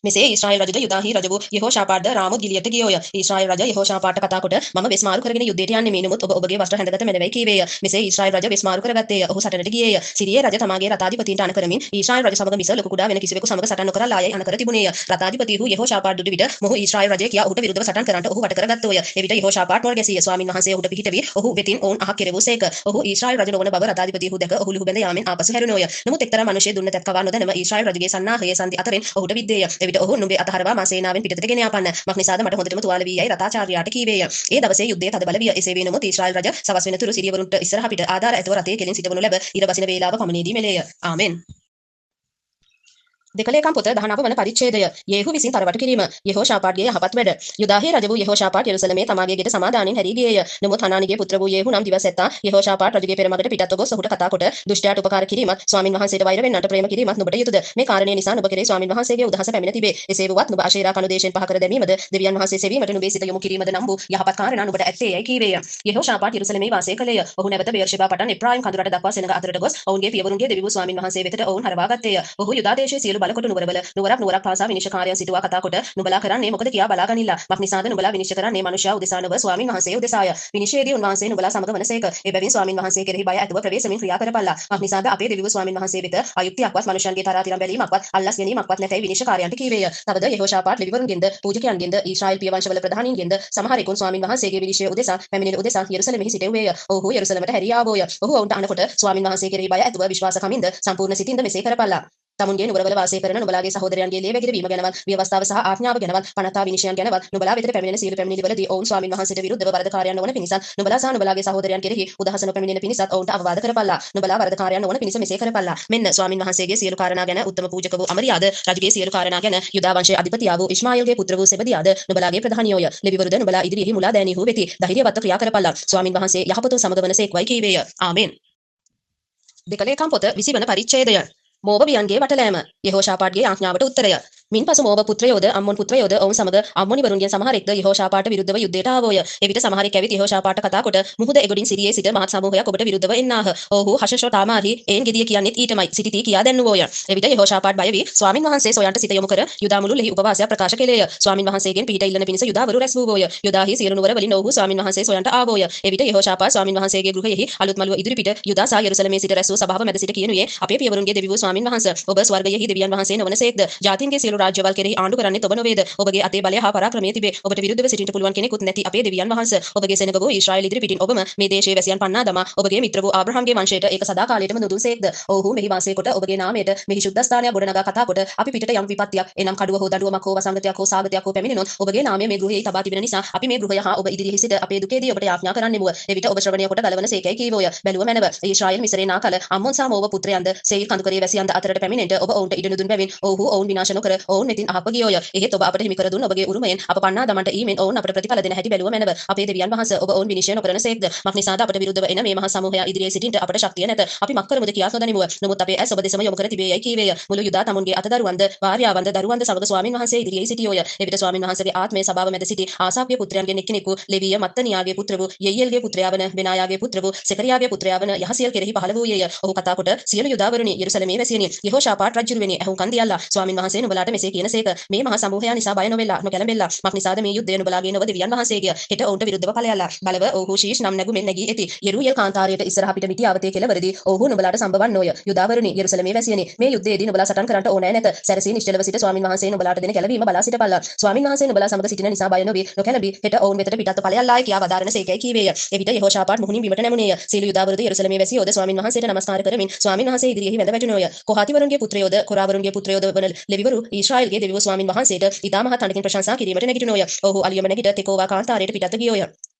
මෙසේ ඊශ්‍රායෙල් රජුද යුදාහි රජ වූ යෙහෝෂාපාත්ද රාමොත් ගිලියට ගියෝය. ඊශ්‍රායෙල් රජ යෙහෝෂාපාත්ට කතා කොට මම වෙස් මාරු කරගෙන යුද්ධයට යන්නේ මේ නමුත් ඔබ ඔබගේ වස්ත්‍ර හැඳගත මැනවයි කීවේය. මෙසේ ඊශ්‍රායෙල් රජ වෙස් මාරු කරගත්තේය. ඔහු සටනට ගියේය. සිරියේ රජ තමාගේ රතාධිපතීන්ට අණ කරමින් ඊශ්‍රායෙල් රජ සමග මිස ලොකු කුඩා වෙන කිසිවෙකු සමග සටන් නොකර ලායයි අණ කර තිබුණේය. රතාධිපති වූ යෙහෝෂාපාත් දුටු විට මොහු ඊශ්‍රායෙල් රජය කියා ඔහුට විරුද්ධව සටන් කරන්නට ඔහු වට කරගත්තෝය. එවිට යෙහෝෂාපාත් මොළ ගැසීය. ස්වාමින් වහන්සේ ඔහුට පිහිට වී ඔහු වෙතින් ඔවුන් අහක් කෙරෙවූසේක. ඔහු ඊශ්‍රායෙල් රජ නොවන බව රතාධිපති වූ දැක ඔහු ලුහු බැඳ යාමෙන් ආපසු හැරුණෝය. නමුත් එක්තරා මිනිසෙ දුන්නතත් කවා නොදැනම ඊශ්‍රායෙල් රජුගේ සන්නාහයේ සන්ධි අතරින් ඔහුට විද්දේය. එවිට ඔහු නුඹේ අතහරවා මා සේනාවෙන් පිටතට ගෙන යාපන්න. මක්නිසාද මට හොඳටම තුවාල වී යයි රතාචාර්යාට කීවේය. ඒ දවසේ යුද්ධය තද බල විය. එසේ වී නමුත් ඊශ්‍රායෙල් රජ සවස් වෙනතුරු සිරියවරුන්ට ඉස්සරහ පිට ආධාර ඇතව රතේ කෙලින් සිටවනු ලැබ ඉර බසින වේලාව පමණේදී මෙලේය. ආමෙන්. දෙකලේකම් පොත 19 වන පරිච්ඡේදය. යෙහු විසින් තරවටු කිරීම. යෙහෝෂාපාත්ගේ යහපත් වැඩ. යුදාහේ රජ වූ යෙහෝෂාපාත් යෙරුසලමේ තමාගේ ගෙට සමාදානින් හැරී ගියේය. නමුත් හනානිගේ පුත්‍ර වූ යෙහු නම් දිවස් ඇත්තා යෙහෝෂාපාත් රජුගේ පෙරමගට පිටත්ව ගොස් ඔහුට කතා කොට දුෂ්ටයාට උපකාර කිරීමත් ස්වාමින් වහන්සේට වෛර වෙන්නට ප්‍රේම කිරීමත් නුඹට යුතුයද? මේ කාරණේ නිසා නුඹ කෙරේ ස්වාමින් වහන්සේගේ උදහස පැමිණ තිබේ. එසේ වුවත් නුඹ අශේරා කණු දේශයෙන් පහ කර දැමීමද දෙවියන් වහන්සේ සෙවීමට නුඹේ සිත යොමු කිරීමද නම් වූ යහපත් කාරණා නුඹට ඇත්තේ යයි කීවේය. යෙහෝෂාපාත් යෙරුසලමේ වාසය කළේය. ඔහු නැවත බේර්ෂෙබා පටන් එප්‍රායිම් කඳුරට දක්වා සෙනඟ අතරට ගොස් ඔවුන්ගේ පියවරුන්ගේ දෙවි වූ ස්වාමින් වහන්සේ වෙතට ඔවුන් හරවා ගත්තේය. ඔහු යුදා දේශයේ සියලු බලකොට නුවරවල නුවරක් පාසා විනිශ්චයකාරයන් සිටුවා කතා කොට නුඹලා කරන්නේ මොකද කියා බලා ගනිල්ලා. මක්නිසාද නුඹලා විනිශ්චය කරන්නේ මනුෂ්‍යයා උදෙසා නොව ස්වාමින් වහන්සේ උදෙසාය. විනිශ්චයේදී උන්වහන්සේ නුඹලා සමග වනසේක. එබැවින් ස්වාමින් වහන්සේ කෙරෙහි බය ඇතුව ප්‍රවේශමින් ක්‍රියා කරපල්ලා. මක්නිසාද අපේ දෙවිවරු ස්වාමින් වහන්සේ වෙත අයුක්තියක්වත් මනුෂ්‍යයන්ගේ තරාතිරම් බැලීමක්වත් අල්ලස් ගැනීමක්වත් නැතයි විනිශ්චයකාරයන්ට කීවේය. තවද යෙහෝෂාපාත් ලෙවිවරුන්ගෙන්ද පූජකයන්ගෙන්ද ඊශ්‍රායෙල් පියවංශවල ප්‍රධානීන්ගෙන්ද සමහරෙකුන් ස්වාමින් වහන්සේගේ විනිශ්චය උදෙසා පැමිණෙන උදෙසා යෙරුසලමෙහි සිටෙව්වේය. ඔහු යෙරුසලමට හැරී ආවෝය. ඔහු ඔවුන්ට අනකොට ස්වාමින් වහන්සේ කෙරෙහි බය ඇතුව විශ්වාස කමින්ද සම්පූර්ණ සිතින්ද මෙසේ කරපල්ලා. තමුන්ගේ නුවරවල වාසය කරන නුඹලාගේ සහෝදරයන්ගේ ලේ වැගිරවීම ගැනවත් ව්‍යවස්ථාව සහ ආඥාව ගැනවත් පනතා විනිශ්චයන් ගැනවත් නුඹලා වෙතට පැමිණෙන සීල පැමිණිලිවලදී ඔවුන් ස්වාමින් වහන්සේට විරුද්ධව වරදකාරයන් නොවන පිණිසත් නුඹලා සහ නුඹලාගේ සහෝදරයන් කෙරෙහි උදහස නොපැමිණෙන පිණිසත් ඔවුන්ට අවවාද කරපල්ලා. නුඹලා වරදකාරයන් නොවන පිණිස මෙසේ කරපල්ලා. මෙන්න ස්වාමින් වහන්සේගේ සියලු කාරණා ගැන උත්තම පූජක වූ අමරියාද රජුගේ සියලු කාරණා ගැන යුදා වංශයේ අධිපතියා වූ ඉස්මායිල්ගේ පුත්‍ර වූ සෙබදියාද නුඹලාගේ ප්‍රධානියෝය. ලෙවිවරුද නුඹලා ඉදිරියෙහි මුලා දෑනිහු වෙති. ධෛර්යවත්ව ක්‍රියා කරපල්ලා. ස්වාමින් වහන්සේ යහපතුන් සමග වනසේක්වයි කීවේය. ආමෙන්. දෙකලේකම් පොත 20 වන පරිච්ඡේදය. මෝබියන්ගේ වටලෑම. යෙහෝෂාපාත්ගේ ආඥාවට උත්තරය. මින්පසු මෝබ පුත්‍රයෝද අම්මොන් පුත්‍රයෝද ඔවුන් සමග අම්මොනිවරුන්ගෙන් සමහරෙක්ද යෙහෝෂාපාට විරුද්ධව යුද්ධයට ආවෝය. එවිට සමහරෙක් ඇවිත් යෙහෝෂාපාට කතා කොට මුහුද එගොඩින් සිරියේ සිට මහත් සමූහයක් ඔබට විරුද්ධව එන්නාහ. ඔව්හු හෂෂොතාමාහි ඒන් ගෙදිය කියන්නේත් ඊටමයි සිටිති කියා දැන්නුවෝය. එවිට යෙහෝෂාපාත් බය වී ස්වාමින් වහන්සේ සොයන්ට සිත යොමු කර යුදා මුළුල්ලෙහි උපවාසයක් ප්‍රකාශ කෙලේය. ස්වාමින් වහන්සේගෙන් පිහිට ඉල්ලන පිණිස යුදාවරු රැස් වූවෝය. යුදාහි සියලු නුවර වලින් ඔව්හු ස්වාමින් වහන්සේ සොයන්ට ආවෝය. එවිට යෙහෝෂාපාත් ස්වාමින් වහන්සේගේ ගෘහයෙහි අලුත් මළුව ඉදිරිපිට යුදා සා යෙරුසලමේ සිට රැස් වූ සභාව මැද සිට කියනුයේ අපේ පියවරුන්ගේ දෙවි වූ ස්වාමින් වහන්සේ ඔබ ස්වර්ගයෙහි දෙවියන් වහන්සේ නොවනසේක්ද? ජාතීන්ගේ සියලු රාජ්‍යවල් කෙරෙහි ආණ්ඩු කරන්නේ ඔබ නොවේද? ඔබගේ අතේ බලය හා පරාක්‍රමය තිබේ. ඔබට විරුද්ධව සිටින්න පුළුවන් කෙනෙකුත් නැති අපේ දෙවියන් වහන්සේ ඔබගේ සෙනඟ වූ ඊශ්‍රායෙල් ඉදිරි පිටින් ඔබම මේ දේශයේ වැසියන් පන්නා දමා ඔබගේ මිත්‍ර වූ ආබ්‍රහම්ගේ වංශයට ඒක සදා කාලයටම නොදුන්සේක්ද? ඔව්හු මෙහි වාසය කොට ඔබගේ නාමයට මෙහි සුද්ධස්ථානය ගොඩනගා කතා කොට අපි පිටට යම් විපත්තියක් එනම් කඩුව හෝ දඬුවමක් හෝ වසංගතයක් හෝ සාගතයක් හෝ පැමිණෙනොත් ඔබගේ නාමය මේ ගෘහයේ තබා තිබෙන නිසා අපි මේ ගෘහය හා ඔබ ඉදිරියේ සිට අපේ දුකේදී ඔබට යාඥා කරන්නෙමුව. එවිට ඔබ ශ්‍රවණය කොට ගලවන සේකයි කීවෝය. බැලුව මැනව ඊශ්‍රායෙල් මිසරේ නාකල අම්මොන් සහ මෝබ පුත්‍රයන්ද සේල් කඳුකරේ වැසියන්ද අතරට පැමිණෙන්නට ඔබ ඔවුන්ට ඉඩ නුදුන් බැවින් ඔව්හු ඔවුන් විනාශ නොකර ඔවුන් වෙතින් අහප ගියෝය. එහෙත් ඔබ අපට හිමි කර දුන් ඔබගේ උරුමයෙන් අප පන්නා දමන්ට ඊමෙන් ඔවුන් අපට ප්‍රතිඵල දෙන හැටි බැලුව මැනව. අපේ දෙවියන් වහන්සේ ඔබ ඔවුන් විනිශ්චය නොකරන සේක්ද? මක්නිසාද අපට විරුද්ධව එන මේ මහා සමූහය ඉදිරියේ සිටින්නට අපට ශක්තිය නැත. අපි මක් කරමුද කියා නොදනිමුව. නමුත් අපේ ඇස් ඔබ දෙසම යොමු කර තිබේ යයි කීවේය. මුළු යුදා තමුන්ගේ අතදරුවන්ද භාර්යාවන්ද දරුවන්ද සමග ස්වාමින් වහන්සේ ඉදිරියේ සිටියෝය. එවිට ස්වාමින් වහන්සේගේ ආත්මය සභාව මැද සිටි ආසාප්ගේ පුත්‍රයන්ගෙන් එක්කෙනෙකු ලෙවිය මත්තනියාගේ පුත්‍ර වූ යෙයියල්ගේ පුත්‍රයා වන බෙනායාගේ පුත්‍ර වූ සෙකරියාගේ පුත්‍රයා වන යහසියල් කෙරෙහි පහළ වූයේය. ඔහු කතා කොට සියලු යුදාවරුනි යෙරුසලමේ වැසියනි යෙහෝෂාපාත් රජුරුවනි ඇහුම්කන් දියල්ලා ස්වාමින් වහන්සේ නුඹලාට මෙසේ කියනසේක මේ මහා සමූහය නිසා බය නොවෙලා නොකැළඹෙලා මක්නිසාද මේ යුද්ධය නුඹලාගේ නොව දෙවියන් වහන්සේගේ හෙට ඔවුන්ට විරුද්ධව ඵලයල්ලා බලව ඔහු ශීෂ් නම් නැගුමෙන් නැගී ඇති යෙරුයල් කාන්තාරයට ඉස්සරහ පිට මිටි ආවතේ කෙළවරදී ඔහු නුඹලාට සම්බවන්නෝය. යුදාවරුනි යෙරුසලමේ වැසියනි මේ යුද්ධයේදී නුඹලා සටන් කරන්නට ඕනෑ නැත. සැරසී නිශ්චලව සිට ස්වාමින් වහන්සේ නුඹලාට දෙන කැළවීම බලා සිටපල්ලා. ස්වාමින් වහන්සේ නුඹලා සමග සිටින නිසා බය නොවි නොකැළඹි හෙට ඔවුන් වෙතට පිටත්ව ඵලයල්ලාය කියා වදාරන සේකයි කීවේය. එවිට යෙහෝෂාපාත් මුහුණින් බිමට නැමුණේය. සීල යුදාවරුද යෙරුසලමේ වැසියෝද ස්වාමින් වහන්සේට නමස්කාර කරමින් ස්වාමින් වහන්සේ ඉදිරියෙහි වැඳ වැටුණෝය. කොහාතිවරුන්ගේ පුත්‍රයෝද කොරාවරුන්ගේ පුත්‍රයෝද වන ලෙවිවරු ඊශ්‍රායල්ගේ දෙවියෝ ස්වාමින් වහන්සේට ඉතා මහත් අඬකින් ප්‍රශංසා කිරීමට නැගිටිනෝය. ඔහු අලියම නැගිට තෙකෝවා කාන්තාරයට පිටත් ගියෝය.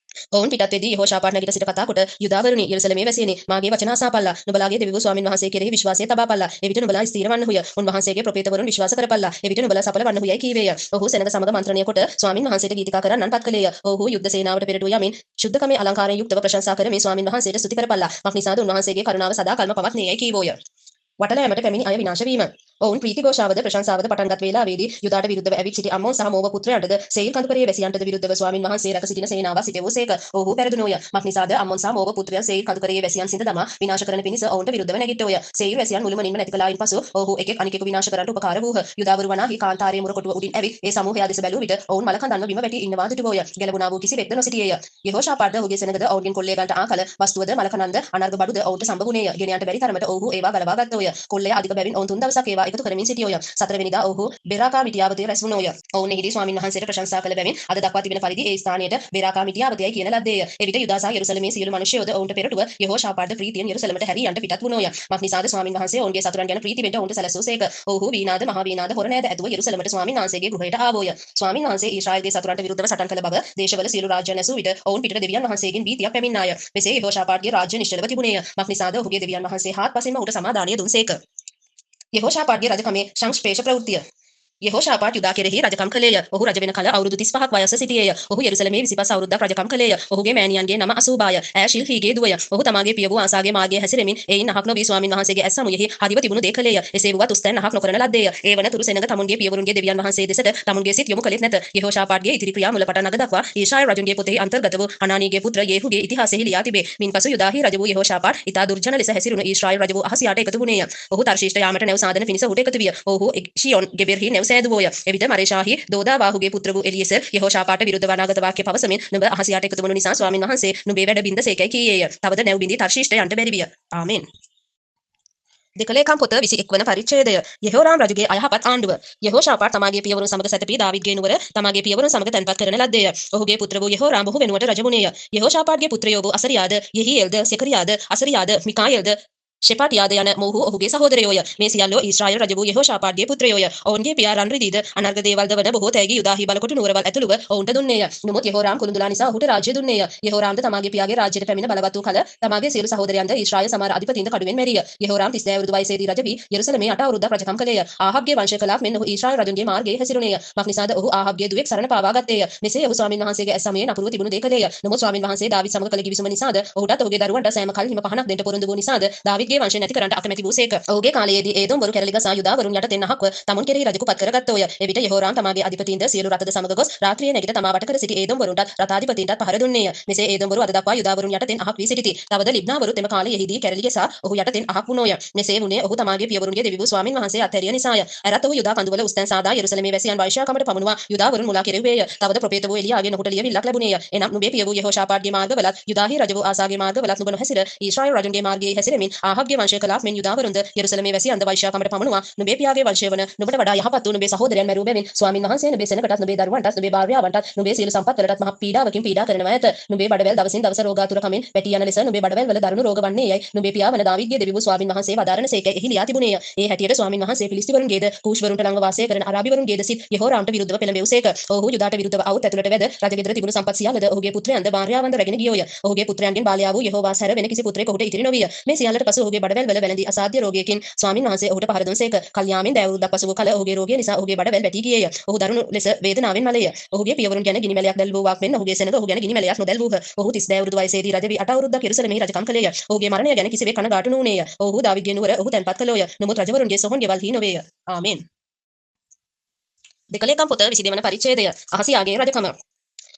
ඔවුන් පිටත් වෙදී යෙහෝෂාපාත් නැගිට සිට කතා කොට යුදාවරුනි යෙරුසලමේ වැසියනි මාගේ වචන අසාපල්ලා නුඹලාගේ දෙවියෝ ස්වාමින් වහන්සේ කෙරෙහි විශ්වාසය තබාපල්ලා එවිට නුඹලා ස්ථීර වන්නහුය උන්වහන්සේගේ ප්‍රොපේතවරුන් විශ්වාස කරපල්ලා එවිට නුඹලා සඵල වන්නහුයයි කීවේය. ඔහු සෙනඟ සමග මන්ත්‍රණය කොට ස්වාමින් වහන්සේට ගීතිකා කරන්නන් පත් කළේය. ඔහු යුද්ධ සේනාවට පෙරටුව යමින් ශුද්ධකමේ අලංකාරයෙන් යුක්තව ප්‍රශංසා කරමින් ස්වාමින් වහන්සේට ස්තුති කරපල්ලා මක්නිසාද උන්වහන්සේගේ කරුණාව සදාකල්ම පවත්නේයයි කීවෝය. වටලෑමට පැමිණි අය විනාශ වීම. ඔවුන් ප්‍රීති ഘോഷාවද ප්‍රශංසාවද පටන්ගත් වේලාවේදී යුදාට විරුද්ධව ඇවිත් සිටි අම්මෝන් සහ මෝව පුත්‍රයන්ටද සේල් කඳුකරයේ වැසියන්ටද විරුද්ධව ස්වාමින් වහන්සේ රැක සිටින සේනාව සිටවූසේක. ඔහු පෙරදුනෝය. මක්නිසාද අම්මෝන් සහ මෝව පුත්‍රයන් සේල් කඳුකරයේ වැසියන් සිඳ දමා විනාශ කරන පිණිස ඔවුන්ට විරුද්ධව නැගිට්ටෝය. සේල් වැසියන් මුළුමනින්ම නැති කළායින් පසු ඔහු එකෙක් අනිකෙකු විනාශ කරන්නට උපකාර වූහ. යුදාවරු වනාහි කාන්තාරයේ මුරකොටුව උඩින් ඇවිත් ඒ සමූහයා දෙස බැලූ විට ඔවුන් මල කඳන්ව බිම වැටි ඉන්නවා දුටුවෝය. ගැලවුණා වූ කිසිවෙක්ද නොසිටියේය. යෙහෝෂාපාත්ද ඔහුගේ සෙනඟද ඔවුන්ගෙන් කොල්ලේ ගන්නට ආකල වස්තුවද මල කනන්ද අනර්ග බඩුද ඔවුන්ට සම්බවුණේය. ගෙන යන්නට බැරි තරමට ඔහු ඒවා ගලවා ගත්තෝය. කොල්ලේ අධික බැවින් ඔවුන් 3 දවසක් ඒවා එකතු කරමින් සිටියෝය. 4 වෙනිදා ඔහු බෙරාකා මිටියාවතේ රැස් වුණෝය. ඔවුන් එහිදී ස්වාමින් වහන්සේට ප්‍රශංසා කළ බැවින් අද දක්වා තිබෙන පරිදි ඒ ස්ථානයට බෙරාකා මිටියාවතේයි කියන ලද්දේය. එවිට යුදා සහ යෙරුසලමේ සියලු මිනිසයෝද ඔවුන්ට පෙරටුව යෙහෝෂාපාත්ද ප්‍රීතියෙන් යෙරුසලමට හැරී යන්නට පිටත් වුණෝය. මක්නිසාද ස්වාමින් වහන්සේ ඔවුන්ගේ සතුරන් ගැන ප්‍රීති වෙන්න ඔවුන්ට සැලසූසේක. ඔහු වීණාද මහ වීණාද හොරණෑද ඇතුව යෙරුසලමට ස්වාමින් වහන්සේගේ ගෘහයට ආවෝය. ස්වාමින් වහන්සේ ඊශ්‍රායල්ගේ සතුරන්ට විරුද්ධව සටන් කළ බව දේශවල සියලු රාජ්‍යයන් ඇසූ විට ඔවුන් පිටට දෙවියන් වහන්සේගෙන් භීතියක් පැමිණාය. මෙසේ යෙහෝෂාපාත්ගේ රාජ්‍ය නිශ්චලව තිබුණේය. මක්නිසාද ඔහුගේ දෙවියන් වහන්සේ හාත්පසින්ම ඌට සමාදානිය දුන්සේක. යෙහෝෂාපාත්ගේ රජකමේ සංස්පේෂ ප්‍රවෘත්තිය. යෙහෝෂාපාත් යුදා කෙරෙහි රජකම් කළේය. ඔහු රජ වෙන කල අවුරුදු 35ක් වයස සිටියේය. ඔහු යෙරුසලමේ 25 අවුරුද්දක් රජකම් කළේය. ඔහුගේ මෑණියන්ගේ නම අසූබාය. ඈ ශිල්හීගේ දුවය. ඔහු තමාගේ පිය වූ ආසාගේ මාර්ගයේ හැසිරෙමින් එයින් අහක් නොවී ස්වාමින් වහන්සේගේ ඇස් සමුයෙහි හදිව තිබුණු දේ කළේය. එසේ වුවත් උස්තැන් අහක් නොකරන ලද්දේය. ඒ වන තුරු සෙනඟ තමුන්ගේ පියවරුන්ගේ දෙවියන් වහන්සේ දෙසට තමුන්ගේ සිත යොමු කළෙත් නැත. යෙහෝෂාපාත්ගේ ඉතිරි ක්‍රියා මුලපටන් අග දක්වා ඊශ්‍රායල් රජුන්ගේ පොතෙහි අන්තර්ගත වූ අනානීගේ පුත්‍ර යේහුගේ ඉතිහාසෙහි ලියා තිබේ. මින්පසු යුදාහි රජ වූ යෙහෝෂාපාත් ඉතා දුර්ජන ලෙස හැසිරුණු ඊශ්‍රායල් රජ වූ අහසියාට එකතු වුණේය. ඔහු තර්ෂීෂ්ට යාමට නැව් සාදන පිණිස ඔහුට එකතු විය. ඔහු ෂියොන් ගෙබෙර්හි නැව් සෑදුවෝය. එවිට මරේෂාහි දෝදාවාහුගේ පුත්‍ර වූ එලියසර් යෙහෝෂාපාට විරුද්ධව අනාගත වාක්‍ය පවසමින් නුඹ අහසියාට එකතු වුණු නිසා ස්වාමින් වහන්සේ නුඹේ වැඩ බින්ද සේකයි කීයේය. තවද නැව් බින්දී තර්ෂීෂ්ට යන්ට බැරි විය. ආමෙන්. දෙකලේකම් පොත 21 වන පරිච්ඡේදය. යෙහෝරාම් රජුගේ අයහපත් ආණ්ඩුව. යෙහෝෂාපාත් තමාගේ පියවරුන් සමග සැතපී දාවිද්ගේ නුවර තමාගේ පියවරුන් සමග තැන්පත් කරන ලද්දේය. ඔහුගේ පුත්‍ර වූ යෙහෝරාම් ඔහු වෙනුවට රජ වුණේය. යෙහෝෂාපාත්ගේ පුත්‍රයෝ වූ අසරියාද, යෙහියේල්ද, සෙකරියාද, අසරියාද, මිකායේල්ද ෂෙපාටියාද යන මොහු ඔහුගේ සහෝදරයෝය. මේ සියල්ලෝ ඊශ්‍රායල් රජ වූ යෙහෝෂාපාත්ගේ පුත්‍රයෝය. ඔවුන්ගේ පියා රන් රිදීද අනර්ග දේවල්ද වන බොහෝ තෑගි යුදාහි බලකොට නුවරවල් ඇතුළුව ඔවුන්ට දුන්නේය. නමුත් යෙහෝරාම් කුළුඳුලා නිසා ඔහුට රාජ්‍ය දුන්නේය. යෙහෝරාම්ද තමාගේ පියාගේ රාජ්‍යයට පැමිණ බලවත් වූ කල තමාගේ සියලු සහෝදරයන්ද ඊශ්‍රායල් සමහර අධිපතීන්ද කඩුවෙන් මැරිය. යෙහෝරාම් 30 අවුරුදු වයසේදී රජ වී යෙරුසලමේ 8 අවුරුද්දක් රජකම් කළේය. ආහබ්ගේ වංශය කලාක් මෙන් ඔහු ඊශ්‍රායල් රජුන්ගේ මාර්ගයේ හැසිරුණේය. මක්නිසාද ඔහු ආහබ්ගේ දුවෙක් සරණ පාවා ගත්තේය. මෙසේ ඔහු ස්වාමින් වහන්සේගේ ඇස් සමයේ නපුරව තිබුණු දේ කළේය. නමුත් ස්වාමින් වහන්සේ දාවිද් සමග කළ කිවිසුම නිසාද ඔහුටත් ඔහුගේ දරුවන්ට සෑම කල්හිම පහනක් දෙන්න පොරොන්දු වූ නිසාද දාවිද්ගේ වංශය නැති කරන්නට අකමැති වූසේක. ඔහුගේ කාලයේදී ඒදොම් වරු කැරලිග සහ යුදාවරුන් යටතෙන් අහක්ව තමුන් කෙරෙහි රජෙකු පත් කරගත්තෝය. එවිට යෙහෝරාම් තමාගේ අධිපතීන්ද සියලු රථද සමග ගොස් රාත්‍රියේ නැගිට තමා වට කර සිටි ඒදොම් වරුන්ටත් රථාධිපතීන්ටත් පහර දුන්නේය. මෙසේ ඒදොම් වරු අද දක්වා යුදාවරුන් යටතෙන් අහක් වී සිටිති. තවද ලිබ්නාවරු තෙම කාලයේදී කැරලිග සහ ඔහු යටතෙන් අහක් වුණෝය. මෙසේ වුණේ ඔහු තමාගේ පියවරුන්ගේ දෙවිවරු ස්වාමින් වහන්සේ අත්හැරිය නිසාය. අරත් ඔහු යුදා කඳුවල උස්තැන් සාදා යෙරුසලමේ වැසියන් වෛශ්‍යාකමට පමුණුවා යුදාවරුන් මුලා කෙරෙව්වේය. තවද ප්‍රොපේත වූ එලියාගේ නොහුට ලියවිල්ලක් ලැබුණේය. එනම් නුඹේ පිය වූ යෙහෝෂාපාත්ගේ මාර්ගවලත් යුදාහි රජ වූ ආසාගේ මාර්ගවලත් නුඹ නොහැසිර ඊශ්‍රායල් රජුන්ගේ මාර්ගයේ හැසිරෙමින් ආහබ්ගේ වංශය කලාක් මෙන් යුදාවරුන්ද යෙරුසලමේ වැසියන්ද වෛශ්‍යාකමට පමුණුවා නුඹේ පියාගේ වංශය වන නුඹට වඩා යහපත් වූ නුඹේ සහෝදරයන් මැරුව බැවින් ස්වාමින් වහන්සේ නුඹේ සෙනඟටත් නුඹේ දරුවන්ටත් නුඹේ භාර්යාවන්ටත් නුඹේ සියලු සම්පත් වලටත් මහ පීඩාවකින් පීඩා කරනවා ඇත. නුඹේ බඩවැල් දවසින් දවස රෝගාතුර කමින් වැටි යන ලෙස නුඹේ බඩවැල් වල දරුණු රෝග වන්නේ යයි නුඹේ පියා වන දාවිද්ගේ දෙවිවරු ස්වාමින් වහන්සේ වදාරන සේකයි එහි ලියා තිබුණේය. ඒ හැටියට ස්වාමින් වහන්සේ ෆිලිස්තිවරුන්ගේද කූෂ්වරුන්ට ළඟ වාසය කරන අරාබිවරුන්ගේද සිත් යෙහෝරාම්ට විරුද්ධව පෙළඹෙව්සේක. ඔහු යුදාට විරුද්ධව අවුත් ඇතුළට වැද රජගෙදර තිබුණු සම්පත් සියල්ලද ඔහුගේ පුත්‍රයන්ද භාර්යාවන්ද රැගෙන ගියෝය. ඔහුගේ පුත්‍රයන්ගෙන් බාලයා වූ යෙහෝවාස් හැර වෙන කිසි පුත්‍රයෙකු ඔහුට ඉතිරි නොවිය. මේ සියල්ලට පසු ඔහුගේ බඩවැල් වල වැළඳී අසාධ්‍ය රෝගයකින් ස්වාමින් වහන්සේ ඔහුට පහර දුන්සේක. කල්යාමෙන් දෑවුරුද්දක් පසු වූ කල ඔහුගේ රෝගය නිසා ඔහුගේ බඩවැල් වැටි ගියේය. ඔහු දරුණු ලෙස වේදනාවෙන් මලේය. ඔහුගේ පියවරුන් ගැන ගිනි මැලයක් දැල්වුවාක් මෙන් ඔහුගේ සෙනඟ ඔහු ගැන ගිනි මැලයක් නොදැල්වූහ. ඔහු 30 අවුරුදු වයසේදී රජ වී 8 අවුරුද්දක් යෙරුසලමේ රජකම් කළේය. ඔහුගේ මරණය ගැන කිසිවෙක් කනගාටු නොවුනේය. ඔහු දාවිද්ගේ නුවර ඔහු තැන්පත් කළෝය. නමුත් රජවරුන්ගේ සොහොන් ගෙවල්හි නොවේය. ආමෙන්. දෙකලේකම් පොත 22 වන පරිච්ඡේදය. අහසියාගේ රජකම.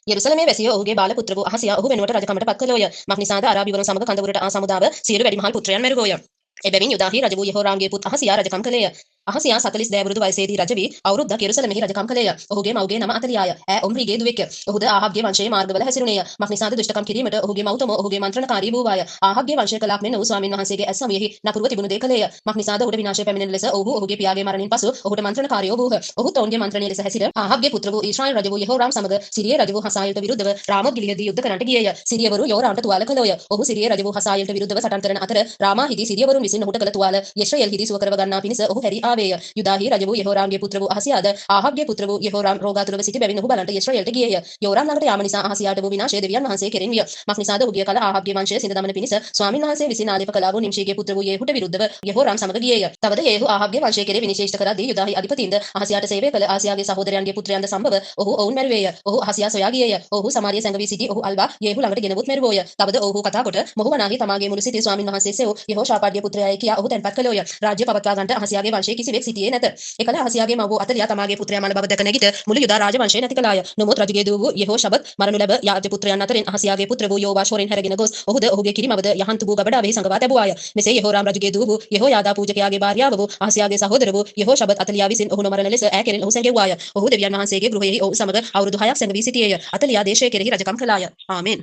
යෙරුසලමේ වැසියෝ ඔහුගේ බාල පුත්‍ර වූ අහසියා ඔහු වෙනුවට රජකමට පත් කළෝය. මක්නිසාද අරාබිවරුන් සමග කඳවුරට ආ සමුදාව සියලු වැඩිමහල් පුත්‍රයන් මැරුවෝය. එබැවින් යුදාහි රජ වූ යෙහෝරාම්ගේ පුත් අහසියා රජකම් කළේය. අහසියා 40 අවුරුදු වයසේදී රජ වී අවුරුද්දක් යෙරුසලමෙහි රජකම් කළේය. ඔහුගේ මව්ගේ නම අතලියාය. ඈ ඔම්රිගේ දුවෙක්. ඔහුද ආහබ්ගේ වංශයේ මාර්ගවල හැසිරුණේය. මක්නිසාද දුෂ්ටකම් කිරීමට ඔහුගේ මව්තම ඔහුගේ මන්ත්‍රණකාරී වූවාය. ආහබ්ගේ වංශය කලාක් මෙන් ඔහු ස්වාමීන් වහන්සේගේ ඇස් සමයෙහි නපුරව තිබුණු දේ කළේය. මක්නිසාද ඔහුට විනාශය පැමිණෙන ලෙස ඔහු ඔහුගේ පියාගේ මරණින් පසු ඔහුට මන්ත්‍රණකාරයෝ වූහ. ඔහු ඔවුන්ගේ මන්ත්‍රණයේ ලෙස හැසිර ආහබ්ගේ පුත්‍ර වූ ඊශ්‍රායල් රජ වූ යෙහෝරාම් සමග සිරියේ රජ වූ හසායලට විරුද්ධව රාමොත් ගිලිහදී යුද්ධ කරන්නට ගියේය. සිරියවරු යෝරාම්ට තුවාල කළෝය. ඔහු සිරියේ රජ වූ හසායලට විරුද්ධව සටන් කරන අතර රාමාහිදී සිරියවරුන් විසින් ඔහුට කළ තුවාල යෙශ්‍රයේල්හිදී සුව කරව ගන්නා පිණිස ඔහු හැරී ආවේය. යුදාහි රජ වූ යෙහෝරාම්ගේ පුත්‍ර වූ අහසියාද ආහබ්ගේ පුත්‍ර වූ යෙහෝරාම් රෝගාතුරව සිටි බැවින් ඔහු බලන්ට යෙශ්‍රයේල්ට ගියේය. යෝරාම් ළඟට යාම නිසා අහසියාට වූ විනාශය දෙවියන් වහන්සේ කෙරෙන් විය. මක්නිසාද ඔහුගේ කල ආහබ්ගේ වංශය සිඳ දමන පිණිස ස්වාමීන් වහන්සේ විසින් ආලේප කළා වූ නිම්ෂීගේ පුත්‍ර වූ යේහුට විරුද්ධව යෙහෝරාම් සමග ගියේය. තවද යේහු ආහබ්ගේ වංශය කෙරේ විනිශ්චේෂ්ඨ කරද්දී යුදාහි අධිපතින්ද අහසියාට සේවය කළ ආසියාගේ සහෝදරයන්ගේ පුත්‍රයන්ද සම්භව ඔහු ඔවුන් මැරුවේය. ඔහු අහසියා සොයා ගියේය. ඔහු සමාරිය සැඟවී සිටි ඔහු අල්වා යේහු ළඟට ගෙනවොත් මැරුවෝය. තවද ඔහු කතා කොට මොහු වනාහි තමාගේ මුළු සිටි ස්වාමීන් වහන්සේ සෙව් යෙහෝෂාපාත්ගේ පුත්‍රයායි කියා ඔහු තැන්පත් කළෝය. රාජ්‍ය පවත්වා ගන්නට අහසියාගේ වංශයේ කිසිවෙක් සිටියේ නැත. එකල අහසියාගේ මව වූ අතලියා තමාගේ පුත්‍රයා මල බව දැක නැගිට මුළු යුදා රාජ වංශය නැති කළාය. නමුත් රජුගේ දූ වූ යෙහෝෂබත් මරණු ලැබ යාජ පුත්‍රයන් අතරින් අහසියාගේ පුත්‍ර වූ යෝවාෂ් හොරෙන් හැරගෙන ගොස් ඔහුද ඔහුගේ කිරිමවද යහන්තු වූ ගබඩාවෙහි සඟවා තැබුවාය. මෙසේ යෙහෝරාම් රජුගේ දූ වූ යෙහෝයාදා පූජකයාගේ භාර්යාව වූ අහසියාගේ සහෝදර වූ යෙහෝෂබත් අතලියා විසින් ඔහු නොමරණ ලෙස ඈ කෙරෙන් ඔහු සැඟෙව්වාය. ඔහු දෙවියන් වහන්සේගේ ගෘහයෙහි ඔහු සමග අවුරුදු 6ක් සැඟවී සිටියේය. අතලියා දේශයේ කෙරෙහි රජකම් කළාය. ආමෙන්.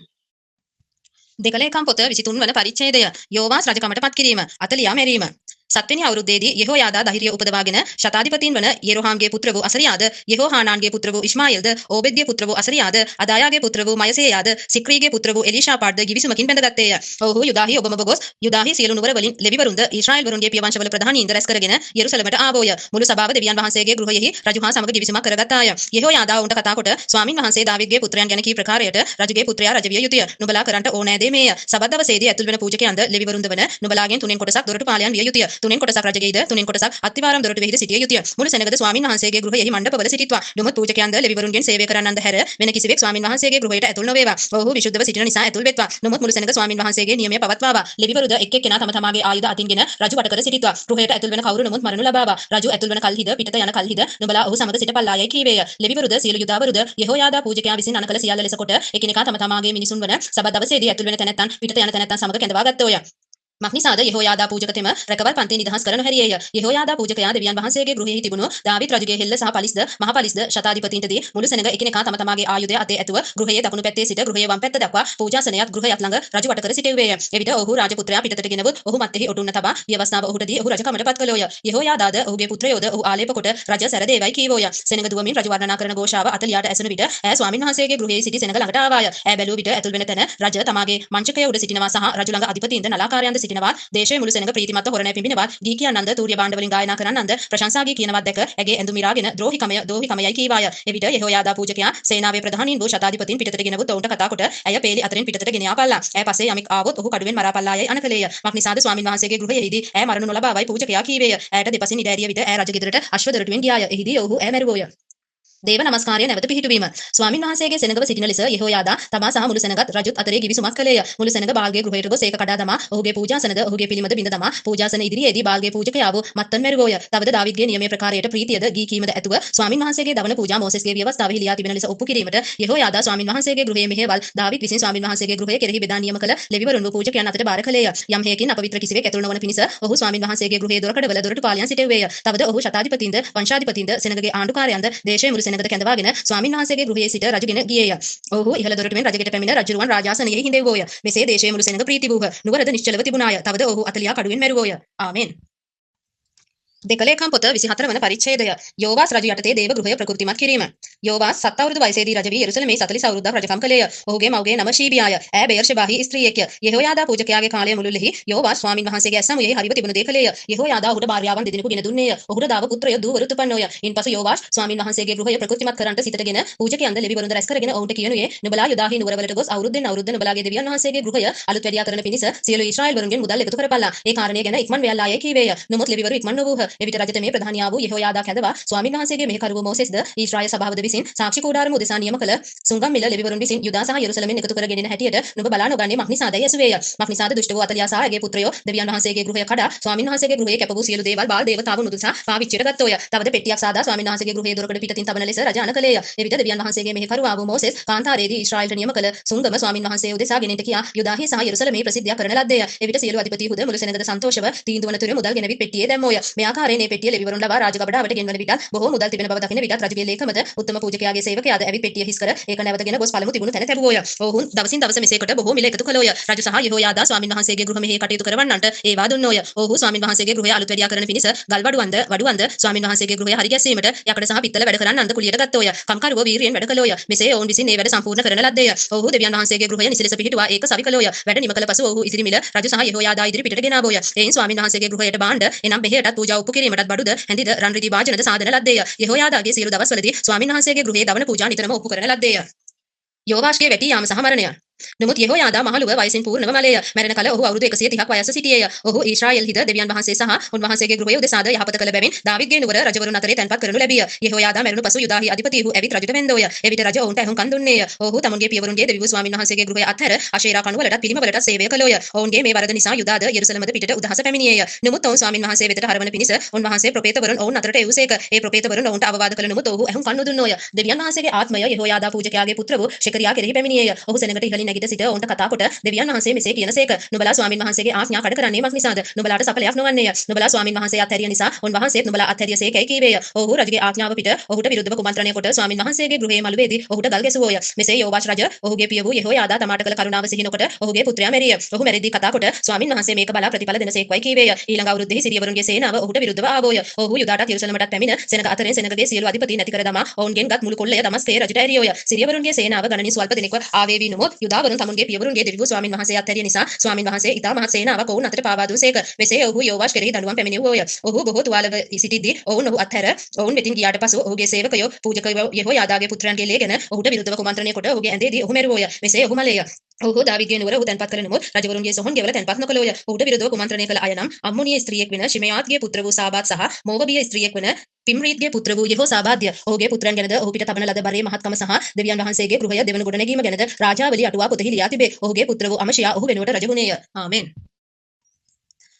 දෙකලේකම් පොත 23 වන පරිච්ඡේදය. යෝවාස් රජකමට පත් කිරීම. අතලියා මැරීම. සත්වෙනි අවුරුද්දේදී යෙහෝයාදා ධෛර්යය උපදවාගෙන ශතාධිපතීන් වන යෙරොහාම්ගේ පුත්‍ර වූ අසරියාද යෙහෝහානාන්ගේ පුත්‍ර වූ ඉස්මායිල්ද ඕබෙද්ගේ පුත්‍ර වූ අසරියාද අදායාගේ පුත්‍ර වූ මයසේයාද සික්‍රීගේ පුත්‍ර වූ එලීෂාපාඩ්ද ගිවිසුමකින් බැඳගත්තේය. ඔහු යුදාහි ඔබම ගොස් යුදාහි සියලු නුවර වලින් ලෙවිවරුන්ද ඊශ්‍රායල් වරුන්ගේ පිය වංශවල ප්‍රධානීන්ද රැස් කරගෙන යෙරුසලමට ආවෝය. මුළු සභාව දෙවියන් වහන්සේගේ ගෘහයෙහි රජු හා සමග ගිවිසුමක් කරගත්තාය. යෙහෝයාදා උන්ට කතා කොට ස්වාමින් වහන්සේ දාවිද්ගේ පුත්‍රයන් ගැන කී ප්‍රකාරයට රජුගේ පුත්‍රයා රජ විය යුතුය. නුඹලා කරන්ට ඕනෑ දේ මේය. සබත් දවසේදී ඇතුල් වෙන පූජකයන්ද ලෙවිවරුන්ද වන නුඹලාගෙන් තුනෙන් කොටසක් දොරටු පාලයන් විය යුතුය. තුනෙන් කොටසක් රජගේද තුනෙන් කොටසක් අත්තිවාරම් දොරටු වෙහිද සිටිය යුතුය. මුළු සෙනගද ස්වාමීන් වහන්සේගේ ගෘහයෙහි මණ්ඩපවල සිටිත්වා. නමුත් පූජකයන්ද ලෙවිවරුන්ගෙන් සේවය කරන්නන්ද හැර වෙන කිසිවෙක් ස්වාමීන් වහන්සේගේ ගෘහයට ඇතුල් නොවේවා. ඔහු විසුද්ධව සිටින නිසා ඇතුල් වෙත්වා. නමුත් මුළු සෙනග ස්වාමීන් වහන්සේගේ නියමය පවත්වාවා. ලෙවිවරුද එක් එක්කෙනා තම තමාගේ ආයුධ අතින්ගෙන රජු වට කර සිටිත්වා. ගෘහයට ඇතුල් වෙන කවුරු නමුත් මරණු ලබාවා. රජු ඇතුල් වෙන කල්හිද පිටත යන කල්හිද නුඹලා ඔහු සමග සිටපල්ලායයි කීවේය. ලෙවිවරුද සියලු යුදාවරුද යෙහෝයාදා පූජකයා විසින් අනකල සියල්ල ලෙස කොට එකිනෙකා තම තමාගේ මිනිසුන් වන සබත් දවසේදී ඇතුල් වෙන තැනැත්තන් පිටත යන තැනැත්තන් සමග කැඳවා ගත්තෝය. මක්නිසාද යෙහෝයාදා පූජකතෙම රැකවල් පන්ති නිදහස් කරන හැරියේය. යෙහෝයාදා පූජකයා දෙවියන් වහන්සේගේ ගෘහයෙහි තිබුණු දාවිත් රජුගේ හෙල්ල සහ පලිස්ද මහ පලිස්ද ශතාධිපතීන්ටදී මුළු සෙනග එකිනෙකා තම තමාගේ ආයුධය අතේ ඇතුව ගෘහයේ දකුණු පැත්තේ සිට ගෘහයේ වම් පැත්ත දක්වා පූජාසනයත් ගෘහයත් ළඟ රජු වට කර සිටුවේය. එවිට ඔහු රාජපුත්‍රයා පිටතට ගෙනවොත් ඔහු මත්තෙහි ඔටුන්න තබා ව්‍යවස්ථාව ඔහුට දී ඔහු රජකමට පත් කළෝය. යෙහෝයාදාද ඔහුගේ පුත්‍රයෝද ඔහු ආලේප කොට රජ සැරදේවයි කීවෝය. සෙනග දුවමින් රජු වර්ණනා කරන ഘോഷාව අතලියාට ඇසුණු විට ඈ ස්වාමීන් වහන්සේගේ ගෘහයේ සිටි සෙනග ළඟට ආවාය. ඈ බැලුව විට ඇතුල් වෙන තැන රජ තමාගේ මංචකය උඩ සිටිනවා සහ රජු ළඟ අධිපතීන්ද නලාකාරයන්ද සිටිනවා. දේශයේ මුළු සෙනග ප්‍රීතිමත්ව හොරණය පිඹිනවත් ගී කියනන්ද තූර්ය භාණ්ඩ වලින් ගායනා කරනන්ද ප්‍රශංසා ගී කියනවත් දැක ඇගේ ඇඳුම් මිරාගෙන ද්‍රෝහිකමයයි කීවාය. එවිට යෙහෝයාදා පූජකයා සේනාවේ ප්‍රධානීන් වූ ශතාධිපතීන් පිටතට ගෙනවොත් ඔවුන්ට කතා කොට ඇය පේලි අතරින් පිටතට ගෙන යාපල්ලා. ඈ පස්සේ යමෙක් ආවොත් ඔහු කඩුවෙන් මරාපල්ලායයි අනකලේය. මක්නිසාද ස්වාමීන් වහන්සේගේ ගෘහයෙහිදී ඈ මරණු නොලබාවයි පූජකයා කීවේය. ඈට දෙපසින් ඉඩ ඇරිය විට ඈ රජ ගෙදරට අශ්ව දොරටුවෙන් ගියාය. එහිදී ඔහු ඈ මැරුවෝය. දේව නමස්කාරය නැවත පිහිටුවීම. ස්වාමීන් වහන්සේගේ සෙනගව සිටින ලෙස යෙහෝයාදා තමා සහ මුළු සෙනගත් රජුත් අතරේ ගිවිසුමක් කළේය. මුළු සෙනග බාල්ගේ ගෘහයට ගොස් ඒක කඩා දමා ඔහුගේ පූජාසනද ඔහුගේ පිළිමද බිඳ දමා පූජාසන ඉදිරියේදී බාල්ගේ පූජකයාව මත්තන් මැරුවෝය. තවද දාවිද්ගේ නියමයේ ප්‍රකාරයට ප්‍රීතියද ගී කීමද ඇතුව ස්වාමීන් වහන්සේගේ දවන පූජා මෝසෙස්ගේ ව්‍යවස්ථාවෙහි ලියා තිබෙන ලෙස ඔප්පු කිරීමට යෙහෝයාදා ස්වාමීන් වහන්සේගේ ගෘහයේ මෙහෙවල් දාවිද් විසින් ස්වාමීන් වහන්සේගේ ගෘහය කෙරෙහි බෙදා නියම කළ ලෙවිවරුන් වූ පූජකයන් අතට බාර කළේය. යම් හේකින් අපවිත්‍ර කිසිවෙක් ඇතුළු නොවන පිණිස ඔහු ස්වාමීන් වහන්සේගේ ගෘහයේ දොරකඩවල දොරටු පාලයන් සිටුවේය. තවද ඔහු ශතාධිපතීන්ද වංශාධිපතීන්ද සෙනගගේ ආණ්ඩුකාරයන්ද දේශයේ මුළු සෙනගද කැඳවාගෙන ස්වාමීන් වහන්සේගේ ගෘහයේ සිට රජුගෙන ගියේය. ඔහු ඉහළ දොරටුවෙන් රජගෙට පැමිණ රජුරුවන් රාජාසනයෙහි හිඳෙව්වෝය. මෙසේ දේශයේ මුළු සෙනග ප්‍රීති වූහ. නුවරද නිශ්චලව තිබුණාය. තවද ඔහු අතලියා කඩුවෙන් මැරුවෝය. ආමෙන්. දෙකලේකම් පොත 24 වන පරිච්ඡේදය. යෝවාස් රජු යටතේ දේව ගෘහය ප්‍රකෘතිමත් කිරීම. යෝවාස් 7 අවුරුදු වයසේදී රජ වී යෙරුසලමේ 40 අවුරුද්දක් රජකම් කළේය. ඔහුගේ මව්ගේ නම ශීබියාය. ඈ බෙයර්ෂෙබාහි ස්ත්‍රියෙක්ය. යෙහෝයාදා පූජකයාගේ කාලය මුළුල්ලෙහි යෝවාස් ස්වාමීන් වහන්සේගේ ඇස් සමුයෙහි හරිව තිබුණු දේ කළේය. යෙහෝයාදා ඔහුට භාර්යාවන් දෙදෙනෙකු ගෙන දුන්නේය. ඔහුට දාව පුත්‍රයෝ දූවරු උපන්නෝය. ඉන්පසු යෝවාස් ස්වාමීන් වහන්සේගේ ගෘහය ප්‍රකෘතිමත් කරන්නට සිතටගෙන පූජකයන්ද ලෙවිවරුන්ද රැස් කරගෙන ඔවුන්ට කියනුයේ නුඹලා යුදාහි නුවරවලට ගොස් අවුරුද්දෙන් අවුරුද්ද නුඹලාගේ දෙවියන් වහන්සේගේ ගෘහය අලුත් වැඩියා කරන පිණිස සියලු ඊශ්‍රායල් වරුන්ගෙන් මුදල් එකතු කරපල්ලා. ඒ කාරණය ගැන ඉක්මන් වෙයල්ලායයි කීවේය. නමුත් ලෙවිවරු ඉක්මන් නොවූහ. එවිට රජත මේ ප්‍රධානියා වූ යෙහෝයාදා කැඳවා ස්වාමීන් වහන්සේගේ මෙහෙකරුව මෝසෙස්ද ඊශ්‍රායල් සභාවද විසින් සාක්ෂි කූඩාරම උදෙසා නියම කළ සුංගම් මිල ලෙවිවරුන් විසින් යුදා සහ යෙරුසලමෙන් එකතු කරගෙන එන හැටියට නුඹ බලා නොගන්නේ මක්නිසාදයි ඇසුවේය. මක්නිසාද දුෂ්ට වූ අතලියා සහ ඇගේ පුත්‍රයෝ දෙවියන් වහන්සේගේ ගෘහය කඩා ස්වාමීන් වහන්සේගේ ගෘහයේ කැප වූ සියලු දේවල් බාල් දේවතාවුන් උදෙසා පාවිච්චියට ගත්තෝය. තවද පෙට්ටියක් සාදා ස්වාමීන් වහන්සේගේ ගෘහයේ දොරකඩ පිටතින් තබන ලෙස රජ අනකලේය. එවිට දෙවියන් වහන්සේගේ මෙහෙකරුවා වූ මෝසෙස් කාන්තාරයේදී ඊශ්‍රායල්ට නියම කළ සුංගම ස්වාමීන් වහන්සේ උදෙසා ගෙනෙන්නට කියා යුදාහි සහ යෙරුසලමේ ප්‍රසිද්ධියක් කරන ලද්දේය. එවිට සියලු අධිපති හුද මුළු සෙනගද සන්තෝෂව තීන්දුව වන තුරු මුදල් ගෙනවිත් පෙට්ටියේ දැම්මෝය. මෙයා ආකාරයෙන් මේ පෙට්ටිය ලෙවිවරුන් ලබා රාජගබඩාවට ගෙන්වන විට බොහෝ මුදල් තිබෙන බව දකින විට රජුගේ ලේකමද උත්තම පූජකයාගේ සේවකයාද ඇවිත් පෙට්ටිය හිස් කර ඒක නැවතගෙන ගොස් පළමු තිබුණු තැන තැබුවෝය. ඔවුන් දවසින් දවස මෙසේ කොට බොහෝ මිල එකතු කළෝය. රජු සහ යෙහෝයාදා ස්වාමින් වහන්සේගේ ගෘහ මෙහි කටයුතු කරවන්නන්ට ඒවා දුන්නෝය. ඔවුහු ස්වාමින් වහන්සේගේ ගෘහය අලුත් වැඩියා කරන පිණිස ගල් වඩුවන්ද ස්වාමින් වහන්සේගේ ගෘහය හරි ගැසීමට යකඩ සහ පිත්තල වැඩ කරන්නන්ද කුලියට ගත්තෝය. කම්කරුවෝ වීරියෙන් වැඩ කළෝය. මෙසේ ඔවුන් විසින් මේ වැඩ සම්පූර්ණ කරන ලද්දේය. ඔවුහු දෙවියන් වහන්සේගේ ගෘහය නිසිලස පිහිටුවා ඒක සවි කළෝය. වැඩ නිම කළ පසු ඔවුහු ඉතිරි මිල රජු සහ යෙහෝයාදා ඉදිරි පිටට ගෙනාවෝය. එයින් ස්වාමින් වහන්සේගේ ගෘහයට භාණ්ඩ එනම් බෙහෙයටත් පූජා උප්පු කිරීමටත් බඩුද හැඳිද රන් රිදී වාජනද සාදන ලද්දේය. යෙහෝයාදාගේ සියලු දවස්වලදී ස්වාමින් වහන්සේගේ ගෘහයේ දවන පූජා නිතරම ඔප්පු කරන ලද්දේය. යෝවාෂ්ගේ වැටි යාම සහ මරණය. නමුත් යෙහෝයාදා මහලුව වයසින් පූර්ණව මලේය. මැරෙන කල ඔහු අවුරුදු 130ක් වයස සිටියේය. ඔහු ඊශ්‍රායෙල්හිද දෙවියන් වහන්සේ සහ උන්වහන්සේගේ ගෘහය උදෙසාද යහපත කළ බැවින් දාවිද්ගේ නුවර රජවරුන් අතරේ තැන්පත් කරනු ලැබිය. යෙහෝයාදා මැරුණු පසු යුදාහි අධිපතිහු ඇවිත් රජුට වෙන්දෝය. එවිට රජ ඔවුන්ට ඇහුම්කන් දුන්නේය. ඔහු තමුන්ගේ පියවරුන්ගේ දෙවිවරු ස්වාමින් වහන්සේගේ ගෘහය අත්හැර අශේරා කණුවලට පිළිමවලට සේවය කළෝය. ඔවුන්ගේ මේ වරද නිසා යුදාද යෙරුසලමද පිටට උදහස පැමිණියේය. නමුත් ඔවුන් ස්වාමින් වහන්සේ වෙතට හරවන පිණිස උන්වහන්සේ ප්‍රොපේතවරුන් ඔවුන් අතරට එවුසේක. ඒ ප්‍රොපේතවරුන් ඔවුන්ට අවවාද කළ නමුත් ඔහු ඇහුම්කන් නොදුන්නෝය. දෙවියන් වහන්සේගේ ආත්මය යෙහෝයාදා පූජකයාගේ පුත්‍ර වූ ශෙකරියා කෙරෙහි පැමිණියේය. ඔහු සෙනඟට ඉහළින් නැගිට සිට ඔවුන්ට කතා කොට දෙවියන් වහන්සේ මෙසේ කියනසේක. නුඹලා ස්වාමින් වහන්සේගේ ආඥා කඩ කරන්නේ මක් නිසාද? නුඹලාට සඵලයක් නොවන්නේය. නුඹලා ස්වාමින් වහන්සේ අත්හැරිය නිසා උන්වහන්සේත් නුඹලා අත්හැරියසේකයි කීවේය. ඔහු රජුගේ ආඥාව පිට ඔහුට විරුද්ධව කුමන්ත්‍රණය කොට ස්වාමින් වහන්සේගේ ගෘහයේ මළුවේදී ඔහුට ගල් ගැසුවෝය. මෙසේ යෝවාෂ් රජ ඔහුගේ පිය වූ යෙහෝයාදා තමාට කළ කරුණාව සිහි නොකොට ඔහුගේ පුත්‍රයා මැරිය. ඔහු මැරෙද්දී කතා කොට ස්වාමින් වහන්සේ මේක බලා ප්‍රතිඵල දෙනසේක්වයි කීවේය. ඊළඟ අවුරුද්දෙහි සිරියවරුන්ගේ සේනාව ඔහුට විරුද්ධව ආවෝය. ඔහු යුදාටත් යෙරුසලමටත් පැමිණ සෙනඟ අතරින් සෙනඟගේ සියලු අධිපති නැති කර දමා ඔවුන්ගෙන් ගත් මුළු කොල්ලය දමස්කේ රජුට ඇරියෝය. සිරියවරුන්ගේ සේනාව ගණනින් ස්වල්ප දෙනෙක්ව ආවේවි නොමොත් යුදාවරුන් තමුන්ගේ පියවරුන්ගේ දෙවිවරු ස්වාමින් වහන්සේ අත්හැරිය නිසා ස්වාමින් වහන්සේ ඉතා මහත් සේනාවක් ඔවුන් අතට පාවා දුන්සේක. මෙසේ ඔහු යෝවාෂ් කෙරෙහි දඬුවම් පැමිණෙව්වෝය. ඔහු බොහෝ තුවාලව සිටිද්දී ඔවුන් ඔහු අත්හැර ඔවුන් වෙතින් ගියාට පසු ඔහුගේ සේවකයෝ පූජකයෝ යෙහෝයාදාගේ පුත්‍රයන්ගේ ලේගෙන ඔහුට විරුද්ධව කුමන්ත්‍රණය කොට ඔහුගේ ඇඳේදී ඔහු මැරුවෝය. මෙසේ ඔහු මලේය. ඔහු දාවිද්ගේ නුවර ඔහු තැන්පත් කළ නමුත් රජවරුන්ගේ සොහොන් ගෙවල තැන්පත් නොකළෝය. ඔහුට විරුද්ධව කුමන්ත්‍රණය කළ අය නම් අම්මෝනිය ස්ත්‍රියෙක් වෙන ශිමයාත්ගේ පුත්‍ර වූ සාබාත් සහ මෝවබිය ස්ත්‍රියෙක් වෙන පිම්රීත්ගේ පුත්‍ර වූ යෙහෝසාබාද්ය. ඔහුගේ පුත්‍රයන් ගැනද ඔහු පිට තබන ලද බරේ මහත්කම සහ දෙවියන් වහන්සේගේ ගෘහය දෙවන ගොඩනැගීම ගැනද රාජාවලි අටුවා පොතෙහි ලියා තිබේ. ඔහුගේ පුත්‍ර වූ අමෂියා ඔහු වෙනුවට රජ වුණේය. ආමෙන්.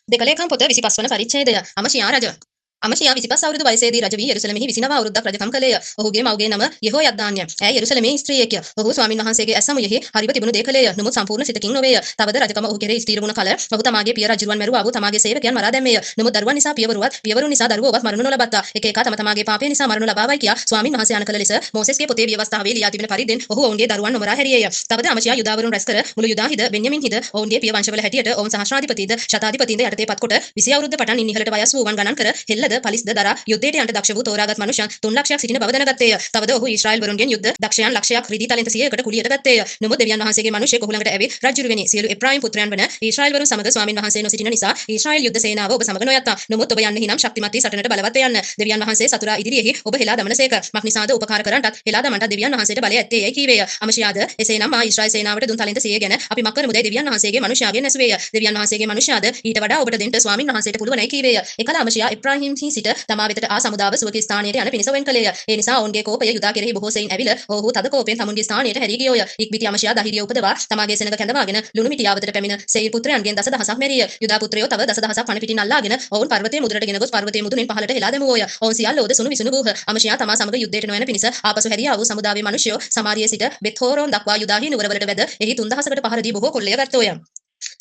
දෙකලේකම් පොත 25 වන පරිච්ඡේදය. අමෂියා රජ. අමෂියා 25 අවුරුදු වයසේදී රජ වී යෙරුසලමෙහි 29 අවුරුද්දක් රජකම් කළේය. ඔහුගේ මව්ගේ නම යෙහෝයද්දාන්ය. ඇය යෙරුසලමේ ස්ත්‍රියෙක්ය. ඔහු ස්වාමින් වහන්සේගේ ඇස් සමුයෙහි හරිව තිබුණු දේ කළේය. නමුත් සම්පූර්ණ සිතකින් නොවේය. තවද රජකම ඔහු කෙරෙහි ස්ථිර වුණ කල ඔහු තමාගේ පිය රජුරුවන් මැරුවා වූ තමාගේ සේවකයන් මරා දැමීය. නමුත් දරුවන් නිසා පියවරුන් නිසා දරුවෝවත් මරණු නොලබත්තා. එක එක තමාගේ පාපය නිසා මරණු ලබාවයි කියා ස්වාමින් වහන්සේ අනකල ලෙස මෝසෙස්ගේ පොතේ ව්‍යවස්ථාවේ ලියා තිබෙන පරිද්දෙන් ඔහු ඔවුන්ගේ දරුවන් නොමරා හැරියේය. තවද අමෂියා යුදාවරුන් රැස් කර මුළු යුදාහිද බෙන්යමින්හිද ඔවුන්ගේ පිය වංශවල හැටියට ඔවුන් සහස්‍රාධිපතිද ශතාධිපතිද යටතේ පත් කොට 20 අවුරුද්ද පටන් ඉන්හිලට වයස් වූවන් ගණන් කර හෙල්ලද පලිස්ද දරා යුද්ධයට යන්න දක්ෂ වූ තෝරාගත් මනුෂ්‍යයන් 3 ලක්ෂයක් සිටින බව දැනගත්තේය. තවද ඔහු ඊශ්‍රායෙල් වරුන්ගෙන් යුද්ධ දක්ෂයන් ලක්ෂයක් රිදී තලෙන්ත 100කට කුලියට ගත්තේය. නමුත් දෙවියන් වහන්සේගේ මනුෂ්‍යෙක් ඔහු ළඟට ඇවිත් රජුරුවෙනි සියලු එප්‍රායිම් පුත්‍රයන් වන ඊශ්‍රායෙල් වරුන් සමග ස්වාමින් වහන්සේ නොසිටින නිසා ඊශ්‍රායෙල් යුද්ධ සේනාව ඔබ සමග නොයත්තා. නමුත් ඔබ යන්නේ හිනම් ශක්තිමත් වී සටනට බලවත් යන්න. දෙවියන් වහන්සේ සතුරා ඉදිරියෙහි ඔබ හෙලා දමනසේක. මක්නිසාද උපකාර කරන්නටත් හෙලා දමන්නට දෙවියන් වහන්සේට බලය ඇත්තේ යයි කීවේය. අමෂියාද එසේනම් මා ඊශ්‍රායෙල් සේනාවට දුන් තලෙන්ත 100 ගැන අපි මක් කරමුදයි දෙවියන් වහන්සේගේ මනුෂ්‍යයාගෙන් ඇසුවේය. දෙවියන් වහන්සේගේ මනුෂ්‍යයාද ඊට වඩා ඔබට දෙන්න ස්වාමින් වහන්සේට පුළුවනයි කීවේය. එකල අමෂියා එප්‍රාහිම්හි සිට තමා වෙතට ආ සමුදාව සුවකී ස්ථානයට යන පිණිස වෙන් කළේය. ඒ නිසා ඔවුන්ගේ කෝපය යුදා කෙරෙහි බොහෝ සෙයින් ඇවිල ඔහු තද කෝපයෙන් තමුන්ගේ ස්ථානයට හැරී ගියෝය. ඉක්බිති අමෂියා දහිරිය උපදවා තමාගේ සෙනඟ කැඳවාගෙන ලුණු මිටියාවතට පැමිණ සේයි පුත්‍රයන්ගෙන් දසදහසක් මැරිය. යුදා පුත්‍රයෝ තව දසදහසක් පණ පිටින් අල්ලාගෙන ඔවුන් පර්වතයේ මුදුනට ගෙන ගොස් පර්වතයේ මුදුනින් පහළට හෙලා දැමුවෝය. ඔවුන් සියල්ලෝද සුණු විසුණු වූහ. අමෂියා තමා සමග යුද්ධයට නොයන පිණිස ආපසු හැරියා වූ සමුදාවේ මිනිසයෝ සමාරියේ සිට බෙත්හෝරෝන් දක්වා යුදාහි නුවරවලට වැද එහි 3000කට පහර දී බොහෝ කොල්ලය ගත්තෝය.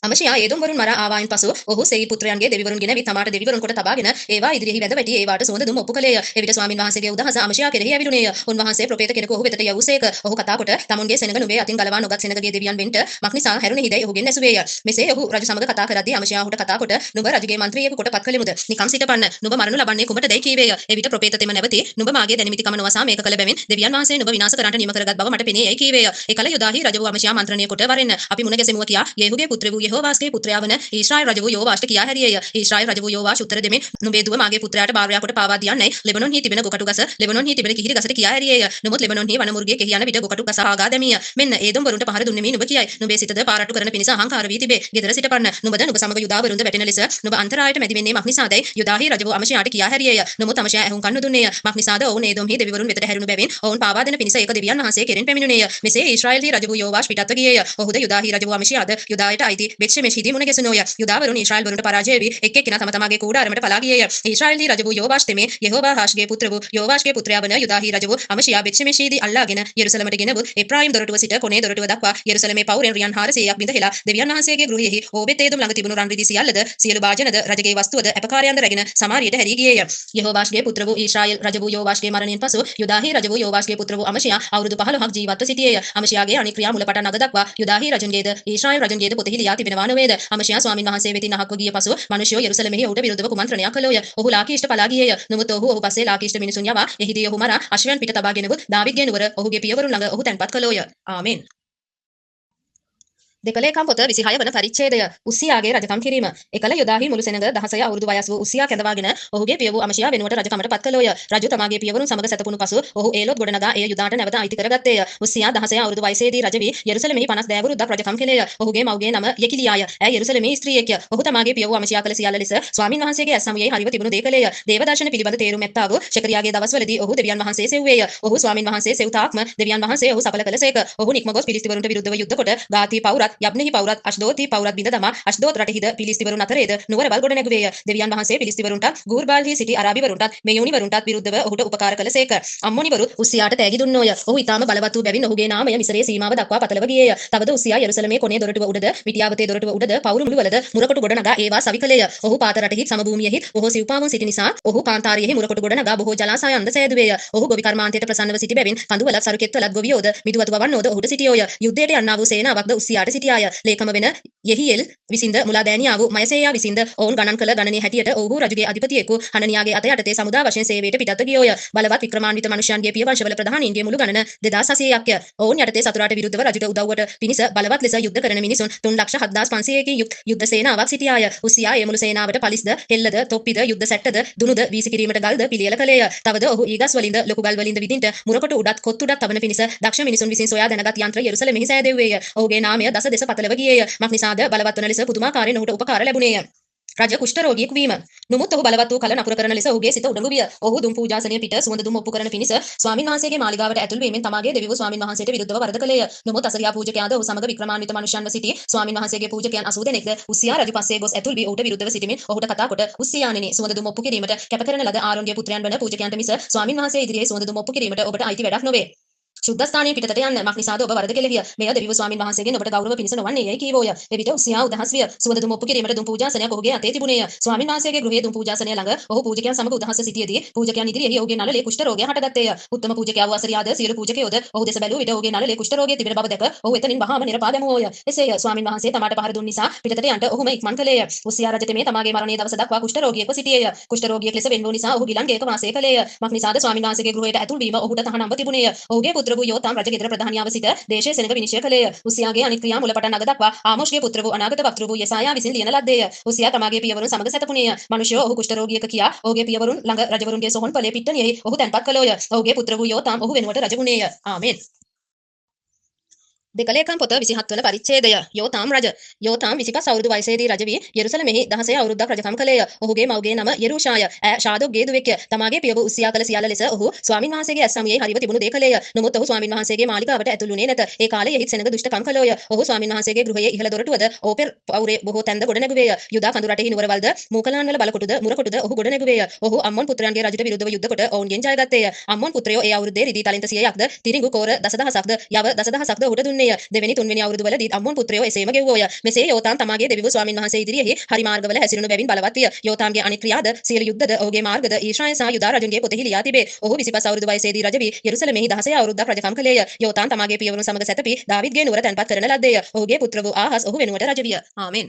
අමෂියා ඒදොම් වරුන් මරා ආවායින් පසු ඔහු සේයි පුත්‍රයන්ගේ දෙවිවරුන් ගෙන විත් තමාට දෙවිවරුන් කොට තබාගෙන ඒවා ඉදිරියෙහි වැඳ වැටි ඒවාට සුවඳ දුම් ඔප්පු කළේය. එවිට ස්වාමින් වහන්සේගේ උදහස අමෂියා කෙරෙහි ඇවිදුනේය. උන්වහන්සේ ප්‍රොපේත කෙනෙකු ඔහු වෙතට යවුසේක. ඔහු කතා කොට තමුන්ගේ සෙනඟ නුඹේ අතින් ගලවා නොගත් සෙනඟගේ දෙවියන් වෙන්ට මක්නිසා හැරුණෙහිදයි ඔහුගෙන් ඇසුවේය. මෙසේ ඔහු රජු සමග කතා කරද්දී අමෂියා ඔහුට කතා කොට නුඹ රජුගේ මන්ත්‍රියෙකු කොට පත් කළෙමුද? නිකම් සිටපන්න. නුඹ මරණු ලබන්නේ කුමටදයි කීවේය. එවිට ප්‍රොපේත තෙම නැවති නුඹ මාගේ දැනිමිතිකම නොවසා මේක කළ බැවින් දෙවියන් වහන්සේ නුඹ විනාශ කරන්නට නිම කරගත් බව මට පෙනේ යයි කීවේය. එකල යුදාහි රජ වූ අමෂියා මන්ත්‍රණය කොට වරෙන්න අපි මුණ ගැසෙමුව කියා යේහුගේ පුත්‍ර වූ යෙහෝවාස්ගේ පුත්‍රයා වන ඊශ්‍රායෙල් රජ වූ යෝවාෂ්ට කියා හැරියේය. ඊශ්‍රායෙල් රජ වූ යෝවාෂ් උත්තර දෙමින් නුඹේ දුව මාගේ පුත්‍රයාට භාර්යා කොට පාවා දියන්නයි ලෙබනොන්හි තිබෙන ගොකටු ගස ලෙබනොන්හි තිබෙන කිහිරි ගසට කියා හැරියේය. නමුත් ලෙබනොන්හි වනමුර්ගයේ කෙහි යන විට ගොකටු ගස ආගා දැමිය. මෙන්න ඒදොම් වරුන්ට පහර දුන්නේ මේ නුඹ කියයි. නුඹේ සිතද පාරට්ටු කරන පිණිස අහංකාර වී තිබේ. ගෙදර සිටපන්න. නුඹද නුඹ සමග යුදාවරුන්ද වැටෙන ලෙස නුඹ අන්තරායට මැදි වෙන්නේ මක්නිසාදයි යුදාහි රජ වූ අමෂියාට කියා හැරියේය. නමුත් අමෂියා ඇහුම්කන් නොදුන්නේය. මක්නිසාද ඔවුන් ඒදොම්හි දෙවිවරුන් වෙතට හැරුණු බැවින් ඔවුන් පාවා දෙන පිණිස ඒක දෙවියන් වහන්සේ කෙරෙන් පැමිණුණේය. මෙසේ ඊශ්‍රායෙල්හි රජ වූ යෝවාෂ් පිටත්ව ගියේය. ඔහුද යුදාහි රජ වූ අමෂියාද යුදායට අයිති බෙත්ෂෙමෙෂිදී මුණ ගැසුණෝය. යුදාවරුන් ඊශ්‍රායල් වරුන්ට පරාජය වී එක් එක්කිනා තම තමාගේ කූඩාරමට පලා ගියේය. ඊශ්‍රායල්හි රජ වූ යෝවාෂ් තෙමේ යෙහෝවාහාෂ්ගේ පුත්‍ර වූ යෝවාෂ්ගේ පුත්‍රයා වන යුදාහි රජ වූ අමෂියා බෙත්ෂෙමෙෂිදී අල්ලාගෙන යෙරුසලමට ගෙනවූ එප්‍රායිම් දොරටුව සිට කොනේ දොරටුව දක්වා යෙරුසලමේ පවුරෙන් රියන් 400ක් බිඳ හෙලා දෙවියන් වහන්සේගේ ගෘහයෙහි ඕබෙතේදුම් ළඟ තිබුණු රන් රිදී සියල්ලද සියලු භාජනද රජගේ වස්තුවද අපකාරයන්ද රැගෙන සමාරියට හැරී ගියේය. යෙහෝවාෂ්ගේ පුත්‍ර වූ ඊශ්‍රායල් රජ වූ යෝවාෂ්ගේ මරණයෙන් පසු යුදාහි රජ වූ යෝවාෂ්ගේ පුත්‍ර වූ අමෂියා අවුරුදු 15ක් ජීවත්ව සිටියේය. අමෂියාගේ අනික් ක්‍රියා මුලපටන් අග දක්වා යුදාහි රජුන්ගේද ඊශ්‍රායල් රජුන්ගේද පොතෙහි ලියා තිබෙනවා නොවේද. අමෂියා ස්වාමින් වහන්සේ වෙතින් අහක්ව ගිය පසු මිනිසයෝ යෙරුසලමෙහි ඔහුට විරුද්ධව කුමන්ත්‍රණයක් කළෝය. ඔහු ලාකීෂ්ට පලා ගියේය. නමුත් ඔහු පස්සේ ලාකීෂ්ට මිනිසුන් යවා එහිදී ඔහු මරා අශ්වයන් පිට තබා ගෙනවූ දාවිද්ගේ නුවර ඔහුගේ පියවරුන් ළඟ ඔහු තැන්පත් කළෝය. ආමෙන්. දෙකලේකම් පොත 26 වන පරිච්ඡේදය උස්සියාගේ රජකම් කිරීම. එකල යුදාහි මුළු සෙනඟ 16 අවුරුදු වයස් වූ උස්සියා කැඳවාගෙන ඔහුගේ පිය වූ අමෂියා වෙනුවට රජකමට පත් කළෝය. රජු තමාගේ පියවරුන් සමග සැතපුණු පසු ඔහු ඒලොත් ගොඩනගා එය යුදාට නැවත අයිති කරගත්තේය. උස්සියා 16 අවුරුදු වයසේදී රජ වී යෙරුසලමෙහි 50 දෑවරුද්දක් රජකම් කෙළේය. ඔහුගේ මව්ගේ නම යෙකිලියාය. ඇය යෙරුසලමේ ස්ත්‍රියෙක්ය. ඔහු තමාගේ පිය වූ අමෂියා කළ සියල්ල ලෙස ස්වාමින් වහන්සේගේ ඇස් සමුයේ හරිව තිබුණු දේ කළේය. දේව දර්ශන පිළිබඳ තේරුම් ඇත්තා වූ ශෙකරියාගේ දවස්වලදී ඔහු දෙවියන් වහන්සේ සෙව්වේය. ඔහු ස්වාමින් වහන්සේ සෙව්තාක්ම දෙවියන් වහන්සේ ඔහු සඵල කළසේක. ඔහු නික්ම ගොස් පිලිස්තිවරුන්ට විරුද්ධව යුද්ධ කොට ගාති පවුරත් යබ්නෙහි පවුරත් අශ්දෝති පවුරත් බිඳ දමා අශ්දෝත් රටෙහිද පිලිස්තිවරුන් අතරේද නුවර බල් ගොඩ නැගුවේය. දෙවියන් වහන්සේ පිලිස්තිවරුන්ට ගූර්බාල්හි සිටි අරාබිවරුන්ටත් මෙයුනිවරුන්ටත් විරුද්ධව ඔහුට උපකාර කළසේක. අම්මොනිවරු උස්සියාට තෑගි දුන්නෝය. ඔහු ඊටාම බලවත් වූ බැවින් ඔහුගේ නාමය මිසරයේ සීමාව දක්වා පතලව ගියේය. තවද උස්සියා යෙරුසලමේ කොනේ දොරටුව උඩද මිටියාවතේ දොරටුව උඩද පවුරු මුළුවලද මුරකොටු ගොඩ නගා ඒවා සවි කළේය. ඔහු පාත රටෙහි සමභූමියෙහි බොහෝ සිව්පාවුන් සිටි නිසා ඔහු කාන්තාරියෙහි මුරකොටු ගොඩ නගා බොහෝ ජලාශයන්ද සෑදුවේය. ඔහු ගොවි කර්මාන්තයට ප්‍රසන්නව සිටි බැවින් කඳුවලත් සරුකෙත්වලත් ගොවියෝද මිදුවතු වවන්නෝද ඔහුට සිටියෝය. යුද්ධයට යන්නා වූ සේනාවක්ද උස්සියාට සිටියාය. ලේකම වෙන යෙහියෙල් විසින්ද මුලා දෑනියා වූ මයසේයා විසින්ද ඔවුන් ගණන් කළ ගණනේ හැටියට ඔහු රජුගේ අධිපතියෙකු හනනියාගේ අත යටතේ සමුදා වශයෙන් සේවයට පිටත්ව ගියෝය. බලවත් වික්‍රමාන්විත මනුෂ්‍යයන්ගේ පිය වංශවල ප්‍රධානීන්ගේ මුළු ගණන 2800ක්ය. ඔවුන් යටතේ සතුරාට විරුද්ධව රජුට උදව්වට පිණිස බලවත් ලෙස යුද්ධ කරන මිනිසුන් 3,7500කින් යුක්ත යුද්ධ සේනාවක් සිටියාය. උස්සියා ඒ මුළු සේනාවට පලිස්ද හෙල්ලද තොප්පිද යුද්ධ සැට්ටද දුනුද වීසි කිරීමට ගල්ද පිළියෙල කළේය. තවද ඔහු ඊගස් වලින්ද ලොකු ගල් වලින්ද විදින්ට මුරකොට උඩත් කොත් උඩත් තබන පිණිස දක්ෂ මිනිසුන් විසින් සොයා දැනගත් යන්ත්‍ර යෙරුසලමෙහි සෑදෙව්වේය. ඔහුගේ නාමය දස දෙස පතලව ගියේය. මක්නිසාද බලවත් වන ලෙස පුදුමාකාරයෙන් ඔහුට උපකාර ලැබුණේය. රජ කුෂ්ඨ රෝගියෙකු වීම. නුමුත් ඔහු බලවත් වූ කල නපුර කරන ලෙස ඔහුගේ සිත උඩඟු විය. ඔහු දුම් පූජාසනයේ පිට සුවඳ දුම් ඔප්පු කරන පිණිස ස්වාමින් වහන්සේගේ මාලිගාවට ඇතුල් වීමෙන් තමාගේ දෙවිවරු ස්වාමින් වහන්සේට විරුද්ධව වරද කළේය. නුමුත් අසරියා පූජකයාද ඔහු සමග වික්‍රමාන්විත මනුෂ්‍යයන්ව සිටි ස්වාමින් වහන්සේගේ පූජකයන් 80 දෙනෙක්ද උස්සියා රජු පස්සේ ගොස් ඇතුල් වී ඔහුට විරුද්ධව සිටිමින් ඔහුට කතා කොට උස්සියාණෙනි සුවඳ දුම් ඔප්පු කිරීමට කැප කරන ලද ආරෝන්ගේ පුත්‍රයන් වන පූජකයන්ට මිස ස්වාමින් වහන්සේ ඉදිරියේ සුවඳ දුම් ඔප්පු කිරීමට ඔබට අයිති වැඩක් නොවේ. සුද්ධස්ථානයේ පිටතට යන්න මක්නිසාද ඔබ වරද කෙලෙහිය. මෙය දෙවිවරු ස්වාමින් වහන්සේගෙන් ඔබට ගෞරව පිණිස නොවන්නේ යයි කීවෝය. එවිට උස්සියා උදහස් විය. සුවඳ දුම් ඔප්පු කිරීමට දුම් පූජාසනයක් ඔහුගේ අතේ තිබුණේය. ස්වාමින් වහන්සේගේ ගෘහයේ දුම් පූජාසනය ළඟ ඔහු පූජකයන් සමග උදහස් සිටියේදී පූජකයන් ඉදිරියේ ඔහුගේ නළලේ කුෂ්ඨ රෝගය හටගත්තේය. උත්තම පූජකයා වූ අසරියාද සියලු පූජකයෝද ඔහු දෙස බැලූ විට ඔහුගේ නළලේ කුෂ්ඨ රෝගය තිබෙන බව දැක ඔහු එතනින් වහාම නිරපා දැමුවෝය. එසේය ස්වාමින් වහන්සේ තමාට පහර දුන් නිසා පිටතට යන්න ඔහුම ඉක්මන් කළේය. උස්සියා රජතෙමේ තමාගේ මරණයේ දවස දක්වා කුෂ්ඨ රෝගියෙක්ව සිටියේය. කුෂ්ඨ රෝගියෙක් ලෙස වෙන් වූ නිසා ඔහු ගිලන් ගේක වාසය කළේය. මක්නිසාද ස්වාමින් වහන්සේගේ ගෘහයට ඇතුල් වීම ඔහුට තහනම්ව තිබුණේය. ඔහුගේ පුත්‍ර වූ යෝතාම් රජගෙදර ප්‍රධානියාව සිට දේශයේ සෙනඟ විනිශ්චය කළේය. උස්සියාගේ අනිත් ක්‍රියා මුලපටන් අග දක්වා ආමෝෂ්ගේ පුත්‍ර වූ අනාගත වක්තෘ වූ යෙසායා විසින් ලියන ලද්දේය. උස්සියා තමාගේ පියවරුන් සමග සැතපුණේය. මිනිසයෝ ඔහු කුෂ්ඨ රෝගියෙක් කියා ඔහුගේ පියවරුන් ළඟ රජවරුන්ගේ සොහොන් පළේ පිට්ටනියෙහි ඔහු තැන්පත් කළෝය. ඔහුගේ පුත්‍ර වූ යෝතාම් ඔහු වෙනුවට රජ වුණේය. ආමෙන්. දෙකලේකම් පොත 27 වන පරිච්ඡේදය යෝතාම් රජ. යෝතාම් 25 අවුරුදු වයසේදී රජ වී යෙරුසලමෙහි 16 අවුරුද්දක් රජකම් කළේය. ඔහුගේ මව්ගේ නම යෙරුෂාය. ඇය ශාදොක්ගේ දුවෙක්ය. තමාගේ පිය වූ උස්සියා කළ සියල්ල ලෙස ඔහු ස්වාමින් වහන්සේගේ ඇස් සමුයේ හරිව තිබුණු දේ කළේය. නමුත් ඔහු ස්වාමින් වහන්සේගේ මාලිගාවට ඇතුළු වුණේ නැත. ඒ කාලයේ සෙනඟ දුෂ්ටකම් කළෝය. ඔහු ස්වාමින් වහන්සේගේ ගෘහයේ ඉහළ දොරටුවද ඕපෙර් පවුරේ බොහෝ තැන්ද ගොඩ නැගුවේය. යුදා කඳු රටෙහි නුවරවල්ද මූකලාන් වල බලකොටුද මුරකොටුද ඔහු ගොඩ නැගුවේය. ඔහු අම්මොන් පුත්‍රයන්ගේ රජුට විරුද්ධව යුද්ධ කොට ඔවුන්ගෙන් ජයගත්තේය. අම්මොන් පුත්‍රයෝ ඒ අවුරුද්දේ රිදී තලින්ත 100ක්ද තිරිඟු කෝර දසදහසක්ද යව දසදහසක්ද ඔහුට දුන්නේය. දෙවෙනි තුන්වෙනි අවුරුදු වලදී අම්මොන් පුත්‍රයෝ එසේම ගෙව්වෝය. මෙසේ යෝතාම් තමාගේ දෙවිවරු ස්වාමින් වහන්සේ ඉදිරියෙහි හරි මාර්ගවල හැසිරුණු බැවින් බලවත් විය. යෝතාම්ගේ අනිත් ක්‍රියාද සියලු යුද්ධද ඔහුගේ මාර්ගද ඊශ්‍රායල් සහ යුදා රජුන්ගේ පොතෙහි ලියා තිබේ. ඔහු 25 අවුරුදු වයසේදී රජ වී යෙරුසලමෙහි 16 අවුරුද්දක් රජකම් කළේය. යෝතාම් තමාගේ පියවරුන් සමග සැතපී දාවිද්ගේ නුවර තැන්පත් කරන ලද්දේය. ඔහුගේ පුත්‍ර වූ ආහස් ඔහු වෙනුවට රජ විය. ආමෙන්.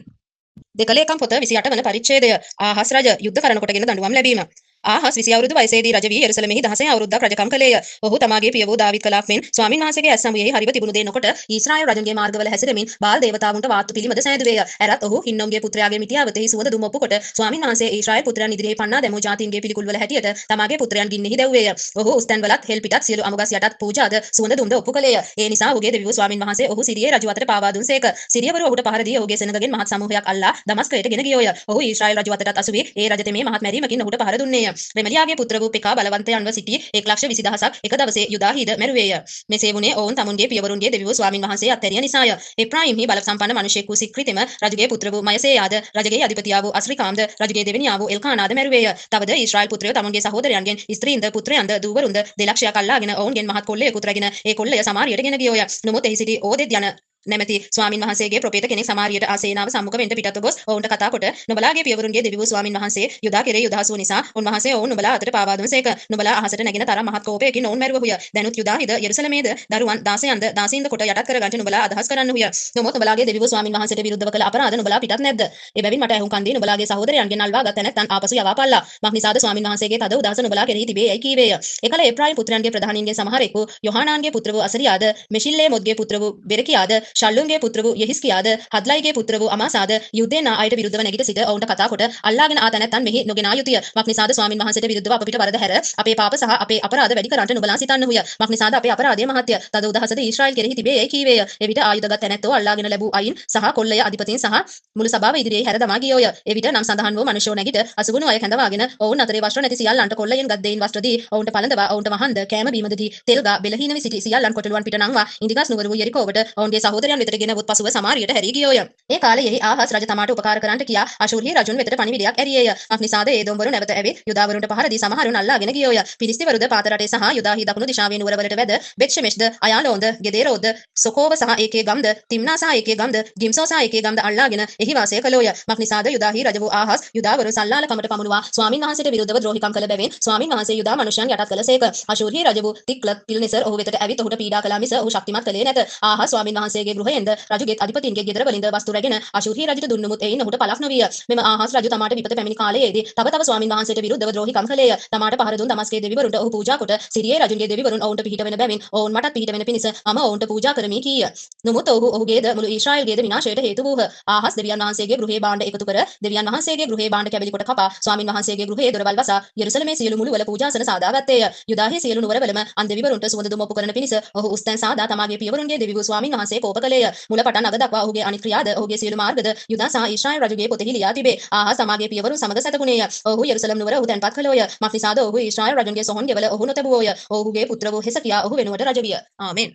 දෙකලේකම් පොත 28 වන පරිච්ඡේදය ආහස් රජ යුද්ධ කරන කොටගෙන දඬුවම් ලැබීම. ආහස් 20 අවුරුදු වයසේදී රජ වී යෙරුසලමෙහි 16 අවුරුද්දක් රජකම් කළේය. ඔහු තමාගේ පිය වූ දාවිද් කලාක් මෙන් ස්වාමින් වහන්සේගේ ඇස් සමුයේ හරිව තිබුණු දේ නොකොට ඊශ්‍රායල් රජුන්ගේ මාර්ගවල හැසිරෙමින් බාල් දේවතාවුන්ට වාත්තු පිළිමද සෑදුවේය. ඇරත් ඔහු හින්නෝම්ගේ පුත්‍රයාගේ මිටියාවතෙහි සුවඳ දුම් ඔප්පු කොට ස්වාමින් වහන්සේ ඊශ්‍රායල් පුත්‍රයන් ඉදිරියේ පන්නා දැමූ ජාතීන්ගේ පිළිකුල් වල හැටියට තමාගේ පුත්‍රයන් ගින්නෙහි දැව්වේය. ඔහු උස්තැන් වලත් හෙල් පිටත් සියලු අමුගස් යටත් පූජාද සුවඳ දුම්ද ඔප්පු කළේය. ඒ නිසා ඔහුගේ දෙවිවරු ස්වාමින් වහන්සේ ඔහු සිරියේ රජු අතට පාවා දුන්සේක. සිරියවරු ඔහුට පහර දී ඔහුගේ සෙනඟගෙන් මහත් සමූහයක් අල්ලා දමස්කයට ගෙන ගියෝය. ඔහු ඊශ්‍රායල් රජු අතටත් අසු වී ඒ රජතෙමේ මහත් මැරීමකින් ඔහුට පහර දුන්නේය. රෙමලියාගේ පුත්‍ර වූ පෙකා බලවන්තයන්ව සිටි 1,20,000ක් එක දවසේ යුදාහිද මැරුවේය. මෙසේ වුණේ ඔවුන් තමුන්ගේ පියවරුන්ගේ දෙවිවෝ ස්වාමින් වහන්සේ අත්හැරිය නිසාය. එප්‍රායිම්හි බල සම්පන්න මිනිසෙක් වූ සික්‍රිතෙම රජුගේ පුත්‍ර වූ මයසේයාද රජගේ අධිපතියා වූ අස්රිකාම්ද රජුගේ දෙවෙනියා වූ එල්කානාද මැරුවේය. තවද ඊශ්‍රායල් පුත්‍රයෝ තමුන්ගේ සහෝදරයන්ගෙන් ස්ත්‍රීන්ද පුත්‍රයන්ද දූවරුන්ද 2,00,000ක් අල්ලාගෙන ඔවුන්ගෙන් මහත් කොල්ලයකුත් රැගෙන ඒ කොල්ලය සමාරියට ගෙන ගියෝය. නමුත් එහි සිටි ඕදෙද් යන නැමැති ස්වාමින් වහන්සේගේ ප්‍රොපේත කෙනෙක් සමාරියට ආසේනාව සම්මුඛ වෙන්න පිටත්ව ගොස් ඔවුන්ට කතා කොට නුඹලාගේ පියවරුන්ගේ දෙවිවෝ ස්වාමින් වහන්සේ යුදා කෙරේ යුදහසු නිසා උන්වහන්සේ ඔවුන් නුඹලා අතට පාවා දුන්සේක. නුඹලා අහසට නැගින තරම් මහත් කෝපයකින් ඔවුන් මැරුවහුය. දැනුත් යුදාහිද යෙරුසලමේද දරුවන් 16න්ද දාසීන්ද කොට යටත් කරගන්න නුඹලා අදහස් කරන්නහුය. නමුත් නුඹලාගේ දෙවිවෝ ස්වාමින් වහන්සේට විරුද්ධව කළ අපරාධ නුඹලා පිටත් නැද්ද? එබැවින් මට ඇහුම්කන් දී නුඹලාගේ සහෝදරයන්ගෙන් අල්වා ගත නැත්නම් ආපසු යවාපල්ලා. මක්නිසාද ස්වාමින් වහන්සේගේ තද උදාස නුඹලා කෙරෙහි තිබේ යයි කීවේය. එකල එප්‍රායිම් පුත්‍රයන්ගේ ප්‍රධානීන්ගේ සමහරෙක් වූ යොහානාන්ගේ පුත්‍ර වූ අසරියාද මෙෂිල්ලේ මොද්ගේ පුත්‍ර වූ බෙරකියාද ශල්ලුන්ගේ පුත්‍ර වූ යෙහිස්කියාද හද්ලයිගේ පුත්‍ර වූ අමාසාද යුද්ධේන අයට විරුද්ධව නැගිට සිට ඔවුන්ට කතා කොට අල්ලාගෙන ආ තැනැත්තන් මෙහි නොගෙන ආ යුතුය. මක්නිසාද ස්වාමින් වහන්සේට විරුද්ධව අප පිට වරද හැර අපේ පාප සහ අපේ අපරාධ වැඩි කරන්නට නුඹලා සිතන්නහුය. මක්නිසාද අපේ අපරාධය මහත්ය. තද උදහසද ඊශ්‍රායල් කෙරෙහි තිබේ යයි කීවේය. එවිට ආයුධගත් තැනැත්තෝ අල්ලාගෙන ලැබූ අයින් සහ කොල්ලය අධිපතීන් සහ මුළු සභාව ඉදිරියේ හැර දමා ගියෝය. එවිට නම් සඳහන් වූ මනුෂ්‍යෝ නැගිට අසුගුණු අය කැඳවාගෙන ඔවුන් අතරේ වස්ත්‍ර නැති සියල්ලන්ට කොල්ලයෙන් ගත් දෙයින් වස්ත්‍ර දී ඔවුන්ට පළඳවා ඔවුන්ට වහන්ද කෑම බීමද දී තෙල් ගා බෙලහීනව සිටි සියල්ලන් කොටලුවන් පිට නංවා ඉන්දිගස් නුවර වූ යෙරිකෝවට ඔවුන්ගේ සහෝදරයන් වෙතට ගෙන වුත් පසුව සමාරියට හැරී ගියෝය. ඒ කාලයෙහි ආහස් රජ තමාට උපකාර කරන්නට කියා අශූරි රජුන් වෙතට පණිවිඩයක් ඇරියේය. මක්නිසාද ඒ දොම්බරු නැවත ඇවිත් යුදාවරුන්ට පහර දී සමහරුන් අල්ලාගෙන ගියෝය. පිලිස්තිවරුද පාත රටේ සහ යුදාහි දකුණු දිශාවේ නුවරවලට වැද බෙත්ෂෙමෙෂ්ද අයාලෝන්ද ගෙදේරෝද සොකෝව සහ ඒකේ ගම්ද තිම්නා සහ ඒකේ ගම්ද ගිම්සෝ සහ ඒකේ ගම්ද අල්ලාගෙන එහි වාසය කළෝය. මක්නිසාද යුදාහි රජ වූ ආහස් යුදාවරුන් සල්ලාලකමට පමුණුවා ස්වාමින් වහන්සේට විරුද්ධව ද්‍රෝහිකම් කළ බැවින් ස්වාමින් වහන්සේ යුදා මනුෂ්‍යයන් යටත් කළසේක. අශූරි රජ වූ තික්ලත් පිල්නෙසර් ඔහු වෙතට ඇවිත් ඔහුට පීඩා කළා මිස ඔහු ශක්තිමත් කළේ නැත. ආහස් ස්වාමින් වහන්සේගේ ගෘහයෙන්ද රජුගේ අධිපතින්ගේ ගෙදර වලින්ද වස්තු රැගෙන අශූරි රජුට දුන්නමුත් එයින් ඔහුට පළක් නොවිය. මෙම ආහස් රජු තමාට විපත පැමිණි කාලයේදී තව තව ස්වාමින් වහන්සේට විරුද්ධව ද්‍රෝහිකම් කළේය. තමාට පහර දුන් දමස්කේ දෙවිවරුන්ට ඔහු පූජා කොට සිරියේ රජුගේ දෙවිවරුන් ඔවුන්ට පිහිට වෙන බැවින් ඔවුන් මටත් පිහිට වෙන පිණිස මම ඔවුන්ට පූජා කරමි කීය. නමුත් ඔහු ඔහුගේද මුළු ඊශ්‍රායල්ගේද විනාශයට හේතු වූහ. ආහස් දෙවියන් වහන්සේගේ ගෘහේ භාණ්ඩ එකතු කර දෙවියන් වහන්සේගේ ගෘහේ භාණ්ඩ කැබලි කොට කපා ස්වාමින් වහන්සේගේ ගෘහයේ දොරවල් වසා යෙරුසලමේ සියලු මුළු වල පූජාසන සාදා ගත්තේය. යුදාහි සියලු නුවරවලම අන් දෙවිවරුන්ට සුවඳ දුම් ඔප්පු කරන පිණිස ඔහු උස්තැන් සාදා තමාගේ පියවරුන්ගේ දෙවිවරු ස්වාමින් වහන්සේ කෝප කළේය. මුල පටන් අග දක්වා ඔහුගේ අනිත් ක්‍රියාද ඔහුගේ සියලු මාර්ගද යුදා සහ ඊශ්‍රායල් රජුගේ පොතෙහි ලියා තිබේ. ආහස් තමාගේ පියවරුන් සමග සැතපුණේය. ඔහු යෙරුසලම් නුවර ඔහු තැන්පත් කළෝය. මක්නිසාද ඔහු ඊශ්‍රායල් රජුගේ සොහොන් ගෙවල ඔහු නොතැබුවෝය. ඔහුගේ පුත්‍ර වූ හෙසකියා ඔහු වෙනුවට රජ විය. ආමෙන්.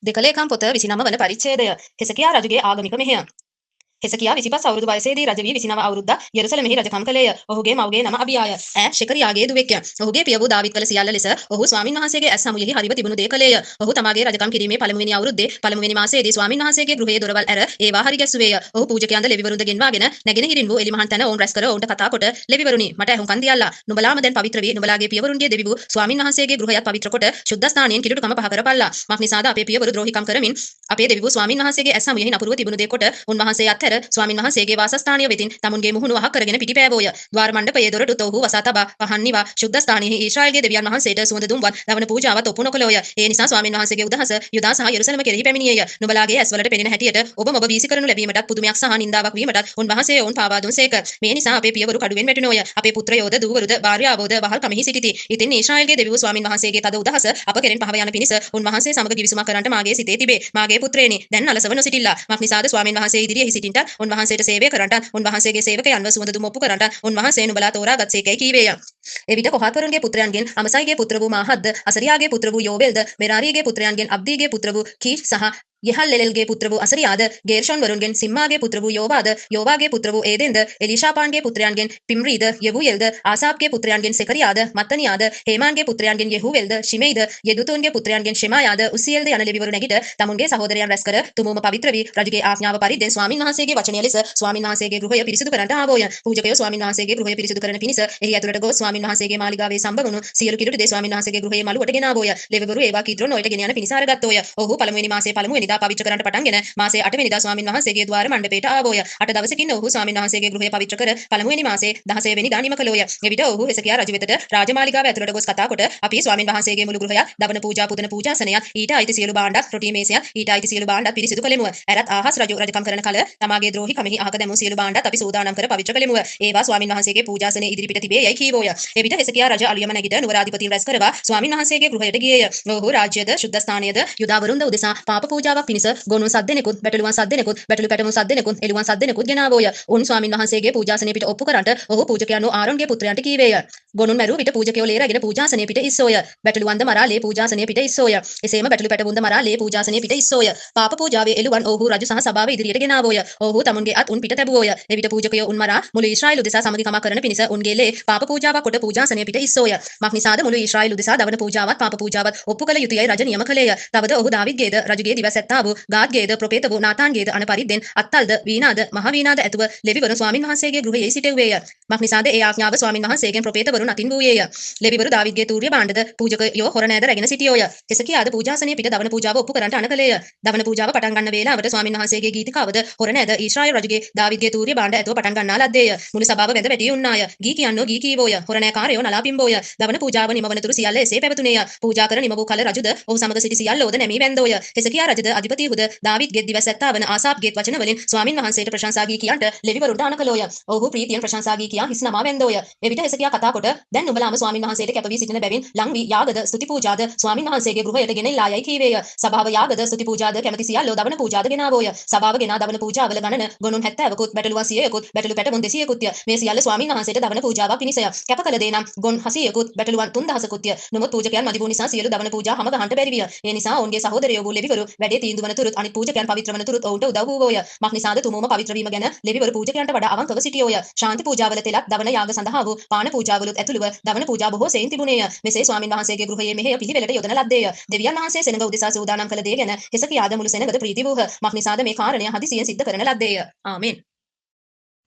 දෙකලේකම් පොත 29 වන පරිච්ඡේදය. හෙසකියා රජුගේ ආගමික මෙහෙය. හෙසකියා 25 අවුරුදු වයසේදී රජ වී 29 අවුරුද්දක් යෙරුසලමෙහි රජකම් කළේය. ඔහුගේ මව්ගේ නම අබියාය. ඈ ශෙකරියාගේ දුවෙක්ය. ඔහුගේ පිය වූ දාවිත් කළ සියල්ල ලෙස ඔහු ස්වාමින් වහන්සේගේ ඇස් සමුයෙහි හරිව තිබුණු දේ කළේය. ඔහු තමාගේ රජකම් කිරීමේ පළමුවෙනි අවුරුද්දේ පළමුවෙනි මාසයේදී ස්වාමින් වහන්සේගේ ගෘහයේ දොරවල් ඇර ඒවා හරි ගැස්සුවේය. ඔහු පූජකයන්ද ලෙවිවරුන්ද ගෙන්වාගෙන නැගෙනහිරින් වූ එලිමහන් තැන ඔවුන් රැස් කර ඔවුන්ට කතා කොට ලෙවිවරුනි මට ඇහුම්කන් දියල්ලා නුඹලාම දැන් පවිත්‍ර වී නුඹලාගේ පියවරුන්ගේ දෙවිවරු ස්වාමින් වහන්සේගේ ගෘහයත් පවිත්‍ර කොට ශුද්ධස්ථානයෙන් කිලුටුකම පහ කරපල්ලා. මක්නිසාද අපේ පියවරු ද්‍රෝහිකම් කරමින් අපේ දෙවිවරු ස්වාමින් වහන්සේගේ ඇස් සමුයෙහි නපුරුව තිබුණු දේ කොට උන්වහන්සේ අත්හැර ස්වාමින් වහන්සේගේ වාසස්ථානීය වෙතින් තමුන්ගේ මුහුණු වහ කරගෙන පිටිපෑවෝය. ද්වාර මණ්ඩපයේ දොරටුත ඔහු වසා තබා පහන් නිවා ශුද්ධස්ථානීයෙහි ඊශ්‍රායල්ගේ දෙවියන් වහන්සේට සුවඳ දුම්වත් දවන පූජාවත් ඔප්පු නොකළෝය. ඒ නිසා ස්වාමින් වහන්සේගේ උදහස යුදා සහ යෙරුසලම කෙරෙහි පැමිණියේය. නුඹලාගේ ඇස්වලට පෙනෙන හැටියට ඔබ මොබ වීසි කරනු ලැබීමටත් පුදුමයක් සහ නින්දාවක් වීමටත් උන්වහන්සේ ඔවුන් පාවා දුන්සේක. මේ නිසා අපේ පියවරු කඩුවෙන් වැටුණෝය. අපේ පුත්‍රයෝද දූවරුද භාර්යාවෝද වහල් කමෙහි සිටිති. ඉතින් ඊශ්‍රායල්ගේ දෙවිවරු ස්වාමින් වහන්සේගේ තද උදහස අප කෙරෙන් පහව යන පිණිස උන්වහන්සේ සමග ගිවිසුමක් කරන්නට මාගේ සිතේ තිබේ. මාගේ පුත්‍රයනි දැන් අලසව නොසිටිල්ලා. මක්නිසාද ස්වාමින් වහන්සේ ඉදිරියේ සිටින්ට උන්වහන්සේට සේවය කරන්නට උන්වහන්සේගේ සේවකයන්ව සුවඳ දුම් ඔප්පු කරන්නට උන්වහන්සේ නුඹලා තෝරාගත් සේකයි කීවේය. එවිට කොහාත්වරුන්ගේ පුත්‍රයන්ගෙන් අමසයිගේ පුත්‍ර වූ මාහද්ද අසරියාගේ පුත්‍ර වූ යෝබෙල්ද මෙරාරියගේ පුත්‍රයන්ගෙන් අබ්දීගේ පුත්‍ර වූ කීෂ් සහ යෙහල්ලෙලෙල්ගේ පුත්‍ර වූ අසරියාද ගේර්ෂොන් වරුන්ගෙන් සිම්මාගේ පුත්‍ර වූ යෝවාද යෝවාගේ පුත්‍ර වූ ඒදෙන්ද එලිෂාපාන්ගේ පුත්‍රයන්ගෙන් පිම්රීද යෙවුයෙල්ද ආසාප්ගේ පුත්‍රයන්ගෙන් සෙකරියාද මත්තනියාද හේමාන්ගේ පුත්‍රයන්ගෙන් යෙහුවෙල්ද ශිමෙයිද යෙදුතුන්ගේ පුත්‍රයන්ගෙන් ෂෙමායාද උසියෙල්ද යන ලෙවිවරු නැගිට තමුන්ගේ සහෝදරයන් රැස් කර තුමුම පවිත්‍ර වී රජුගේ ආඥාව පරිද්දෙන් ස්වාමින් වහන්සේගේ වචනය ලෙස ස්වාමින් වහන්සේගේ ගෘහය පිරිසිදු කරන්නට ආවෝය. පූජකයෝ ස්වාමින් වහන්සේගේ ගෘහය පිරිසිදු කරන පිණිස එහි ඇතුළට ගොස් ස්වාමින් වහන්සේගේ මාලිගාවේ සම්බවුණු සියලු කිලුට දේ ස්වාමින් වහන්සේගේ ගෘහයේ මළුවට ගෙන ආවෝය. ලෙවිවරු ඒවා කිද්‍රොන් නොයට ගෙන යන පිණිස අරගත්තෝය. ඔහු පළමුවෙනි මාසයේ පළමුවෙනිදා පවිත්‍ර කරන්නට පටන් මාසේ 8 වෙනිදා ස්වාමින් වහන්සේගේ ద్వාර මණ්ඩපයට ආවෝය. 8 දවසකින් ඔහු ස්වාමින් වහන්සේගේ ගෘහය පවිත්‍ර කර පළමුවෙනි මාසේ 16 වෙනිදා නිම කළෝය. එවිට ඔහු හෙසකියා රජු වෙතට රාජමාලිගාව ඇතුළට ගොස් කතා කොට අපි ස්වාමින් වහන්සේගේ මුළු ගෘහය දවන පූජා පුදන පූජාසනයත් ඊට අයිති සියලු භාණ්ඩත් රොටි මේසයත් ඊට අයිති සියලු භාණ්ඩත් පිරිසිදු කළෙමුව. ඇරත් ආහස් රජු රජකම් කරන කල තමාගේ ද්‍රෝහි කමෙහි අහක දැමූ සියලු භාණ්ඩත් අපි සූදානම් කර පවිත්‍ර කළෙමුව. ඒවා ස්වාමින් වහන්සේගේ පූජාසනයේ ඉදිරිපිට තිබේ යයි කීවෝය. එවිට හෙසකියා රජ අලියම නැගිට නුවරාධිපතීන් රැස් කරවා ස්වාමින් වහන්සේගේ ගෘහයට ගියේය. ඔහු රාජ්‍යද ශුද්ධස්ථානයද යුදාවරුන්ද උදෙසා පාප පූජාවක් පූජාවක් පිණිස ගොනුන් සද්දෙනෙකුත් බැටළුවන් සද්දෙනෙකුත් බැටළු පැටමුන් සද්දෙනෙකුත් එළුවන් සද්දෙනෙකුත් ගෙනාවෝය. උන් ස්වාමින් වහන්සේගේ පූජාසනයේ පිට ඔප්පු කරන්ට ඔහු පූජකයන් වූ ආරොන්ගේ පුත්‍රයන්ට කීවේය. ගොනුන් මැරුව විට පූජකයෝ ලේ රැගෙන පූජාසනයේ පිට ඉස්සෝය. බැටළුවන්ද මරා ලේ පූජාසනයේ පිට ඉස්සෝය. එසේම බැටළු පැටවුන්ද මරා ලේ පූජාසනයේ පිට ඉස්සෝය. පාප පූජාවේ එළුවන් ඔහු රජු සහ සභාව ඉදිරියට ගෙනාවෝය. ඔහු තමුන්ගේ අත් උන් පිට තැබුවෝය. එවිට පූජකයෝ උන් මරා මුළු ඊශ්‍රායෙල් උදෙසා සමගිකමක් කරන පිණිස උන්ගේ ලේ පාප පූජාවක් කොට පූජාසනයේ පිට ඉස්සෝය. මක්නිසාද මුළු ඊශ්‍රායෙල් උදෙසා දවන පූජාවත් පාප පූජාවත් ඔප්පු කළ යුතුයයි රජ නියම කළේය. තවද ඔහු දාවිද්ගේද රජුගේ දිවසැත්තා වූ ගාද්ගේද ප්‍රොපේත වූ නාතාන්ගේද අන පරිද්දෙන් අත්තල්ද වීණාද මහ වීණාද ඇතුව ලෙවිවරු ස්වාමින් වහන්සේගේ ගෘහයේ සිටෙව්වේය. මක්නිසාද ඒ ආඥාව ස්වාමින් වහන්සේගෙන් ප්‍රොපේතවරුන් අතින් වූයේය. ලෙවිවරු දාවිද්ගේ තූර්ය භාණ්ඩද පූජකයෝ හොරනෑද රැගෙන සිටියෝය. එසකියාද පූජාසනයේ පිට දවන පූජාව ඔප්පු කරන්ට අනකලේය. දවන පූජාව පටන් ගන්න වේලාවට ස්වාමින් වහන්සේගේ ගීතිකාවද හොරනෑද ඊශ්‍රායෙල් රජුගේ දාවිද්ගේ තූර්ය භාණ්ඩ ඇතුව පටන් ගන්නා ලද්දේය. මුළු සභාව වැඳ වැටී උන්නාය. ගී කියන්නෝ ගී කීවෝය. හොරනෑකාරයෝ නලා පිම්බෝය. දවන පූජාව නිමවනතුරු සියල්ල එසේ පැවතුනේය. පූජා කර නිම වූ කල රජුද ඔහු සමග සිටි සියල්ලෝද නැමී වැන්දෝය. එසකියා රජද අධිපතිහුද දාවිද්ගේ දිවසැත්තා වන ආසාප්ගේ වචන වලින් ස්වාමින් වහන්සේට ප්‍රශංසා ගී කියන්ට ලෙවිවරුන්ට අනකලෝය. ඔහු ප්‍රීතියෙන් ප්‍රශංසා ගී කියා හිස් නමා වැන්දෝය. එවිට එසකියා කතා කොට දැන් නුඹලාම ස්වාමින් වහන්සේට කැප වී සිටින බැවින් ලං වී යාගද ස්තුති පූජාද ස්වාමින් වහන්සේගේ ගෘහයට ගෙනෙල්ලා යයි කීවේය. සභාව යාගද ස්තුති පූජාද කැමැති සියල්ලෝ දවන පූජාද ගෙනාවෝය. සභාව ගෙනා දවන පූජාවල ගණන ගොනුන් 70කුත් බැටළුවන් 100කුත් බැටළු පැටමුන් 200කුත්ය. මේ සියල්ල ස්වාමින් වහන්සේට දවන පූජාවක් පිණිසය. කැප කළ දේ නම් ගොන් 80කුත් බැටළුවන් 3000කුත්ය. නමුත් පූජකයන් මදි වූ නිසා සියලු දවන පූජා හැම ගහන්න බැරි විය. ඒ නිසා ඔවුන්ගේ සහෝදරයෝ වූ ලෙවිවරු වැඩේ තීන්දුව වන තුරුත් අනිත් පූජකයන් පවිත්‍ර වන තුරුත් ඔවුන්ට උදව් වූවෝය. මක්නිසාද තුමුම පවිත්‍ර වීම ගැන ලෙවිවරු පූජකයන්ට වඩා අවංකව සිටියෝය. ශාන්ති පූජාවල තෙලත් දවන යාග සඳහා වූ පාන පූජාවලුත් ඇතුළුව දවන පූජා බොහෝ සෙයින් තිබුණේය. මෙසේ ස්වාමින් වහන්සේගේ ගෘහයේ මෙහෙය පිළිවෙලට යොදන ලද්දේය. දෙවියන් වහන්සේ සෙනඟ උදෙසා සූදානම් කළ දේ ගැන හෙසකියාද මුළු සෙනඟද ප්‍රීති වූහ. මක්නිසාද මේ කාරණය හදිසියෙන් සිද්ධ කරන ලද්දේය. ආමෙන්.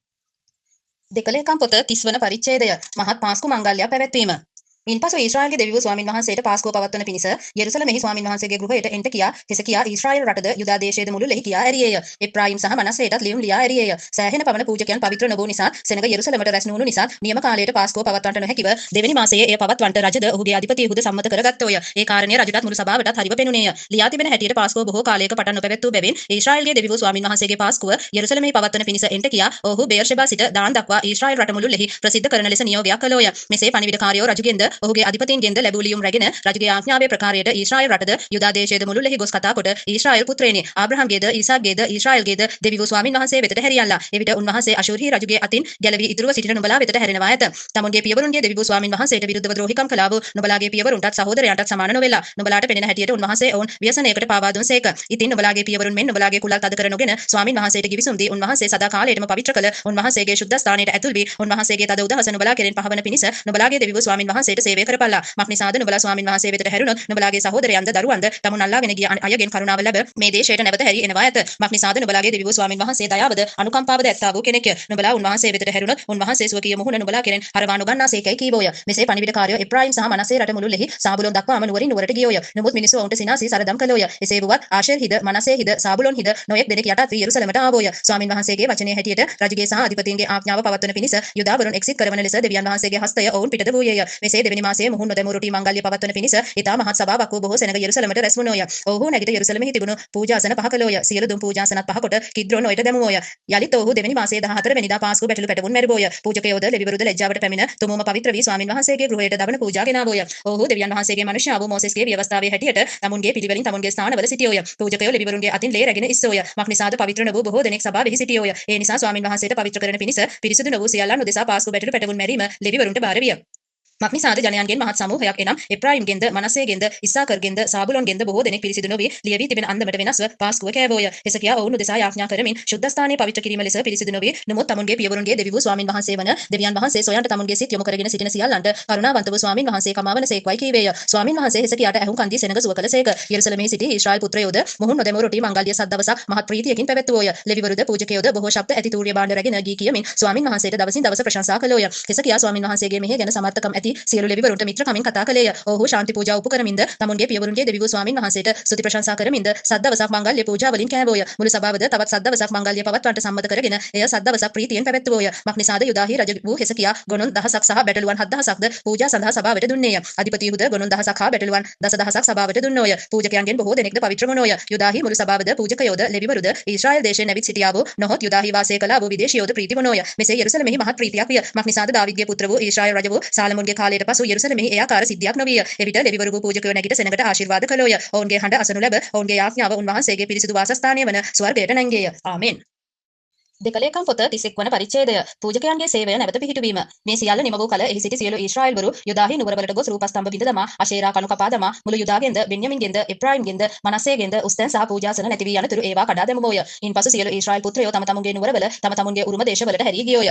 දෙකලේකම් පොත 30 වන පරිච්ඡේදය මහත් පාස්කු මංගල්‍යයක් පැවැත්වීම. ඉන්පසු ඊශ්‍රායල්ගේ දෙවිවරු ස්වාමින් වහන්සේට පාස්කුව පවත්වන පිණිස යෙරුසලමෙහි ස්වාමින් වහන්සේගේ ගෘහයට එන්ට කියා හෙසකියා ඊශ්‍රායල් රටද යුදා දේශයේද මුළුල්ලෙහි කියා ඇරියේය. එප්‍රායිම් සහ මනස්සේටත් ලියුම් ලියා ඇරියේය. සෑහෙන පවන පූජකයන් පවිත්‍ර නොවූ නිසා සෙනඟ යෙරුසලමට රැස් නොවුණු නිසා නියම කාලයට පාස්කුව පවත්වන්නට නොහැකිව දෙවෙනි මාසයේ එය පවත්වන්නට රජද ඔහුගේ අධිපතියෙකුද සම්මත කරගත්තෝය. ඒ කාරණය රජටත් මුළු සභාවටත් හරිව පෙනුනේය. ලියා තිබෙන හැටියට පාස්කුව බොහෝ කාලයක පටන් නොපැවැත්වූ බැවින් ඊශ්‍රායල්ගේ දෙවිවරු ස්වාමින් වහන්සේගේ පාස්කුව යෙරුසලමෙහි පවත්වන පිණිස එන්ට කියා ඔහු බෙර්ෂෙබා සිට දාන් දක්වා ඊශ්‍රායල් රට මුළුල්ලෙහි ප්‍රසිද්ධ කරන ලෙස නියෝගයක් කළෝය. මෙසේ පණිවිඩකාරයෝ රජුගෙන්ද ඔහුගේ අධිපතීන්ගෙන්ද ලැබූ ලියුම් රැගෙන රජුගේ ආඥාවේ ප්‍රකාරයට ඊශ්‍රායල් රටද යුදා දේශයේද මුළුල්ලෙහි ගොස් කතා කොට ඊශ්‍රායල් පුත්‍රයනි ආබ්‍රහම්ගේද ඊසාක්ගේද ඊශ්‍රායල්ගේද දෙවිවරු ස්වාමින් වහන්සේ වෙතට හැරියල්ලා. එවිට උන්වහන්සේ අශූරි රජුගේ අතින් ගැලවී ඉදිරිව සිටින නුඹලා වෙතට හැරෙනවා ඇත. තමුන්ගේ පියවරුන්ගේ දෙවිවරු ස්වාමින් වහන්සේට විරුද්ධව ද්‍රෝහිකම් කළා වූ නුඹලාගේ පියවරුන්ටත් සහෝදරයන්ටත් සමාන නොවෙලා නුඹලාට පෙනෙන හැටියට උන්වහන්සේ ඔවුන් ව්‍යසනයකට පාවා දුන්සේක. ඉතින් නුඹලාගේ පියවරුන් මෙන් නුඹලාගේ කුලත් අද කර නොගෙන ස්වාමින් වහන්සේට ගිවිසුම් දී උන්වහන්සේ සදා කාලයටම පවිත්‍ර කළ උන්වහන්සේගේ ශුද්ධ ස්ථානයට ඇතුල් වී උන්වහන්සේගේ තද උදහස නුඹලා කෙරෙන් පහවන පිණිස නුඹලාගේ දෙවිවරු ස්වාමින් වහන්සේට සේවය කරපල්ලා. මක්නිසාද නුඹලා ස්වාමින් වහන්සේ වෙතට හැරුණොත් නුඹලාගේ සහෝදරයන්ද දරුවන්ද තමුන් අල්ලාගෙන ගිය අයගෙන් කරුණාව ලැබ මේ දේශයට නැවත හැරී එනවා ඇත. මක්නිසාද නුඹලාගේ දෙවිවරු ස්වාමින් වහන්සේ දයාවද අනුකම්පාවද ඇත්තා වූ කෙනෙක්ය. නුඹලා උන්වහන්සේ වෙතට හැරුණොත් උන්වහන්සේ සුවකීය මුහුණ නුඹලා කෙරෙන් හරවා නොගන්නාසේකයි කීවෝය. මෙසේ පණිවිඩකාරයෝ එප්‍රායිම් සහ මනසේ රට මුළුල්ලෙහි සාබුලොන් දක්වාම නුවරින් නුවරට ගියෝය. නමුත් මිනිස්සු ඔවුන්ට සිනාසී සරදම් කළෝය. එසේ වුවත් ආශේර් හිද මනසේ හිද සාබුලොන් හිද නොයෙක් දෙනෙක් යටත් වී යෙරුසලමට ආවෝය. ස්වාමින් වහන්සේගේ වචනයේ හැටියට රජුගේ සහ අධිපතීන්ගේ ආඥාව පවත්වන පිණිස යුදාවරුන් එක්සිත් කරවන ලෙස දෙවියන් වහන්සේගේ හස්තය ඔවුන් පිටත වූයේය. මෙසේ දෙවෙනි මාසයේ මුහුන් නොදැමූ රොටි මංගල්‍ය පවත්වන පිණිස ඊතා මහත් සභාවක් වූ බොහෝ සෙනඟ යෙරුසලමට රැස් වුණෝය. ඔවුහු නැගිට යෙරුසලමෙහි තිබුණු පූජාසන පහ කළෝය. සියලු දුම් පූජාසනත් පහ කොට කිද්රෝන් ඔයට දැමුවෝය. යලිත් ඔවුහු දෙවෙනි මාසයේ 14 වෙනිදා පාස්කු බැටළු පැටවුන් මැරුවෝය. පූජකයෝද ලෙවිවරුද ලැජ්ජාවට පැමිණ තුමුම පවිත්‍ර වී ස්වාමින් වහන්සේගේ ගෘහයට දවන පූජා ගෙනාවෝය. ඔවුහු දෙවියන් වහන්සේගේ මනුෂ්‍යා වූ මෝසෙස්ගේ ව්‍යවස්ථාවේ හැටියට තමුන්ගේ පිළිවෙලින් තමුන්ගේ ස්ථානවල සිටියෝය. පූජකයෝ ලෙවිවරුන්ගේ අතින් ලේ රැගෙන ඉස්සෝය. මක්නිසාද පවිත්‍ර නොවූ බොහෝ දෙනෙක් සභාවෙහි සිටියෝය. ඒ නිසා ස්වාමින් වහන්සේට පවිත්‍ර කරන පිණිස පිරිසුදු නොවූ සියල්ලන් උදෙසා පාස්කු බැටළු පැටවුන් මැරීම ලෙවිවරුන්ට බාර විය. මක්නිසාද ජනයන්ගෙන් මහත් සමූහයක් එනම් එප්‍රායිම්ගෙන්ද මනසේගෙන්ද ඉස්සාකර්ගෙන්ද සාබුලොන්ගෙන්ද බොහෝ දෙනෙක් පිරිසිදු නොවී ලියවී තිබෙන අන්දමට වෙනස්ව පාස්කුව කෑවෝය. හෙසකියා ඔවුන් උදෙසා යාඥා කරමින් ශුද්ධ ස්ථානයේ පවිත්‍ර කිරීම ලෙස පිරිසිදු නොවී නමුත් තමුන්ගේ පියවරුන්ගේ දෙවිවරු ස්වාමින් වහන්සේ වන දෙවියන් වහන්සේ සොයන්ට තමුන්ගේ සිත් යොමු කරගෙන සිටින සියල්ලන්ට කරුණාවන්ත වූ ස්වාමින් වහන්සේ කමාවන සේක්වයි කීවේය. ස්වාමින් වහන්සේ හෙසකියාට ඇහුම් කන්දී සෙනඟ සුව කළසේක. යෙරුසලමේ සිටි ඊශ්‍රායල් පුත්‍රයෝද මුහුන් නොදැමූ රොටි මංගල්‍ය සත් දවසක් මහත් ප්‍රීතියකින් පැවැත්වුවෝය. ලෙවිවරුද පූජකයෝද බොහෝ ශබ්ද ඇති තූර්ය භාණ්ඩ රැගෙන ගී කියමින් ස්වාමින් වහන්සේට දවසින් දවස ප්‍රශංසා කළෝය. හෙසකියා ස්වාමින් වහන්සේගේ මෙහෙය ගැන සමර්ථකම් ඇති සියලු ලෙවිවරුන්ට මිත්‍ර කමින් කතා කළේය. ඔහු ශාන්ති පූජා උපු කරමින්ද තමුන්ගේ පියවරුන්ගේ දෙවිවරු ස්වාමින් වහන්සේට ස්තුති ප්‍රශංසා කරමින්ද සත් දවසක් මංගල්‍ය පූජා වලින් කෑවෝය. මුළු සභාවද තවත් සත් දවසක් මංගල්‍ය පවත්වන්නට සම්මත කරගෙන එය සත් දවසක් ප්‍රීතියෙන් පැවැත්වුවෝය. මක්නිසාද යුදාහි රජ වූ හෙසකියා ගොනුන් 1000ක් සහ බැටළුවන් 7000ක්ද පූජා සඳහා සභාවට දුන්නේය. අධිපතියුද ගොනුන් 1000ක් හා බැටළුවන් 10000ක් සභාවට දුන්නෝය. පූජකයන්ගෙන් බොහෝ දෙනෙක්ද පවිත්‍ර වුණෝය. යුදාහි මුළු සභාවද පූජකයෝද ලෙවිවරුද ඊශ්‍රායල් දේශයේ නැවිත් සිටියා වූ නොහොත් යුදාහි වාසය කළා වූ විදේශියෝද ප්‍රීති වුණෝය. මෙසේ යෙරුසලමෙහි මහත් ප්‍රීතියක් විය. මක්නිසාද දාවිද්ගේ පුත්‍ර වූ ඊශ්‍රායල් රජ වූ සාලමොන්ගේ කාලයට පසු යෙරුසලමෙහි ඒ ආකාර සිද්ධියක් නොවිය. එවිට ලෙවිවරු පූජකයෝ නැගිට සෙනඟට ආශිර්වාද කළෝය. ඔවුන්ගේ හඬ අසනු ලැබ ඔවුන්ගේ ආඥාව උන්වහන්සේගේ පිරිසිදු වාසස්ථානය වන ස්වර්ගයට නැංගේය. ආමෙන්. දෙකලේකම් පොත 31 වන පරිච්ඡේදය. පූජකයන්ගේ සේවය නැවත පිහිටුවීම. මේ සියල්ල නිම වූ කල එහි සිටි සියලු ඊශ්‍රායෙල්වරු යුදාහි නුවරවලට ගොස් රූපස්තම්භ බිඳ දමා අශේරා කණු කපා දමා මුළු යුදාගෙන්ද බෙන්යමින්ගෙන්ද එෆ්‍රායිම්ගෙන්ද මනසේගෙන්ද උස්තැන් සහ පූජාසන නැති වී යනතුරු ඒවා කඩා දැමුවෝය. ඉන්පසු සියලු ඊශ්‍රායෙල් පුත්‍රයෝ තම තමුන්ගේ නුවරවල තම තමුන්ගේ උරුම දේශවලට හැරී ගියෝය.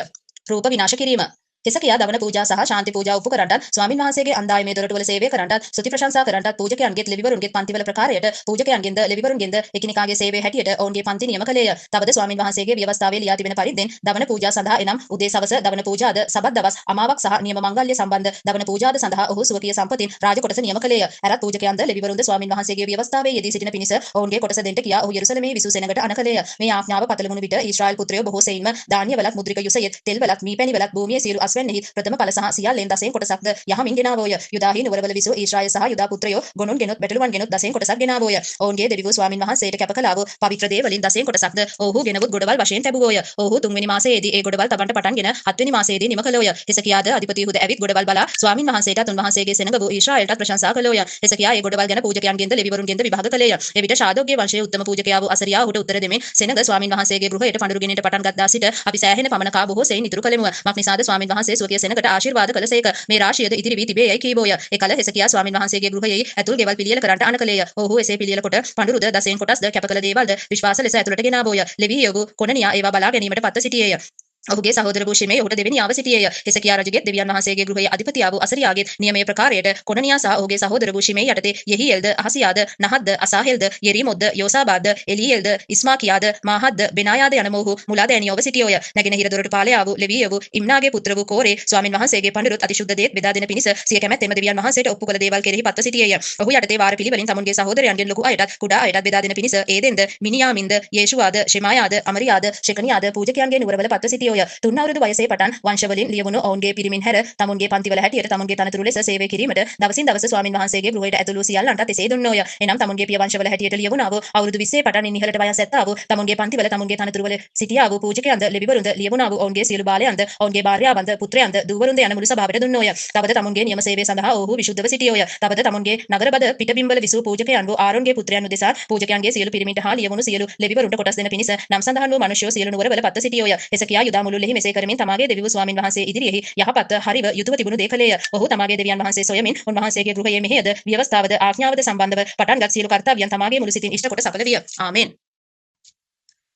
රූප විනාශ කිරීම. හිසකියා දවන පූජා සහ ශාන්ති පූජා උපු කරන්නත් ස්වාමින් වහන්සේගේ අන්දායමේ දොරටුවල සේවය කරන්නත් ස්තුති ප්‍රශංසා කරන්නත් පූජකයන්ගෙත් ලෙවිවරුන්ගෙත් පන්තිවල ප්‍රකාරයට පූජකයන්ගෙන්ද ලෙවිවරුන්ගෙන්ද එකිනෙකාගේ සේවය හැටියට ඔවුන්ගේ පන්ති නියම කළේය. තවද ස්වාමින් වහන්සේගේ ව්‍යවස්ථාවේ ලියා තිබෙන පරිද්දෙන් දවන පූජා සඳහා එනම් උදේ සවස දවන පූජාද සබත් දවස් අමාවක් සහ නියම මංගල්‍ය සම්බන්ධ දවන පූජාද සඳහා ඔහු සුවකීය සම්පතින් රාජ කොටස නියම කළේය. ඇරත් පූජකයන්ද ලෙවිවරුන්ද ස්වාමින් වහන්සේගේ ව්‍යවස්ථාවේ යෙදී සිටින පිණිස ඔවුන්ගේ කොටස දෙන්නට කියා ඔහු යෙරුසලමේ විසූ සෙනඟට අණ කළේය. මේ ආඥාව පතලමුණු විට ඊශ්‍රායෙල් පුත්‍රයෝ බොහෝ සෙයින්ම ධාන්‍යවලත් මුද්‍රික යුසයෙත් තෙල්වලත් මීපැණිවලත් භූමියේ සියලු අස්වැන්නෙහි ප්‍රථම ඵල සහ සියල්ලෙන් දසෙන් කොටසක්ද යහමින් ගෙනාවෝය. යුදාහි නුවරවල විසූ ඊශ්‍රායෙල් සහ යුදා පුත්‍රයෝ ගොනුන් ගෙනුත් බැටළුවන් ගෙනුත් දසෙන් කොටසක් ගෙනාවෝය. ඔවුන්ගේ දෙවිවරු ස්වාමින් වහන්සේට කැප කළා වූ පවිත්‍ර දේ වලින් දසෙන් කොටසක්ද ඔවුහු ගෙනවුත් ගොඩවල් වශයෙන් ලැබුවෝය. ඔවුහු 3 වෙනි මාසයේදී ඒ ගොඩවල් තබන්න පටන්ගෙන 7 වෙනි මාසයේදී නිම කළෝය. හෙසකියාද අධිපතියහුද ඇවිත් ගොඩවල් බලා ස්වාමින් වහන්සේටත් උන්වහන්සේගේ සෙනඟ වූ ඊශ්‍රායෙල්ටත් ප්‍රශංසා කළෝය. හෙසකියා ඒ ගොඩවල් ගැන පූජකයන්ගෙන්ද ලෙවිවරුන්ගෙන්ද විභාග කළේය. එවිට ශාදෝක්ගේ වංශයේ උත්තම පූජකයා වූ අසරියා ඔහුට උත්තර දෙමින් සෙනඟ ස්වාමින් වහන්සේගේ ගෘහයට පඳුරු ගෙනෙන්නට පටන් ගත්තා සිට අපි සෑහෙන පමණ කා බොහෝ සෙයින් ඉතුරු කළෙමු. මක්නිසාද ස්වාමින් වහන්සේ සුවකීය සෙනඟට ආශිර්වාද කළසේක. මේ රාශියද ඉදිරි වී තිබේ යයි කීවෝය. එකල හෙසකියා ස්වාමින් වහන්සේගේ ගෘහයෙහි ඇතුල් ගෙවල් පිළියෙල කරන්නට අණ කළේය. ඔහු එසේ පිළියෙල කොට පඳුරුද දසෙන් කොටස්ද කැප කළ දේවල්ද විශ්වාස ලෙස ඇතුළට ගෙනාවෝය. ලෙවී යවූ කොනනියා ඒවා බලා ගැනීමට පත්ව සිටියේය. ඔහුගේ සහෝදර වූ ශිමේ ඔහුට දෙවෙනි ආව සිටියේය. හෙසකියා රජුගේ දෙවියන් වහන්සේගේ ගෘහයේ අධිපතියා වූ අසරියාගේ නියමයේ ප්‍රකාරයට කොනනියා සහ ඔහුගේ සහෝදර වූ ශිමේ යටතේ යෙහියෙල්ද අහසියාද නහද්ද අසාහෙල්ද යෙරීමොද්ද යෝසාබාද්ද එලියෙල්ද ඉස්මාකියාද මාහද්ද බෙනායාද යන මොහු මුලා දෑනියෝව සිටියෝය. නැගෙනහිර දොරට පාලයා වූ ලෙවී වූ ඉම්නාගේ පුත්‍ර වූ කෝරේ ස්වාමින් වහන්සේගේ පඬුරුත් අතිශුද්ධ දේත් බෙදා දෙන පිණිස සිය කැමැත්තෙම දෙවියන් වහන්සේට ඔප්පු කළ දේවල් කෙරෙහි පත්ව සිටියේය. ඔහු යටතේ වාර පිළිවෙලින් තමුන්ගේ සහෝදරයන්ගෙන් ලොකු අයටත් කුඩා අයටත් බෙදා දෙන පිණිස ඒදෙන්ද මිනියාමින්ද යේෂුවාද ෂෙමායාද අමරියාද ෂෙකනියාද පූජකයන්ගේ නුවරවල පත්ව සිටියෝය. 3 අවුරුදු වයසේ පටන් වංශවලින් ලියවුණු ඔවුන්ගේ පිරිමින් හැර තමුන්ගේ පන්තිවල හැටියට තමුන්ගේ තනතුරු ලෙස සේවය කිරීමට දවසින් දවස ස්වාමින් වහන්සේගේ ගෘහයට ඇතුළු සියල්ලන්ටත් එසේ දුන්නෝය. එනම් තමුන්ගේ පිය වංශවල හැටියට ලියවුණා වූ අවුරුදු 20 පටන් ඉන්හිහළට වයස් ඇත්තා වූ තමුන්ගේ පන්තිවල තමුන්ගේ තනතුරු වල සිටියා වූ පූජකයන්ද ලෙවිවරුන්ද ලියවුණා වූ ඔවුන්ගේ සියලු බාලයන්ද ඔවුන්ගේ භාර්යාවන්ද පුත්‍රයන්ද දූවරුන්ද යන මුළු සභාවට දුන්නෝය. තවද තමුන්ගේ නියම සේවය සඳහා ඔවුහු විසුද්ධව සිටියෝය. තවද තමුන්ගේ නගරබද පිටබිම්වල විසූ පූජකයන් වූ ආරෝන්ගේ පුත්‍රයන් උදෙසා පූජකයන්ගේ සියලු පිරිමින්ට හා ලියවුණු සියලු ලෙවිවරුන්ට කොටස් දෙන පිණිස නම් සඳහන් වූ මිනිසයෝ සියලු නුවරවල පත්ව සිටියෝය. හෙසකියා යුදා මුළුල්ලෙහි මෙසේ කරමින් තමාගේ දෙවිවරු ස්වාමින් වහන්සේ ඉදිරියෙහි යහපත් හරිව යුතුව තිබුණු දේ කළේය. ඔහු තමාගේ දෙවියන් වහන්සේ සොයමින් උන්වහන්සේගේ ගෘහයේ මෙහෙයද ව්‍යවස්ථාවද ආඥාවද සම්බන්ධව පටන්ගත් සියලු කර්තව්‍යයන් තමාගේ මුළු සිතින් ඉෂ්ට කොට සකල විය. ආමෙන්.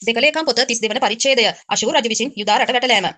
දෙකලේකම් පොත 32 වන පරිච්ඡේදය. අශූර් රජු විසින් යුදා රට වැටලෑම.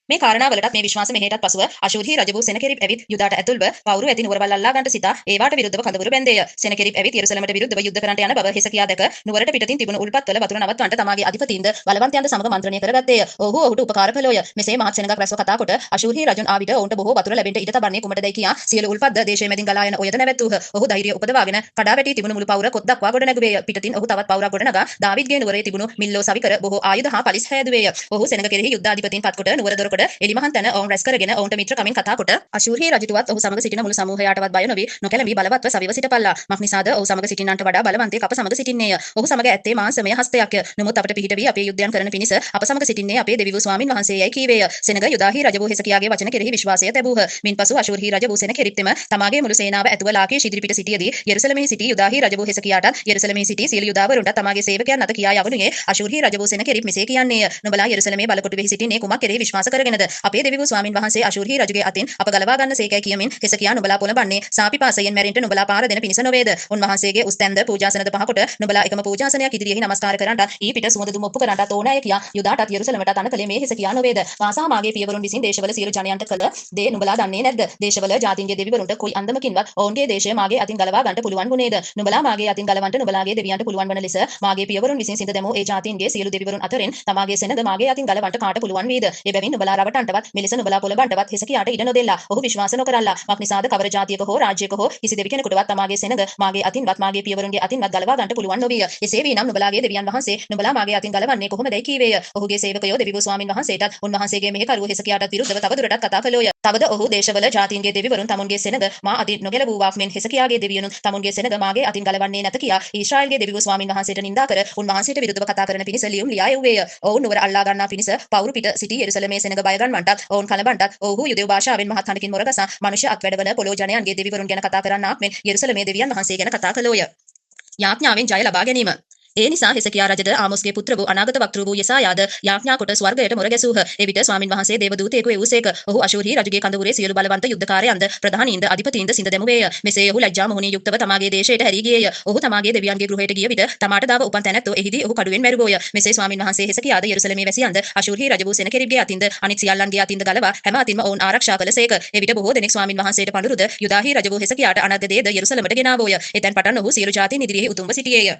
මේ කාරණාවලටත් මේ විශ්වාස මෙහෙයටත් පසුව අශූර්හි රජ වූ සෙනකෙරිබ් ඇවිත් යුදාට ඇතුල්ව පවුරු ඇති නුවරවල් අල්ලා ගන්නට සිතා ඒවාට විරුද්ධව කඳවුරු බැන්දේය. සෙනකෙරිබ් ඇවිත් යෙරුසලමට විරුද්ධව යුද්ධ කරන්නට යන බව හෙසකියා දැක නුවරට පිටතින් තිබුණු උල්පත්වල වතුර නවත්වන්නට තමාගේ අධිපතීන්ද බලවන්තයන්ද සමග මන්ත්‍රණය කරගත්තේය. ඔහු ඔහුට උපකාර කළෝය. මෙසේ මහත් සෙනඟක් රැස්ව කතා කොට අශූර්හි රජුන් ආවිට ඔවුන්ට බොහෝ වතුර ලැබෙන්නට ඉඩ තබන්නේ කුමටදයි කියා සියලු උල්පත්ද දේශයේ මැදින් ගලා යන ඔයද නැවැත්තුහ. ඔහු ධෛර්යය උපදවාගෙන කඩා වැටී තිබුණු මුළු පවුර කොත් දක්වා ගොඩ නැගුවේය. පිටතින් ඔහු තවත් පවුරක් ගොඩ නගා දාවිද්ගේ නුවරේ තිබුණු මිල්ලෝ සවිකර බොහෝ ආයුධ හා පලිස් හැදුවේය. ඔහු සෙනඟ කෙරෙහි යුද්ධාධිපතීන් පත්කොට නුවර දොරකඩ එලිමහන් තැන ඔවුන් රැස් කරගෙන ඔවුන්ට මිත්‍ර කමින් කතා කොට අශූර්හි රජුටවත් ඔහු සමග සිටින මුළු සමූහයාටවත් බය නොවි නොකැළඹී බලවත්ව සවිව සිටපල්ලා. මක්නිසාද ඔහු සමග සිටින්නන්ට වඩා බලවන්තයෙක් අප සමග සිටින්නේය. ඔහු සමග ඇත්තේ මාංශමය හස්තයක්ය. නමුත් අපට පිහිට වී අපේ යුද්ධයන් කරන පිණිස අප සමග සිටින්නේ අපේ දෙවිවරු ස්වාමින් වහන්සේයයි කීවේය. සෙනඟ යුදාහි රජ වූ හෙසකියාගේ වචන කෙරෙහි විශ්වාසය තැබූහ. මින්පසු අශූර්හි රජ වූ සෙනකෙරිබ්තෙම තමාගේ මුළු සේනාව ඇතුව ලාකීෂ් ඉදිරිපිට සිටියේදී යෙරුසලමෙහි සිටි යුදාහි රජ වූ හෙසකියාටත් යෙරුසලමෙහි සිටි සියලු යුදාවරුන්ට තමාගේ සේවකයන් අත කියා යවනුයේ අශූර්හි රජ වූ සෙනකෙරිබ් මෙසේ කියන්නේය. නුඹලා යෙරුසලමේ බලකොටුවෙහි සිටින්නේ කුමක් කෙරෙහි විශ්වාස කරගෙනද? අපේ දෙවිවරු ස්වාමින් වහන්සේ අශූර්හි රජුගේ අතින් අප ගලවා ගන්න සේකයි කියමින් හෙසකියා නුඹලා පොළඹන්නේ සාපිපාසයෙන් මැරෙන්නට නුඹලා පාර දෙන පිණිස නොවේද? උන්වහන්සේගේ උස්තැන්ද පූජාසනද පහ කොට නුඹලා එකම පූජාසනයක් ඉදිරියෙහි නමස්කාර කරන්නට ඊ පිට සුවඳ දුම් ඔප්පු කරන්නට ඕනෑය කියා යුදාටත් යෙරුසලමට අතන කලේ මේ හෙසකියා නොවේද? මාසා මාගේ පියවරුන් විසින් දේශවල සියලු ජනයන්ට කළ දේ නුඹලා දන්නේ නැද්ද? දේශවල ජාතින්ගේ දෙවිවරුන්ට කොයි අන්දමකින්වත් ඔවුන්ගේ දේශය මාගේ අතින් ගලවා ගන්නට පුළුවන් වුණේද? නුඹලා මාගේ අතින් ගලවන්නට නුඹලාගේ දෙවියන්ට පුළුවන් වන ලෙස මාගේ පියවරුන් විසින් සිඳ දැමූ ඒ ජාතින්ගේ සියලු දෙවිවරුන් අතරින් තමාගේ සෙනඟ මාගේ අතින් ගලවන්නට කාට පුළුවන් වේද? එබැවින් නුඹලා රවටන්නටවත් මෙලෙස නුඹලා පොළඹන්නටවත් හෙසකියාට ඉඩ නොදෙල්ලා. ඔහු විශ්වාස නොකරල්ලා. මක්නිසාද කවර ජාතියක හෝ රාජ්‍යයක හෝ කිසි දෙවි කෙනෙකුටවත් තමාගේ සෙනඟ මාගේ අතින්වත් මාගේ පියවරුන්ගේ අතින්වත් ගලවා ගන්නට පුළුවන් නොවිය. එසේ වී නම් නුඹලාගේ දෙවියන් වහන්සේ නුඹලා මාගේ අතින් ගලවන්නේ කොහොමදයි කීවේය. ඔහුගේ සේවකයෝ දෙවිවරු ස්වාමින් වහන්සේටත් උන්වහන්සේගේ මෙහෙකරුව හෙසකියාටත් විරුද්ධව තවදුරටත් කතා කළෝය. තවද ඔහු දේශවල ජාතීන්ගේ දෙවිවරුන් තමුන්ගේ සෙනඟ මා අතින් නොගැලවූවාක් මෙන් හෙසකියාගේ දෙවියනුත් තමුන්ගේ සෙනඟ මාගේ අතින් ගලවන්නේ නැත කියා ඊශ්‍රායල්ගේ දෙවිවරු ස්වාමින් වහන්සේට නින්දා කර උන්වහන්සේට විරුද්ධව කතා කරන පිණිස ලියුම් ලියා එව්වේය. ඔවුන් නුවර අල්ලා ගන්නා පිණිස පවුරු පිට සිටි යෙරුසලමේ සෙනඟ බය ගන්වන්නටත් ඔවුන් කලබන්නටත් ඔව්හු යුදෙව් භාෂාවෙන් මහත් හඬකින් මොරගසා මනුෂ්‍ය අත්වැඩවන පොළොව ජනයන්ගේ දෙවිවරුන් ගැන කතා කරන්නාක් මෙන් යෙරුසලමේ දෙවියන් වහන්සේ ගැන කතා කළෝය. යාඥාවෙන් ජය ලබා ගැනීම. ඒ නිසා හෙසකියා රජද ආමොස්ගේ පුත්‍ර වූ අනාගත වක්තෘ වූ යෙසායාද යාඥා කොට ස්වර්ගයට මොර ගැසූහ. එවිට ස්වාමින් වහන්සේ දේවදූතයෙකු එවූසේක. ඔහු අශූරි රජුගේ කඳවුරේ සියලු බලවන්ත යුද්ධකාරයන්ද ප්‍රධානීන්ද අධිපතීන්ද සිඳ දැමුවේය. මෙසේ ඔහු ලැජ්ජා මොහොනින් යුක්තව තමාගේ දේශයට හැරී ගියේය. ඔහු තමාගේ දෙවියන්ගේ ගෘහයට ගිය විට තමාට දාව උපන් තැනැත්තෝ එහිදී ඔහු කඩුවෙන් මැරුවෝය. මෙසේ ස්වාමින් වහන්සේ හෙසකියාද යෙරුසලමේ වැසියන්ද අශූරි රජ වූ සෙනකෙරිබ්ගේ අතින්ද අනිත් සියල්ලන්ගේ අතින්ද ගලවා හැම අතින්ම ඔවුන් ආරක්ෂා කළසේක. එවිට බොහෝ දෙනෙක් ස්වාමින් වහන්සේට පඬුරුද යුදාහි රජ වූ හෙසකියාට අනර්ඝ දේද යෙරුසලමට ගෙනාවෝය. එතැන් පටන් ඔහු සියලු ජාතීන් ඉදිරියේ උතුම්ව සිටියේය.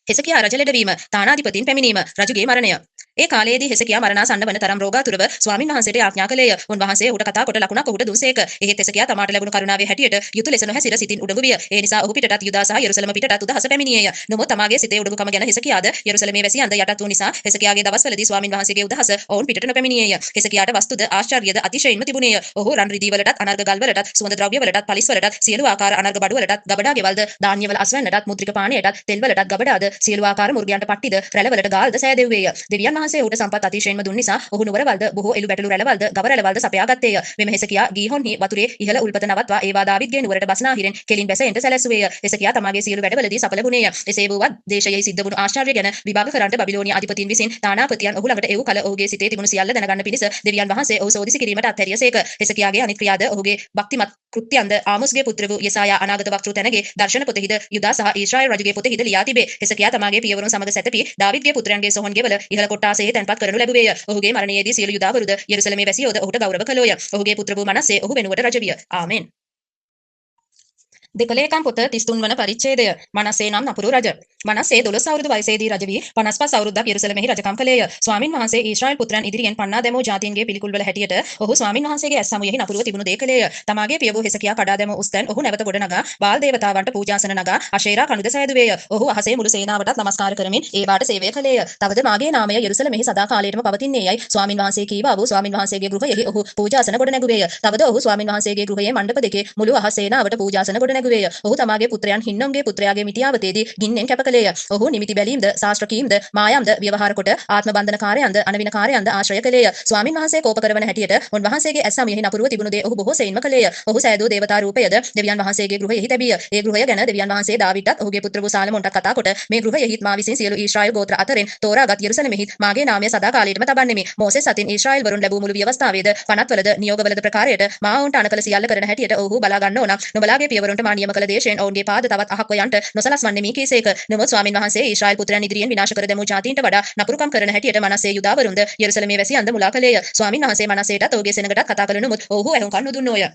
හෙසකියා රජ ලෙඩවීම, තානාධිපතීන් පැමිණීම, රජුගේ මරණය. ඒ කාලයේදී හෙසකියා මරණාසන්න වන තරම් රෝගාතුරව ස්වාමින් වහන්සේට යාඥා කළේය. උන්වහන්සේ ඔහුට කතා කොට ලකුණක් ඔහුට දුන්සේක. එහෙත් හෙසකියා තමාට ලැබුණු කරුණාවේ හැටියට යුතු ලෙස නොහැසිර සිතින් උඩඟු විය. ඒ නිසා ඔහු පිටටත් යුදා සහ යෙරුසලම පිටටත් උදහස පැමිණියේය. නමුත් තමාගේ සිතේ උඩඟුකම ගැන හෙසකියාද යෙරුසලමේ වැසියන්ද යටත් වූ නිසා හෙසකියාගේ දවස්වලදී ස්වාමින් වහන්සේගේ උදහස ඔවුන් පිටට නොපැමිණියේය. හෙසකියාට වස්තුද ආශ්චර්යද අතිශයින්ම තිබුණේය. ඔහු රන් රිදී වලටත් අනර්ඝ ගල් වලටත් සුවඳ ද්‍රව්‍ය වලටත් පලිස් වලටත් සියලු ආකාර අනර්ඝ බඩු වලටත් ගබඩා ගෙවල්ද ධාන්‍යවල අස්වැන්නටත් මුද්‍රික පානයටත් තෙල් වලටත් ගබඩාද සියලු ආකාර මුර්ගයන්ට පට්ටිද රැළ වලට ගාල්ද සෑදෙව්වේය. දෙවියන් වහන්සේ ඔහුට සම්පත් අතිශයින්ම දුන් නිසා ඔහු නුවරවල්ද බොහෝ එළු බැටළු රැළවල්ද ගව රැළවල්ද සපයා ගත්තේය. මෙම හෙසකියා ගීහොන්හි වතුරේ ඉහළ උල්පත නවත්වා ඒවා දාවිද්ගේ නුවරට බස්නාහිරෙන් කෙලින් බැස එන්ට සැලැස්සුවේය. හෙසකියා තමාගේ සියලු වැඩවලදී සඵල වුණේය. එසේ වුවත් දේශයෙහි සිද්ධ වුණු ආශ්චර්ය ගැන විභාග කරන්නට බබිලෝනිය අධිපතීන් විසින් තානාපතියන් ඔහු ළඟට එවූ කල ඔහුගේ සිතේ තිබුණු සියල්ල දැනගන්න පිණිස දෙවියන් වහන්සේ ඔහු සෝදිසි කිරීමට අත්හැරියසේක. හෙසකියාගේ අනිත් ක්‍රියාද ඔහුගේ භක්තිමත් කෘත්‍යයන්ද ආමොස්ගේ පුත්‍ර වූ යෙසායා අනාගත වක්තෘ තැනගේ දර්ශන පොතෙහිද යුදා සහ ඊශ්‍රායල් රජුගේ පොතෙහිද ලියා තිබේ. හෙසකියා තමාගේ පියවරුන් සමග සැතපී දාවිද්ගේ පුත්‍රයන්ගේ සොහොන් ගෙවල ඉහළ කොට්ටාසයේ තැන්පත් කරනු ලැබුවේය. ඔහුගේ මරණයේදී සියලු යුදාවරුද යෙරුසලමේ වැසියෝද ඔහුට ගෞරව කළෝය. ඔහුගේ පුත්‍ර වූ මනස්සේ ඔහු වෙනුවට රජ විය. ආමෙන්. දෙකලේකම් පොත 33 වන පරිච්ඡේදය. මනස්සේ නම් නපුරු රජ. මනස්සේ 12 අවුරුදු වයසේදී රජ වී 55 අවුරුද්දක් යෙරුසලමෙහි රජකම් කළේය. ස්වාමින් වහන්සේ ඊශ්‍රායල් පුත්‍රයන් ඉදිරියෙන් පන්නා දැමූ ජාතීන්ගේ පිළිකුල් වල හැටියට ඔහු ස්වාමින් වහන්සේගේ ඇස් සමුයෙහි නපුරුව තිබුණු දේ කළේය. තමාගේ පියවූ හෙසකියා කඩා දැමූ උස්තැන් ඔහු නැවත ගොඩනගා බාල් දේවතාවන්ට පූජාසන නගා අශේරා කණුද සෑදුවේය. ඔහු අහසේ මුළු සේනාවටත් නමස්කාර කරමින් ඒවාට සේවය කළේය. තවද මාගේ නාමය යෙරුසලමෙහි සදා කාලයටම පවතින්නේ යයි ස්වාමින් වහන්සේ කීවා වූ ස්වාමින් වහන්සේගේ ගෘහයෙහි ඔහු පූජාසන ගොඩ නැගුවේය. තවද ඔහු ස්වාමින් වහන්සේගේ ගෘහයේ මණ්ඩප දෙකේ මුළු අහස් සේනාවට පූජාසන ගොඩ නැගුවේය. ඔහු තමාගේ පුත්‍රයන් හින්නම්ගේ පුත්‍රයාගේ මිටියාවතේදී ගින්නෙන් කැප කළේය. ඔහු නිමිති බැලීම්ද ශාස්ත්‍ර කීම්ද මායම්ද ව්‍යවහාර කොට ආත්ම බන්ධන කාර්යයන්ද අනවින කාර්යයන්ද ආශ්‍රය කළේය. ස්වාමින් වහන්සේ කෝප කරවන හැටියට උන්වහන්සේගේ ඇස් සමයෙහි නපුරුව තිබුණු දේ ඔහු බොහෝ සෙයින්ම කළේය. ඔහු සෑදූ දේවතා රූපයද දෙවියන් වහන්සේගේ ගෘහයෙහි තැබිය. ඒ ගෘහය ගැන දෙවියන් වහන්සේ දාවිද්ටත් ඔහුගේ පුත්‍ර වූ සාලමොන්ටත් කතා කොට මේ ගෘහයෙහිත් මා විසින් සියලු ඊශ්‍රායල් ගෝත්‍ර අතරින් තෝරාගත් යෙරුසලමෙහි මාගේ නාමය සදා කාලයටම තබන්නෙමි. මෝසෙස් අතින් ඊශ්‍රායල් වරුන් ලැබූ මුළු ව්‍යවස්ථාවේද පනත්වලද නියෝගවලද ප්‍රකාරයට මා ඔවුන්ට අනකල සියල්ල කරන හැටියට ඔහු බලා ගන්න ඕන. නුඹලාගේ පියවරුන්ට මා නියම කළ දේශයෙන් ඔවුන්ගේ පාද තවත් අහක්ව යන්ට නොසලස්වන්නේ මී කීසේක. නමුත් ස්වාමින් වහන්සේ ඊශ්‍රායල් පුත්‍රයන් ඉදිරියෙන් විනාශ කර දැමූ ජාතීන්ට වඩා නපුරුකම් කරන හැටියට මනස්සේ යුදාවරුන්ද යෙරුසලමේ වැසියන්ද මුලා කළේය. ස්වාමින් වහන්සේ මනසේටත් ඔහුගේ සෙනඟටත් කතා කළ නමුත් ඔහු ඇහුම්කන් නොදුන්නෝය.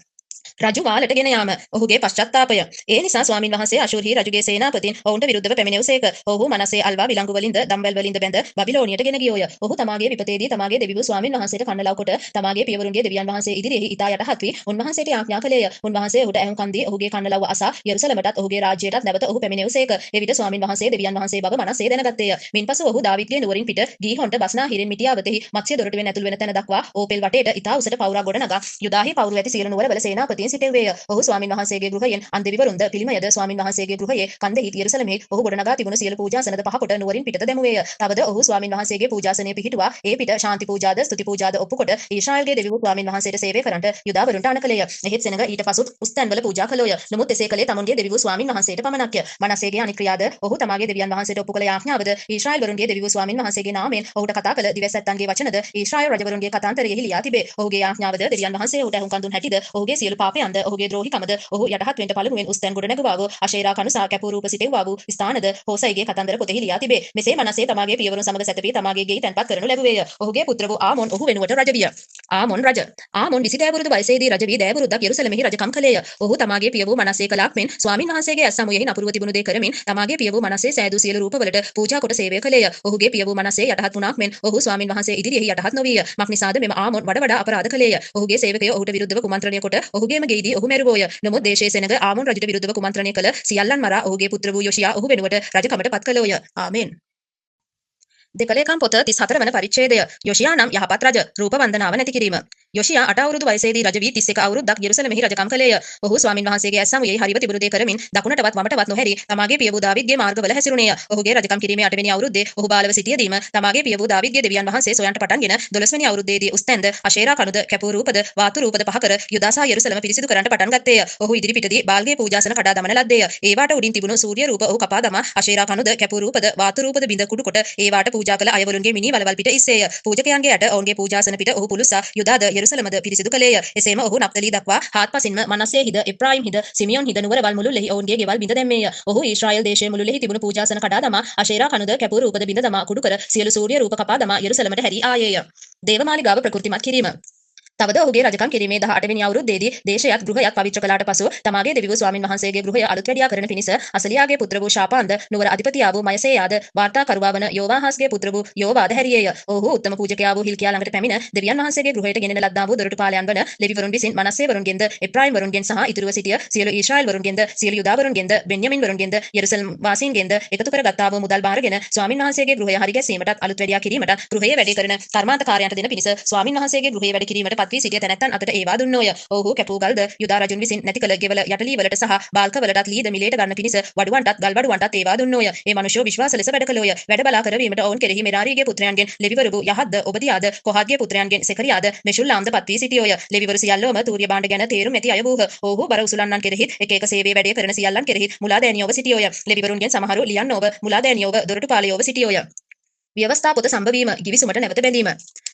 රජු වාලට ගෙන යාම ඔහුගේ පශ්චාත්තාපය. ඒ නිසා ස්වාමින් වහන්සේ අශූරි රජුගේ සේනාපතීන් ඔවුන්ට විරුද්ධව පැමිණෙව්සේක. ඔහු මනසේ අල්වා විලංගු වලින්ද දම්බැල් වලින්ද බැඳ බබිලෝනියට ගෙන ගියෝය. ඔහු තමාගේ විපතේදී තමාගේ දෙවිවරු ස්වාමින් වහන්සේට කන්න ලව් කොට තමාගේ පියවරුන්ගේ දෙවියන් වහන්සේ ඉදිරියේ ඊතා යටහත් වී උන්වහන්සේට යාඥා කළේය. උන්වහන්සේ ඔහුට ඇහුම්කන් දී ඔහුගේ කන්න ලව්ව අසා යෙරුසලමටත් ඔහුගේ රාජ්‍යයටත් නැවත ඔහු පැමිණෙව්සේක. එවිට ස්වාමින් වහන්සේ දෙවියන් වහන්සේ බව මනසේ දැනගත්තේය. මින්පසු ඔහු දාවිද්ගේ නුවරින් පිට ගීහොන්ට බස්නාහිරින් මිටියාවතෙහි මත්ස්‍ය දොරටුවෙන් ඇතුළු වෙන තැන දක්වා ඕපෙල් වටේට ඊතා උසට පවුරක් ගොඩනගා යුදාහි පවුරු ඇති සියලු නුවරවල සේනාපතීන් සිටෙව්වේය. ඔහු ස්වාමින් වහන්සේගේ ගෘහයෙන් අන්දෙවිවරුන්ද පිළිමයද ස්වාමින් වහන්සේගේ ගෘහයේ කන්දෙහි යෙරුසලමෙහි ඔහු ගොඩනගා තිබුණු සියලු පූජාසනද පහකොට නුවරින් පිටත දැමුවේය. තවද ඔහු ස්වාමින් වහන්සේගේ පූජාසනයේ පිහිටුවා ඒ පිට ශාන්ති පූජාද ස්තුති පූජාද ඔප්පුකොට ඊශ්‍රායල්ගේ දෙවිවරු ස්වාමින් වහන්සේට සේවය කරන්නට යුදාවරුන්ට අනකලේය. එහෙත් සෙනඟ ඊට පසුත් උස්තැන්වල පූජා කළෝය. නමුත් එසේ කලේ තමුන්ගේ දෙවිවරු ස්වාමින් වහන්සේට පමණක්ය. මනසේගේ අනික් ක්‍රියාද ඔහු තමාගේ දෙවියන් වහන්සේට ඔප්පු කළ යාඥාවද ඊශ්‍රායල් වරුන්ගේ දෙවිවරු ස්වාමින් වහන්සේගේ නාමයෙන් ඔහුට කතා කළ දිවැසැත්තන්ගේ වචනද ඊශ්‍රායල් රජවරුන්ගේ කතාන්තරයෙහි ලියා තිබේ. ඔහුගේ යාඥාවද දෙවියන් වහන්සේ ඔහුට ඇහුම්කන් දුන් හැටිද ඔහුගේ සියලු පාපයන්ද ඔහුගේ ද්‍රෝහිකමද ඔහු යටහත් වෙන්න පළමුවෙන් උස්තැන් ගොඩ නැගුවා වූ අශේරා කණු සහ කැපූ රූප සිටෙව්වා වූ ස්ථානද හෝසයිගේ කතන්දර පොතෙහි ලියා තිබේ. මෙසේ මනසේ තමාගේ පියවරුන් සමග සැතපී තමාගේ ගෙයි තැන්පත් කරනු ලැබුවේය. ඔහුගේ පුත්‍ර වූ ආමොන් ඔහු වෙනුවට රජ විය. ආමොන් රජ 20 අවුරුදු වයසේදී රජ වී දෑවුරුද්දක් යෙරුසලමෙහි රජකම් කළේය. ඔහු තමාගේ පිය වූ මනසේ කලාක් මෙන් ස්වාමින් වහන්සේගේ ඇස් සමුයෙහි නපුරුව තිබුණු දේ කරමින් තමාගේ පිය වූ මනසේ සෑදූ සියලු රූපවලට පූජා කොට සේවය කළේය. ඔහුගේ පිය වූ මනසේ යටහත් වුණාක් මෙන් ඔහු ස්වාමින් වහන්සේ ඉදිරියෙහි යටහත් නොවිය. මක්නිසාද මෙම ආමොන් වඩා අපරාධ කළේය. ඔහුගේ සේවකයෝ ඔහුට විරුද්ධව කුමන්ත්‍රණය කොට ඔහුගේම ගෙයිදී ඔහු මැරුවෝය. නමුත් දේශයේ සෙනඟ ආමොන් රජුට විරුද්ධව කුමන්ත්‍රණය කළ සියල්ලන් මරා ඔහුගේ පුත්‍ර වූ යොෂියා ඔහු වෙනුවට රජකමට පත් කළෝය. ආමෙන්. දෙකලේකම් පොත 34 වන පරිච්ඡේදය යොෂියා නම් යහපත් රජ රූප වන්දනාව නැති කිරීම. යොෂියා 8 අවුරුදු වයසේදී රජ වී 31 අවුරුද්දක් යෙරුසලමෙහි රජකම් කළේය. ඔහු ස්වාමින් වහන්සේගේ ඇස් සමුයේ හරිව තිබුණු දේ කරමින් දකුණටවත් වමටවත් නොහැරි තමාගේ පිය වූ දාවිද්ගේ මාර්ගවල හැසිරුණේය. ඔහුගේ රජකම් කිරීමේ 8 වෙනි අවුරුද්දේ ඔහු බාලව සිටියදීම තමාගේ පිය වූ දාවිද්ගේ දෙවියන් වහන්සේ සොයන්ට පටන්ගෙන 12 වෙනි අවුරුද්දේදී උස්තැන්ද අශේරා කණුද කැපූ රූපද වාතු රූපද පහ කර යුදාසා යෙරුසලම පිරිසිදු කරන්නට පටන් ගත්තේය. ඔහු ඉදිරිපිටදී බාල්ගේ පූජාසන කඩා දමන ලද්දේය. ඒවාට උඩින් තිබුණු සූර්ය රූප ඔහු කපා දමා අශේරා කණුද කැපූ රූපද වාතු රූපද බිඳ කුඩු කොට ඒවාට පූජා කළ අයවලුන්ගේ මිනි වලවල් පිට ඉස්සේය. පූජකයන්ගේ යට ඔවුන්ගේ පූජාසන පිට ඔහු පුළුසා යුදාද යෙරුසලමද පිරිසිදු කළේය. එසේම ඔහු නප්තලි දක්වා හාත්පසින්ම මනසේ හිද එප්‍රායිම් හිද සිමියොන් හිද නුවරවල් මුළුල්ලෙහි ඔවුන්ගේ ගෙවල් බිඳ දැම්මේය. ඔහු ඊශ්‍රායල් දේශයේ මුළුල්ලෙහි තිබුණු පූජාසන කඩා දමා අශේරා කණුද කැපූ රූපද බිඳ දමා කුඩු කර සියලු සූර්ය රූප කපා දමා යෙරුසලමට හැරී ආයේය. දේවමාලිගාව ප්‍රකෘතිමත් කිරීම. තවද ඔහුගේ රජකම් කිරීමේ 18 වෙනි අවුරුද්දේදී දේශයත් ගෘහයත් පවිත්‍ර කළාට පසු තමාගේ දෙවිවරු ස්වාමින් වහන්සේගේ ගෘහය අලුත් වැඩියා කරන පිණිස අසලියාගේ පුත්‍ර වූ ශාපාන්ද නුවර අධිපතියා වූ මයසේයාද වාර්තාකරුවා වන යෝවාහස්ගේ පුත්‍ර වූ යෝවාද හැරියේය. ඔහු උත්තම පූජකයා වූ හිල්කියා ළඟට පැමිණ දෙවියන් වහන්සේගේ ගෘහයට ගෙනෙන ලද්දා වූ දොරටුපාලයන් වන ලෙවිවරුන් විසින් මනස්සේ වරුන්ගෙන්ද එප්‍රායිම් වරුන්ගෙන් සහ ඉතුරුව සිටිය සියලු ඊශ්‍රායල් වරුන්ගෙන්ද සියලු යුදා වරුන්ගෙන්ද බෙන්යමින් වරුන්ගෙන්ද යෙරුසලම් වාසීන්ගෙන්ද එකතු කර ගත්තා වූ මුදල් බාරගෙන ස්වාමින් වහන්සේගේ ගෘහය හරි ගැසීමටත් අලුත් වැඩියා කිරීමටත් ගෘහයේ වැඩ කරන කර්මාන්තකාරයන්ට දෙන පිණිස ස්වාමින් වහන්සේගේ ගෘහයේ වැඩ කිරීමට පත් වී සිටිය තැනැත්තන් අතට ඒවා දුන්නෝය. ඔහු කැපූගල්ද යුදා රජුන් විසින් නැති කළ ගෙවල යටලී වලට සහ බාල්කවලටත් ලීද මිලේට ගන්න පිණිස වඩුවන්ටත් ගල්වඩුවන්ටත් ඒවා දුන්නෝය. මේ මිනිසෝ විශ්වාස ලෙස වැඩ කළෝය. වැඩ බලා කරවීමට ඔවුන් කෙරෙහි මෙරාරීගේ පුත්‍රයන්ගෙන් ලෙවිවරු වූ යහද්ද ඔබදියාද කොහාත්ගේ පුත්‍රයන්ගෙන් සෙකරියාද මෙෂුල්ලාම්ද පත් වී සිටියෝය. ලෙවිවරු සියල්ලෝම තූර්ය භාණ්ඩ ගැන තේරුම් ඇති අය වූහ. ඔහු බර උසුලන්නන් කෙරෙහි එක එක සේවයේ වැඩේ කරන සියල්ලන් කෙරෙහි මුලාදෑනියෝව සිටියෝය. ලෙවිවරුන්ගෙන් සමහරු ලියන්නෝව මුලාදෑනියෝව දොරටුපාලයෝව සිටියෝය. ව්‍යවස්ථා පොත සම්බවීම ගිවිසුමට නැවත බැඳීම.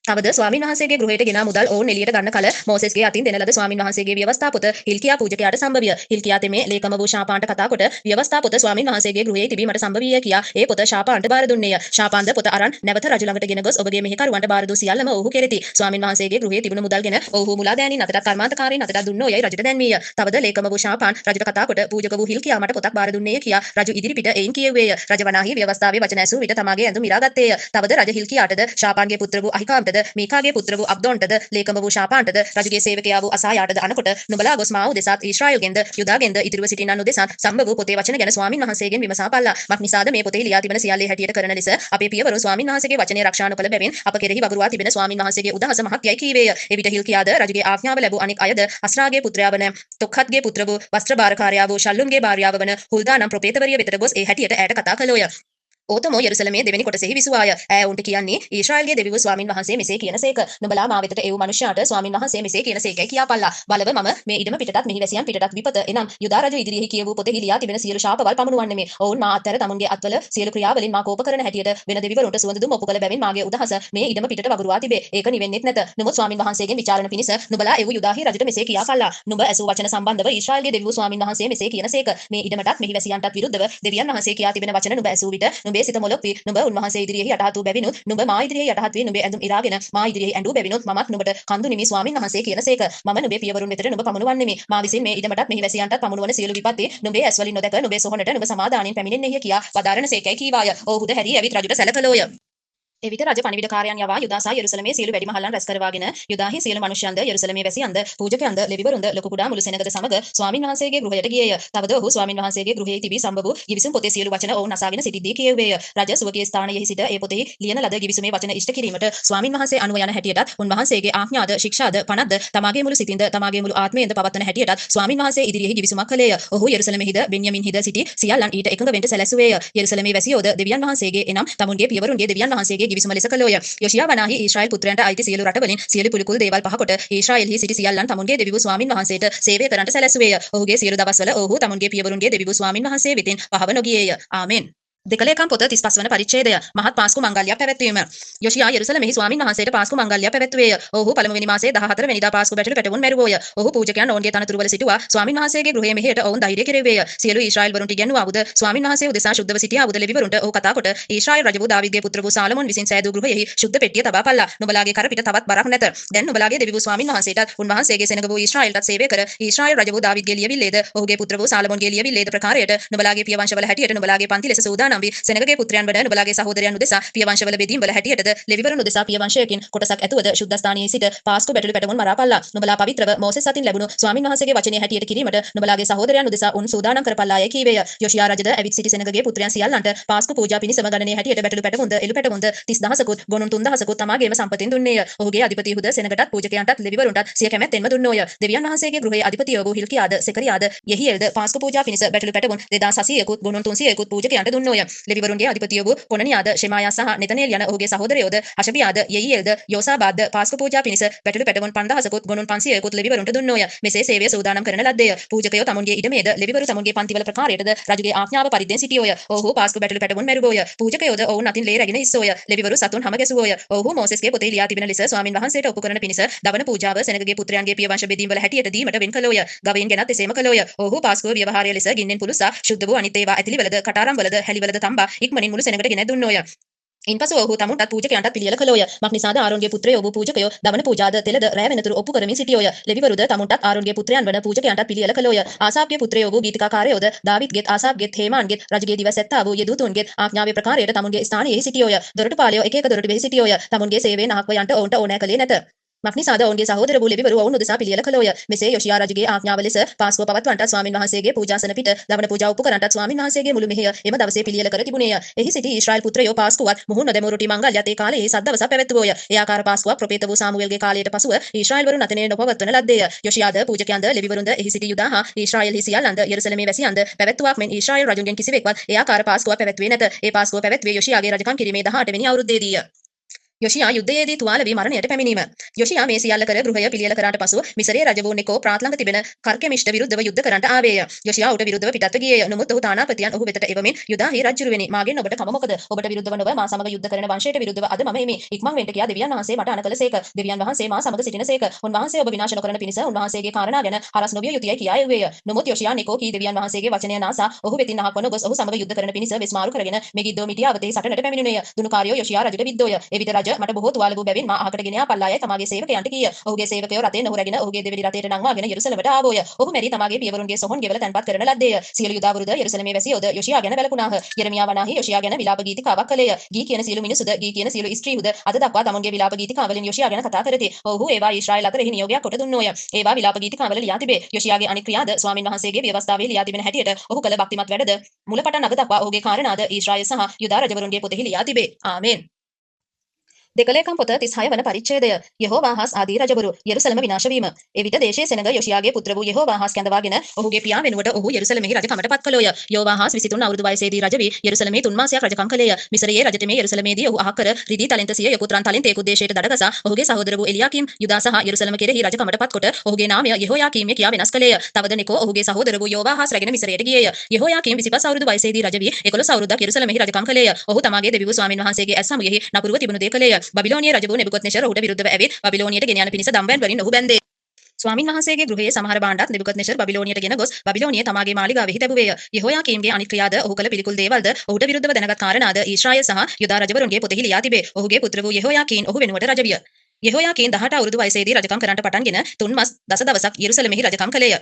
තවද ස්වාමින් වහන්සේගේ ගෘහයට ගෙනා මුදල් ඔවුන් එළියට ගන්න කල මෝසෙස්ගේ අතින් දෙන ලද ස්වාමින් වහන්සේගේ ව්‍යවස්ථා පොත හිල්කියා පූජකයාට සම්බවිය. හිල්කියා තෙමේ ලේකම වූ ශාපාන්ට කතා කොට ව්‍යවස්ථා පොත ස්වාමින් වහන්සේගේ ගෘහයේ තිබීමට සම්බවිය කියා ඒ පොත ශාපාන්ට බාර දුන්නේය. ශාපාන්ද පොත අරන් නැවත රජු ළඟට ගෙන ගොස් ඔබගේ මෙහෙකරුවන්ට බාර දූ සියල්ලම ඔහු කෙරෙති. ස්වාමින් වහන්සේගේ ගෘහයේ තිබුණු මුදල්ගෙන ඔහු මුලාදෑනින් අතට කර්මාන්තකාරීන් අතට දුන්නෝ යයි රජුට දැන්වීය. තවද ලේකම වූ ශාපාන් රජුට කතා කොට පූජක වූ හිල්කියා මට පොතක් බාර දුන්නේය කියා රජු ඉදිරිපිට එයින් කියුවේය. රජ වනාහි ව්‍යවස්ථාවේ වචන ඇසූ විට තමාගේ ඇඳුම් ඉරා ගත්තේය. තවද රජ හිල්කියාටද ශාපාන්ගේ පුත්‍ර වූ අහිකාම්ටද මීකාගේ පුත්‍ර වූ අබ්දොන්ටද ලේකම වූ ශාපාන්ටද රජුගේ සේවකයා වූ අසායාටද අනකොට නුඹලා ගොස් මාව් දෙසත් ඊශ්‍රායල්ගෙන්ද යුදාගෙන්ද ඉතිරිව සිටින්නන් උදෙසත් සම්බ වූ පොතේ වචන ගැන ස්වාමින් වහන්සේගෙන් විමසා පල්ලා. මක් නිසාද මේ පොතේ ලියා තිබෙන සියල්ලේ හැටියට කරන ලෙස අපේ පියවරු ස්වාමින් වහන්සේගේ වචනේ ආරක්ෂා නොකළ බැවින් අප කෙරෙහි වගුරුවා තිබෙන ස්වාමින් වහන්සේගේ උදහස මහත් යයි කීවේය. එවිට හිල්කියාද රජුගේ ආඥාව ලැබූ අනෙක් අයද අස්රාගේ පුත්‍රයා වන තොක්හත්ගේ පුත්‍ර වූ වස්ත්‍රභාරකාරයා වූ ශල්ලුම්ගේ භාර්යාව වන හුල්දා නම් ප්‍රොපේතවරිය වෙතට ගොස් ඒ හැටියට ඈට කතා කළෝය. ඕතමෝ යෙරුසලමේ දෙවෙනි කොටසෙහි විසුවාය. ඈ උන්ට කියන්නේ ඊශ්‍රායල්ගේ දෙවිවරු ස්වාමින් වහන්සේ මෙසේ කියනසේක. නුඹලා මා වෙතට එව් මනුෂ්‍යයාට ස්වාමින් වහන්සේ මෙසේ කියනසේකයි කියාපල්ලා. බලව මම මේ ඉඩම පිටටත් මෙහි වැසියන් පිටටත් විපත එනම් යුදා රජු ඉදිරියෙහි කියවූ පොතෙහි ලියා තිබෙන සියලු ශාපවල් පමුණුවන්නේ මේ. ඔවුන් මා අත්තර තමුන්ගේ අත්වල සියලු ක්‍රියාවලින් මා කෝප කරන හැටියට වෙන දෙවිවරුන්ට සුවඳ දුම් ඔප්පු කළ බැවින් මාගේ උදහස මේ ඉඩම පිටට වගුරුවා තිබේ. ඒක නිවෙන්නෙත් නැත. නමුත් ස්වාමින් වහන්සේගෙන් විචාරණ පිණිස නුඹලා එව් යුදාහි රජුට මෙසේ කියාපල්ලා. නුඹ ඇසූ වචන සම්බන්ධව ඊශ්‍රායල්ගේ දෙවිවරු ස්වාමින් වහන්සේ මෙසේ කියනසේක. මේ ඉඩමටත් මෙහි වැසියන්ටත් විරුද්ධව දෙවියන් වහන්සේ කියා තිබෙන වචන නුඹ ඇසූ විට නුඹේ සිත මොළොක් වී නුඹ උන්වහන්සේ ඉදිරියෙහි යටහත් වූ බැවිනුත් නුඹ මා ඉදිරියෙහි යටහත් වී නුඹේ ඇඳුම් ඉරාගෙන මා ඉදිරියෙහි ඇඬූ බැවිනුත් මමත් නුඹට කන්දු නිමි ස්වාමින් වහන්සේ කියනසේක. මම නුඹේ පියවරුන් වෙතට නුඹ පමුණුවන්නෙමි. මා විසින් මේ ඉඩමටත් මෙහි වැසියන්ටත් පමුණුවන සියලු විපත්ති නුඹේ ඇස් වලින් නොදැක නුඹේ සොහොනට නුඹ සමාදානින් පැමිණෙන්නේය කියා වදාරණසේකයි කීවාය. ඔහුද හැරී ඇවිත් රජුට සැලකලෝය. එවිට රජ පණිවිඩකාරයන් යවා යුදාසා යෙරුසලමේ සියලු වැඩිමහල්ලන් රැස් කරවාගෙන යුදාහි සියලු මනුෂ්‍යයන්ද යෙරුසලමේ වැසියන්ද පූජකයන්ද ලෙවිවරුන්ද ලොකු කුඩා මුළු සෙනගද සමග ස්වාමින් වහන්සේගේ ගෘහයට ගියේය. තවද ඔහු ස්වාමින් වහන්සේගේ ගෘහයේ තිබී සම්බ වූ ගිවිසුම් පොතේ සියලු වචන ඔවුන් අසාගෙන සිටිද්දී කියුවේය. රජ සුවකී ස්ථානයෙහි සිට ඒ පොතෙහි ලියන ලද ගිවිසුමේ වචන ඉෂ්ට කිරීමට ස්වාමින් වහන්සේ අනුව යන හැටියටත් උන්වහන්සේගේ ආඥාද ශික්ෂාද පනද්ද තමාගේ මුළු සිතින්ද තමාගේ මුළු ආත්මයෙන්ද පවත්වන හැටියටත් ස්වාමින් වහන්සේ ඉදිරියෙහි ගිවිසුමක් කළේය. ඔහු යෙරුසලමෙහිද බෙන්යමින්හිද සිටි සියල්ලන් ඊට එකඟ වෙන්න සැලැසුවේය. යෙරුසලමේ වැසියෝද දෙවියන් වහන්සේගේ එනම් තමුන්ගේ පියවරුන්ගේ දෙවියන් වහන්සේගේ ගිවිසුම ලෙස කළෝය. යොෂියා වනාහි ඊශ්‍රායල් පුත්‍රයන්ට අයිති සියලු රටවලින් සියලු පුලුකුල් දේවල් පහකොට ඊශ්‍රායල්හි සිටි සියල්ලන් තමුන්ගේ දෙවිවරු ස්වාමින් වහන්සේට සේවය කරන්නට සැලැසුවේය. ඔහුගේ සියලු දවස්වල ඔහු තමුන්ගේ පියවරුන්ගේ දෙවිවරු ස්වාමින් වහන්සේ වෙතින් පහව නොගියේය. ආමෙන්. දෙකලේකම් පොත 35 වන පරිච්ඡේදය මහත් පාස්කු මංගල්‍යයක් පැවැත්වීම. යොෂියා යෙරුසලමෙහි ස්වාමින් වහන්සේට පාස්කු මංගල්‍යයක් පැවැත්වුවේය. ඔහු පළමුවෙනි මාසයේ 14 වෙනිදා පාස්කු බැටළු පැටවුන් මැරුවෝය. ඔහු පූජකයන් ඔවුන්ගේ තනතුරු වල සිටුවා ස්වාමින් වහන්සේගේ ගෘහයේ මෙහෙයට ඔවුන් ධෛර්ය කෙරෙව්වේය. සියලු ඊශ්‍රායල් වරුන්ට ඉගැන්වූ ආවුද ස්වාමින් වහන්සේ උදෙසා ශුද්ධව සිටියා ආවුද ලෙවිවරුන්ට ඔහු කතා කොට ඊශ්‍රායල් රජ වූ දාවිද්ගේ පුත්‍ර වූ සාලමොන් විසින් සෑදූ ගෘහයෙහි ශුද්ධ පෙට්ටිය තබා පල්ලා. නුඹලාගේ කර පිට තවත් බරක් නැත. දැන් නුඹලාගේ දෙවිවරු ස්වාමින් වහන්සේටත් උන්වහන්සේගේ සෙනග වූ ඊශ්‍රායල්ටත් සේවය කර ඊශ්‍රායල් රජ වූ දාවිද්ගේ ලියවිල්ලේද ඔහුගේ පුත්‍ර වූ සාලමොන්ගේ ලියවිල්ලේද ප්‍රකාරයට නුඹලාගේ පිය වංශවල හැටියට නුඹලාගේ පන්ති ලෙස සූදානම් පෙළඹි සෙනගගේ පුත්‍රයන් වන නුඹලාගේ සහෝදරයන් උදෙසා පියවංශවල බෙදීම් වල හැටියටද ලෙවිවරුන් උදෙසා පියවංශයකින් කොටසක් ඇතුවද ශුද්ධස්ථානයේ සිට පාස්කු බැටළු පැටවුන් මරා පල්ලා. නුඹලා පවිත්‍රව මෝසෙස් අතින් ලැබුණු ස්වාමින් වහන්සේගේ වචනේ හැටියට කිරීමට නුඹලාගේ සහෝදරයන් උදෙසා උන් සූදානම් කරපල්ලාය කීවේය. යොෂියා රජද ඇවිත් සිටි සෙනගගේ පුත්‍රයන් සියල්ලන්ට පාස්කු පූජා පිණිසම ගණනේ හැටියට බැටළු පැටවුන්ද එළු පැටවුන්ද 30000කුත් ගොනුන් 3000කුත් තමාගේම සම්පතින් දුන්නේය. ඔහුගේ අධිපතියහුද සෙනගටත් පූජකයන්ටත් ලෙවිවරුන්ටත් සිය කැමැත්තෙන්ම දුන්නෝය. දෙවියන් වහන්සේගේ ගෘහයේ අධිපතියෝ වූ හිල්කියාද සෙකරියාද යෙහියල්ද පාස්කු පූජා පිණිස බැටළු පැටවුන් 2800කුත් ගොනුන් 300කුත් පූජකයන්ට දුන්නෝය. ලෙවිවරුන්ගේ අධිපතියෝ වූ කොනනියාද ෂෙමායා සහ නෙතනේල් යන ඔහුගේ සහෝදරයෝද හෂබියාද යෙහියල්ද යෝසාබාද්ද පාස්කු පූජා පිණිස බැටළු පැටවුන් 5000කුත් ගොනුන් 500කුත් ලෙවිවරුන්ට දුන්නෝය. මෙසේ සේවය සූදානම් කරන ලද්දේය. පූජකයෝ තමුන්ගේ ඉඩමේද ලෙවිවරු තමුන්ගේ පන්තිවල ප්‍රකාරයටද රජුගේ ආඥාව පරිද්දෙන් සිටියෝය. ඔහු පාස්කු බැටළු පැටවුන් මැරුවෝය. පූජකයෝද ඔවුන් අතින් ලේ රැගෙන ඉස්සෝය. ලෙවිවරු සතුන් හැම ගැසුවෝය. ඔහු මෝසෙස්ගේ පොතේ ලියා තිබෙන ලෙස ස්වාමින් වහන්සේට ඔප්පු කරන පිණිස දවන පූජාව සෙනගගේ පුත්‍රයන්ගේ පියවංශ බෙදීම් වල හැටියට දීමට වෙන් කළෝය. ගවයින් ගැනත් එසේම කළෝය. ඔහු පාස්කුව ව්‍යවහාරය ලෙස ගින්නෙන් පුලුසා ශුද්ධ වූ අනිත් ඒවා ඇතිලිවලද කටාරම්වලද හැලිවලද තම්බා ඉක්මනින් මුළු සෙනගට ගෙන දුන්නෝය. ඉන්පසු ඔහු තමුන්ටත් පූජකයන්ටත් පිළියෙල කළෝය. මක්නිසාද ආරෝන්ගේ පුත්‍රයෝ වූ පූජකයෝ දවන පූජාද තෙලද රැ වෙනතුරු ඔප්පු කරමින් සිටියෝය. ලෙවිවරුද තමුන්ටත් ආරෝන්ගේ පුත්‍රයන් වන පූජකයන්ටත් පිළියෙල කළෝය. ආසාප්ගේ පුත්‍රයෝ වූ ගීතිකාකාරයෝද දාවිත්ගෙත් ආසාප්ගෙත් හේමාන්ගෙත් රජුගේ දිවසැත්තා වූ යෙදුතුන්ගෙත් ආඥාවේ ප්‍රකාරයට තමුන්ගේ ස්ථානයේ සිටියෝය. දොරටුපාලයෝ එක එක දොරටු වෙහි සිටියෝය. තමුන්ගේ සේවයෙන් අහක්ව යන්ට ඔවුන්ට ඕනෑ කළේ නැත. මක්නිසාද ඔවුන්ගේ සහෝදර වූ ලෙවිවරු ඔවුන් උදෙසා පිළියෙල කළෝය. මෙසේ යොෂියා රජුගේ ආඥාව ලෙස පාස්කුව පවත්වන්නට ස්වාමින් වහන්සේගේ පූජාසන පිට දවන පූජා උපු කරන්නට ස්වාමින් වහන්සේගේ මුළු මෙහෙය එම දවසේ පිළියෙල කර තිබුණේය. එහි සිටි ඊශ්‍රායල් පුත්‍රයෝ පාස්කුවත් මුහුන් නොදෙමු රොටි මංගල්‍යත් ඒ කාලයේ සත් දවසක් පැවැත්වුවෝය. ඒ ආකාර පාස්කුවක් ප්‍රොපේත වූ සාමුවෙල්ගේ කාලයට පසුව ඊශ්‍රායල් වරුන් අතනේ නොපවත්වන ලද්දේය. යොෂියාද පූජකයන්ද ලෙවිවරුන්ද එහි සිටි යුදා හා ඊශ්‍රායල් හිසියල්ලන්ද යෙරුසලමේ වැසියන්ද පැවැත්වුවාක් මෙන් ඊශ්‍රායල් රජුන්ගෙන් කිසිවෙක්වත් ඒ ආකාර පාස්කුවක් පැවැත්වුවේ නැත. ඒ පාස්කුව පැවැත්වුවේ යොෂියාගේ රජකම් කිරීමේ 18 වෙනි අවුරුද්දේදීය. යොෂියා යුද්ධයේදී තුවාල වී මරණයට පැමිණීම. යොෂියා මේ සියල්ල කර ගෘහය පිළියෙල කරාට පසු මිසරයේ රජ වූ නෙකෝ ප්‍රාත් ළඟ තිබෙන කර්කෙමිෂ්ට විරුද්ධව යුද්ධ කරන්නට ආවේය. යොෂියා ඌට විරුද්ධව පිටත්ව ගියේය. නමුත් ඔහු තානාපතියන් ඔහු වෙතට එවමින් යුදාහි රජුරුවෙනි මාගෙන් ඔබට කම මොකද? ඔබට විරුද්ධව නොව මා සමග යුද්ධ කරන වංශයට විරුද්ධව අද මම එමි. ඉක්මන් වෙන්ට කියා දෙවියන් වහන්සේ මට අනකලසේක. දෙවියන් වහන්සේ මා සමග සිටිනසේක. උන්වහන්සේ ඔබ විනාශ නොකරන පිණිස උන්වහන්සේගේ කාරණා ගැන හරස් නොවිය යුතුයයි කියා එව්වේය. නමුත් යොෂියා නෙකෝ කී දෙවියන් වහන්සේගේ වචනය නාසා ඔහු වෙතින් අහක් වන ගොස් ඔහු සමග යුද්ධ කරන පිණිස වෙස්මාරු කරගෙන මෙගිද්දෝ මිටියාවතේ සටනට පැමිණුණේය. දුනුකාරයෝ යොෂියා රජුට විද්දෝය. එවිට රජ මට බොහෝ තුවාල වූ බැවින් මා අහකට ගෙන යා පල්ලායයි තමාගේ සේවකයන්ට කීය. ඔහුගේ සේවකයෝ රතෙන් ඔහු රැගෙන ඔහුගේ දෙවිලි රථයට නංවාගෙන යෙරුසලමට ආවෝය. ඔහු මෙරි තමාගේ පියවරුන්ගේ සොහොන් ගෙවල තැන්පත් කරන ලද්දේය. සියලු යුදාවරුද යෙරුසලමේ වැසියෝද යොෂියා ගැන වැළකුණාහ. යෙරමියා වනාහි යොෂියා ගැන විලාප ගීතිකාවක් කළේය. ගී කියන සියලු මිනිසුද ගී කියන සියලු ස්ත්‍රීහුද අද දක්වා තමුන්ගේ විලාප ගීතිකාවලින් යොෂියා ගැන කතා කරති. ඔහු ඒවා ඊශ්‍රායල් අතරෙහි නියෝගයක් කොට දුන්නෝය. ඒවා විලාප ගීතිකාවල ලියා තිබේ. යොෂියාගේ අනික් ක්‍රියාද ස්වාමින් වහන්සේගේ ව්‍යවස්ථාවේ ලියා තිබෙන හැටියට ඔහු කළ භක්තිමත් වැඩද මුලපටන් අග දක්වා ඔහුගේ කාරණාද ඊශ්‍රායල් සහ යුදා රජවරුන්ගේ පොතෙහි ලියා තිබේ. ආමේන්. දෙකලේකම් පොත 36 වන පරිච්ඡේදය. යෙහෝවාහස් ආදී රජවරු යෙරුසලම විනාශ වීම. එවිට දේශයේ සෙනග යොෂියාගේ පුත්‍ර වූ යෙහෝවාහස් කැඳවාගෙන ඔහුගේ පියා වෙනුවට ඔහු යෙරුසලමෙහි රජකමට පත් කළෝය. යෙහෝවාහස් 23 අවුරුදු වයසේදී රජ වී යෙරුසලමේ 3 මාසයක් රජකම් කළේය. මිසරයේ රජතෙමේ යෙරුසලමේදී ඔහු අහකර රිදී තලෙන්ත 100 යකුත් රන් තලෙන්තයකුත් දේශයට දඩගසා ඔහුගේ සහෝදර වූ එලියාකිම් යුදා සහ යෙරුසලම කෙරෙහි රජකමට පත් කොට ඔහුගේ නාමය යෙහෝයාකීම් කියා වෙනස් කළේය. තවද නෙකෝ ඔහුගේ සහෝදර වූ යෝවාහස් රැගෙන මිසරයට ගියේය. යෙහෝයාකීම් 25 අවුරුදු වයසේදී රජ වී 11 අවුරුද්දක් යෙරුසලමෙහි රජකම් කළේය. ඔහු තමාගේ දෙවිවරු ස්වාමින් වහන්සේගේ ඇස් සමගෙහි නපුරුව තිබුණු දේ කළේය. බබිලෝනිය රජ වූ නෙබුකද්නෙසර් ඔහුට විරුද්ධව ඇවිත් බබිලෝනියට ගෙන යන පිණිස දම්වැන් වලින් ඔහු බැන්දේ. ස්වාමින් වහන්සේගේ ගෘහයේ සමහර භාණ්ඩත් නෙබුකද්නෙසර් බබිලෝනියට ගෙන ගොස් බබිලෝනිය තමාගේ මාලිගාවෙහි තැබුවේය. යෙහෝයාකීම්ගේ අනික් ක්‍රියාද ඔහු කළ පිළිකුල් දේවල්ද ඔහුට විරුද්ධව දැනගත් කාරණාද ඊශ්‍රායල් සහ යුදා රජවරුන්ගේ පොතෙහි ලියා තිබේ. ඔහුගේ පුත්‍ර වූ යෙහෝයාකීන් ඔහු වෙනුවට රජ විය. යෙහෝයාකීන් 18 අවුරුදු වයසේදී රජකම් කරන්නට පටන්ගෙන 3 මාස දස දවසක් යෙරුසලමෙහි රජකම් කළේය.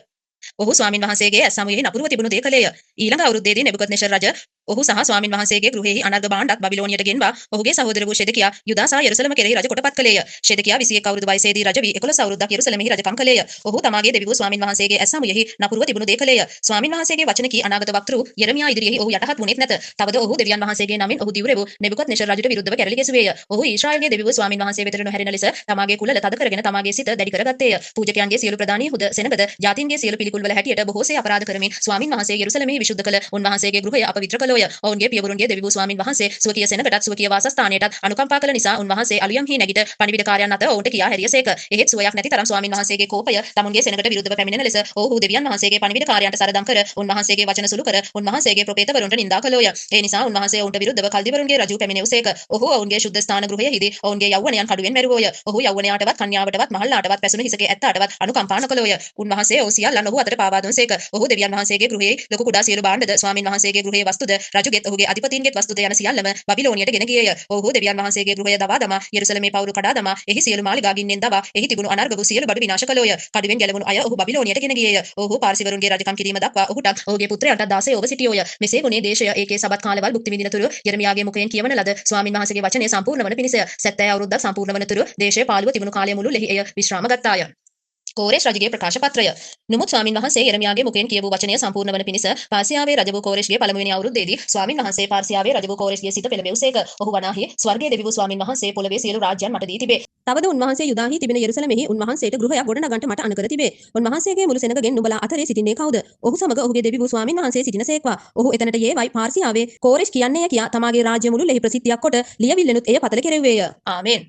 ඔහු ස්වාමින් වහන්සේගේ ඇස් සමගෙහි නපුරුව තිබුණු දේ කළේය. ඊළඟ අවුරුද්දේදී නෙබුකද්නෙසර් රජ ඔහු සහ ස්වාමින් වහන්සේගේ ගෘහයෙහි අනර්ග භාණ්ඩත් බබිලෝනියට ගෙන්වා ඔහුගේ සහෝදර වූ ෂෙදකියා යුදා සහ යෙරුසලම කෙරෙහි රජ කොට පත් කළේය. ෂෙදකියා 21 අවුරුදු වයසේදී රජ වී 11 අවුරුද්දක් යෙරුසලමෙහි රජකම් කළේය. ඔහු තමාගේ දෙවි වූ ස්වාමින් වහන්සේගේ ඇස් සමගෙහි නපුරුව තිබුණු දේ කළේය. ස්වාමින් වහන්සේගේ වචන කී අනාගත වක්තෘ යෙරමියා ඉදිරියෙහි ඔහු යටහත් වුණෙත් නැත. තවද ඔහු දෙවියන් වහන්සේගේ නමින් ඔහු දිවුරෙව් නෙබුකද්නෙසර් රජුට විරුද්ධව කැරලි ගැසුවේය. ඔහු ඊශ්‍රායල්ගේ දෙවි වූ ස්වාමින් වහන්සේ වෙතට නොහැරෙන ලෙස තමාගේ කුලල තද කරගෙන තමාගේ සිත දැඩි කරගත්තේය. පූජකයන්ගේ සියලු ප්‍රධානීහුද සෙනගද ජාතීන්ගේ සියලු පිළිකුල් වල හැටියට බොහෝසේ අපරාධ කරමින් ස්වාමින් වහන්සේ යෙරුසලමෙහි විසුද්ධ කළ උන්වහන්සේගේ ගෘහය අපවිත්‍ර කළෝය. ඔවුන්ගේ පියවරුන්ගේ දෙවි වූ ස්වාමින් වහන්සේ ස්වකීය සෙනගටත් ස්වකීය වාසස්ථානයටත් අනුකම්පා කළ නිසා උන්වහන්සේ අලියම්හි නැගිට පණිවිඩකාරයන් අතර ඔවුන්ට කියා හැරියසේක. එහෙත් සුවයක් නැති තරම් ස්වාමින් වහන්සේගේ කෝපය තමුන්ගේ සෙනගට විරුද්ධව පැමිණෙන ලෙස ඔහු දෙවියන් වහන්සේගේ පණිවිඩකාරයන්ට සරදම් කර උන්වහන්සේගේ වචන සුළු කර උන්වහන්සේගේ ප්‍රොපේතවරුන්ට නිඳා කළෝය. ඒ නිසා උන්වහන්සේ ඔවුන්ට විරුද්ධව කල්දිවරුන්ගේ රජු පැමිණෙව්සේක. ඔහු ඔවුන්ගේ ශුද්ධ ස්ථාන ගෘහයෙහිදී ඔවුන්ගේ යෞවනයන් කඩුවෙන් මැරුවෝය. ඔහු යෞවනයාටවත් කන්‍යාවටවත් මහල්ලාටවත් පැසුණු හිසකේ ඇත්තාටවත් අනුකම්පා නොකළෝය. උන්වහන්සේ ඔව් සියල්ලන් ඔහු අතට පාවා දුන්සේක. ඔහු දෙවියන් වහන්සේගේ ගෘහයේ ලොකු කුඩා සියලු භාණ්ඩද ස්වාමින් වහන්සේගේ ගෘහයේ වස්තුද රජුගෙත් ඔහුගේ අධිපතීන්ගෙත් වස්තුද යන සියල්ලම බබිලෝනියට ගෙන ගියේය. ඔහු දෙවියන් වහන්සේගේ ගෘහය දවා දමා යෙරුසලමේ පවුරු කඩා දමා එහි සියලු මාලිගා ගින්නෙන් දවා එහි තිබුණු අනර්ග වූ සියලු බඩු විනාශ කළෝය. කඩුවෙන් ගැලවුණු අය ඔහු බබිලෝනියට ගෙන ගියේය. ඔහු පාර්සිවරුන්ගේ රජකම් කිරීම දක්වා ඔහුටත් ඔහුගේ පුත්‍රයන්ට 16 ඔබ සිටියෝය. මෙසේ වුණේ දේශය ඒකේ සබත් කාලවල් භුක්ති විඳින තුරු යෙරමියාගේ මුඛයෙන් කියවන ලද ස්වාමින් වහන්සේගේ වචනය සම්පූර්ණ වන පිණිසය. 70 අවුරුද්දක් සම්පූර්ණ වන තුරු දේශය පාළුව තිබුණු කාලය මුළුල්ලෙහි එය විශ්‍රාම ගත්තාය. කෝරෙස් රජුගේ ප්‍රකාශ පත්‍රය. නමුත් ස්වාමින් වහන්සේ යෙරමියාගේ මුඛයෙන් කියවූ වචනය සම්පූර්ණ වන පිණිස පාර්සියාවේ රජ වූ කෝරෙස්ගේ පළමුවෙනි අවුරුද්දේදී ස්වාමින් වහන්සේ පාර්සියාවේ රජ වූ කෝරෙස්ගේ සිත පෙළඹෙව්සේක. ඔහු වනාහි ස්වර්ගයේ දෙවි වූ ස්වාමින් වහන්සේ පොළවේ සියලු රාජ්‍යයන් මට දී තිබේ. තවද උන්වහන්සේ යුදාහි තිබෙන යෙරුසලමෙහි උන්වහන්සේට ගෘහයක් ගොඩනගන්නට මට අනුකර තිබේ. උන්වහන්සේගේ මුළු සෙනගගෙන් නුඹලා අතරේ සිටින්නේ කවුද? ඔහු සමග ඔහුගේ දෙවි වූ ස්වාමින් වහන්සේ සිටිනසේක්වා. ඔහු එතනට යේවයි පාර්සියාවේ කෝරෙස් කියන්නේය කියා තමාගේ රාජ්‍ය මුළුල්ලෙහි ප්‍රසිද්ධියක් කොට ලියවිල්ලෙනුත් එය පතල කෙරෙව්වේය. ආමේන්.